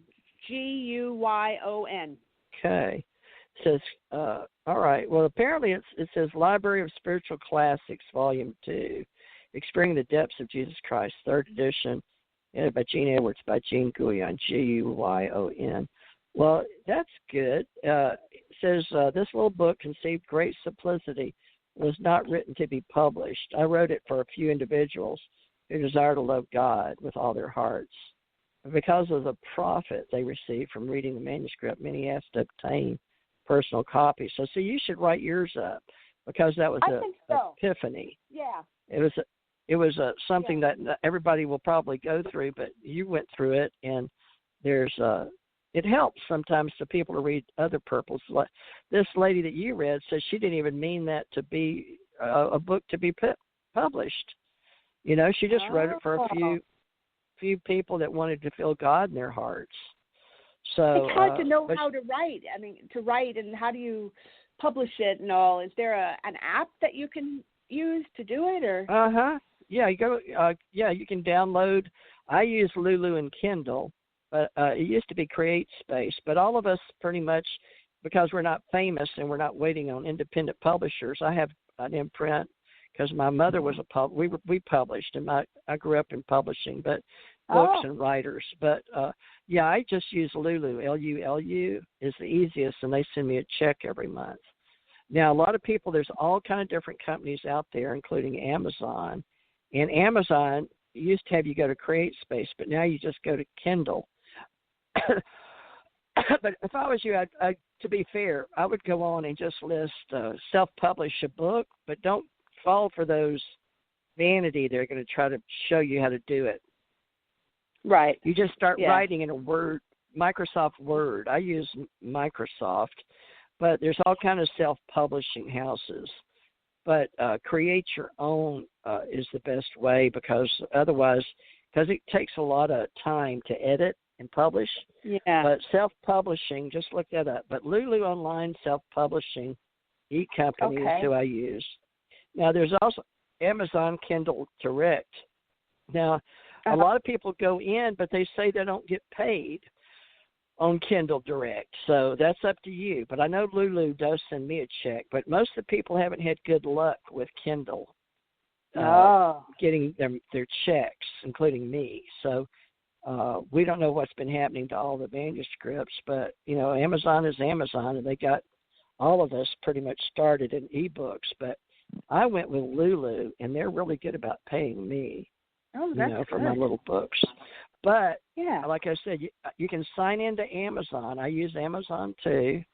Guyon. Okay. It says, all right. Well, apparently it says Library of Spiritual Classics, Volume 2. Experiencing the Depths of Jesus Christ, 3rd edition, edited by Jean Edwards, by Jean Guyon, Guyon. Well, that's good. It says, this little book conceived great simplicity, was not written to be published. I wrote it for a few individuals who desire to love God with all their hearts. Because of the profit they received from reading the manuscript, many asked to obtain personal copies. So you should write yours up, because that was an epiphany. Yeah. It was something that everybody will probably go through, but you went through it, and it helps sometimes to people to read other purples. This lady that you read says she didn't even mean that to be a book to be published. She just wrote it for a few people that wanted to feel God in their hearts. So it's hard to know how to write. I mean, to write, and how do you publish it and all? Is there an app that you can use to do it, or? Yeah, you go. You can download. I use Lulu and Kindle, but it used to be CreateSpace. But all of us pretty much, because we're not famous and we're not waiting on independent publishers. I have an imprint because my mother was we published, and I grew up in publishing, but books and writers. But I just use Lulu. LULU is the easiest, and they send me a check every month. Now, a lot of people, there's all kind of different companies out there, including Amazon. And Amazon used to have you go to CreateSpace, but now you just go to Kindle. But if I was you, to be fair, I would go on and just list self-publish a book, but don't fall for those vanity. They're going to try to show you how to do it. Right. You just start writing in a Word, Microsoft Word. I use Microsoft, but there's all kind of self-publishing houses. But create your own is the best way, because it takes a lot of time to edit and publish. Yeah. But self-publishing, just look that up. But Lulu Online Self-Publishing e-company is who I use. Now, there's also Amazon Kindle Direct. Now, a lot of people go in, but they say they don't get paid on Kindle Direct. So that's up to you. But I know Lulu does send me a check, but most of the people haven't had good luck with Kindle getting their checks, including me. So we don't know what's been happening to all the manuscripts, but, Amazon is Amazon, and they got all of us pretty much started in ebooks. But I went with Lulu, and they're really good about paying me, for my little books. But, like I said, you can sign into Amazon. I use Amazon, too.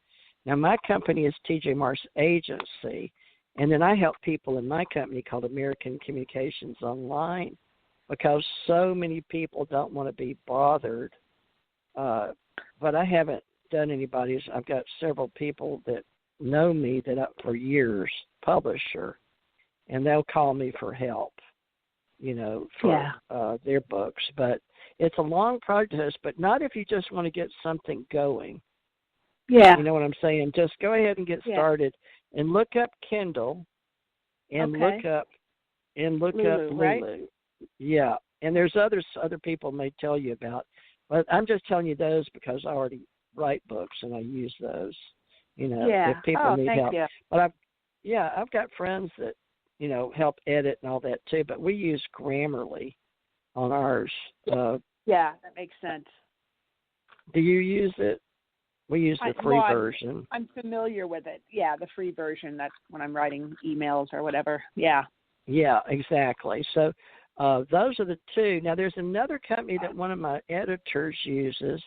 Now, my company is TJ Morris Agency, and then I help people in my company called American Communications Online, because so many people don't want to be bothered. But I haven't done anybody's. I've got several people that know me for years, publisher, and they'll call me for help, for their books. But it's a long process, but not if you just want to get something going. Yeah. You know what I'm saying? Just go ahead and get started and look up Kindle and look up Lulu. Right? Yeah. And there's other people may tell you about, but I'm just telling you those because I already write books and I use those, if people need help. You. But I've got friends that, help edit and all that too, but we use Grammarly on ours. That makes sense. Do you use it? We use the free version. I'm familiar with it. Yeah, the free version. That's when I'm writing emails or whatever. Yeah. Yeah, exactly. So those are the two. Now, there's another company that one of my editors uses,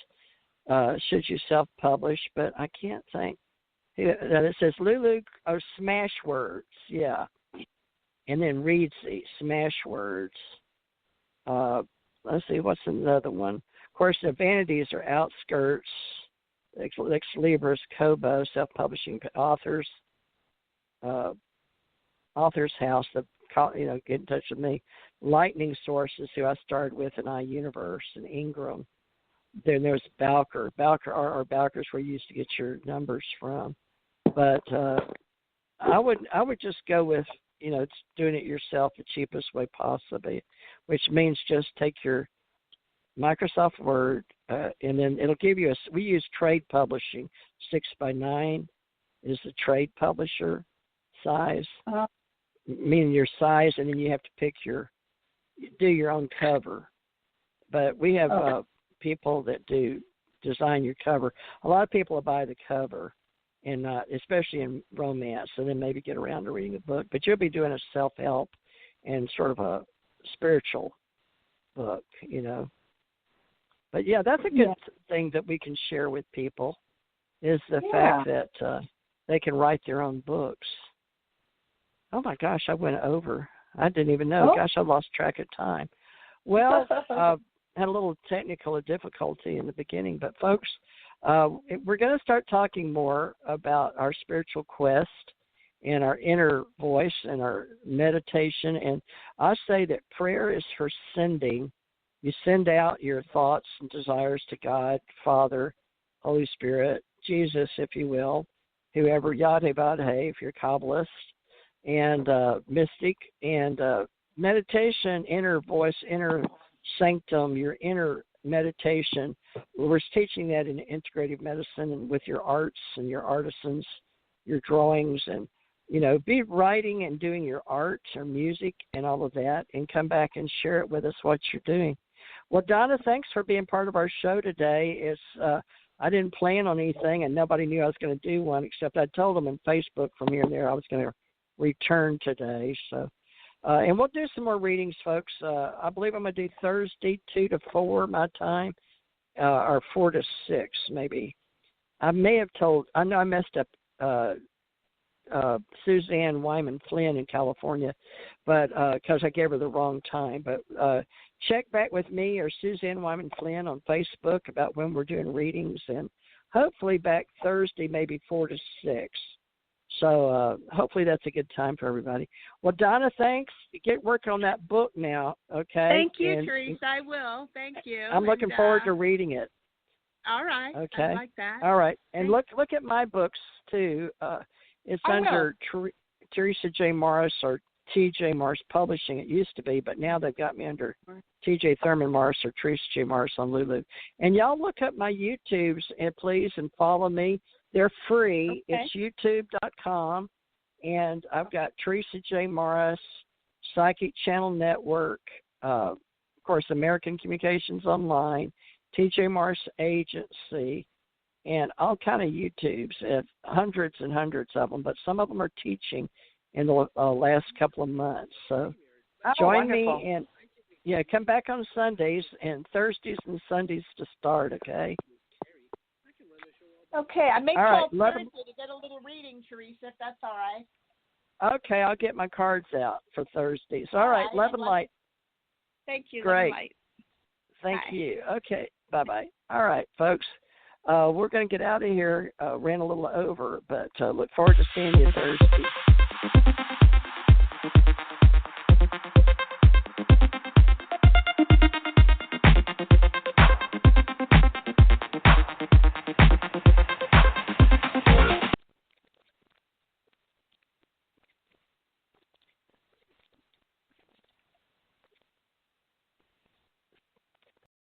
should you self-publish, but I can't think. It says Lulu or Smashwords, and then Readsy, Smashwords. Let's see, what's another one? Of course, the vanities are Outskirts, Ex Libris, Kobo, Self-Publishing Authors, Author's House, get in touch with me. Lightning Sources, who I started with in iUniverse and Ingram. Then there's Bowker. Bowker's where you used to get your numbers from. But I would just go with, doing it yourself the cheapest way possible, which means just take your Microsoft Word, and then it'll give you we use trade publishing. 6x9 is the trade publisher size, meaning your size, and then you have to do your own cover. But we have people that design your cover. A lot of people will buy the cover, and especially in romance, and then maybe get around to reading a book. But you'll be doing a self-help and sort of a spiritual book, But, that's a good thing that we can share with people is the fact that they can write their own books. Oh, my gosh, I went over. I didn't even know. Oh. Gosh, I lost track of time. Well, had a little technical difficulty in the beginning, but, folks, we're going to start talking more about our spiritual quest and our inner voice and our meditation. And I say that prayer is for sending. You send out your thoughts and desires to God, Father, Holy Spirit, Jesus, if you will, whoever, Yahweh, Vadhe, if you're Kabbalist, and mystic, and meditation, inner voice, inner sanctum, your inner meditation. We're teaching that in integrative medicine and with your arts and your artisans, your drawings, and, be writing and doing your art or music and all of that, and come back and share it with us what you're doing. Well, Donna, thanks for being part of our show today. I didn't plan on anything, and nobody knew I was going to do one, except I told them on Facebook from here and there I was going to return today. So, and we'll do some more readings, folks. I believe I'm going to do Thursday 2 to 4 my time, or 4 to 6 maybe. I know I messed up Suzanne Wyman Flynn in California, but because I gave her the wrong time. But check back with me or Suzanne Wyman Flynn on Facebook about when we're doing readings, and hopefully back Thursday, maybe 4 to 6. So hopefully that's a good time for everybody. Well, Donna, thanks. Get working on that book now, okay? Thank you, Teresa. I will. Thank you. I'm looking forward to reading it. All right. Okay. I like that. All right. And Thanks. look at my books, too. It's under Teresa J. Morris or T.J. Morris Publishing. It used to be, but now they've got me under T.J. Thurman Morris or Teresa J. Morris on Lulu. And y'all look up my YouTubes, and please, and follow me. They're free. Okay. It's youtube.com. And I've got Teresa J. Morris, Psychic Channel Network, of course, American Communications Online, T.J. Morris Agency, and all kind of YouTubes, hundreds and hundreds of them, but some of them are teaching in the last couple of months. So join wonderful. me, and come back on Sundays and Thursdays and Sundays to start, okay? Okay, I may all call right, Thursday to get a little reading, Teresa, if that's all right. Okay, I'll get my cards out for Thursdays. All right, love and light. Thank you. Great. Love and light. Thank Bye. you. Okay, bye-bye. All right, folks. We're going to get out of here. Ran a little over, but look forward to seeing you Thursday.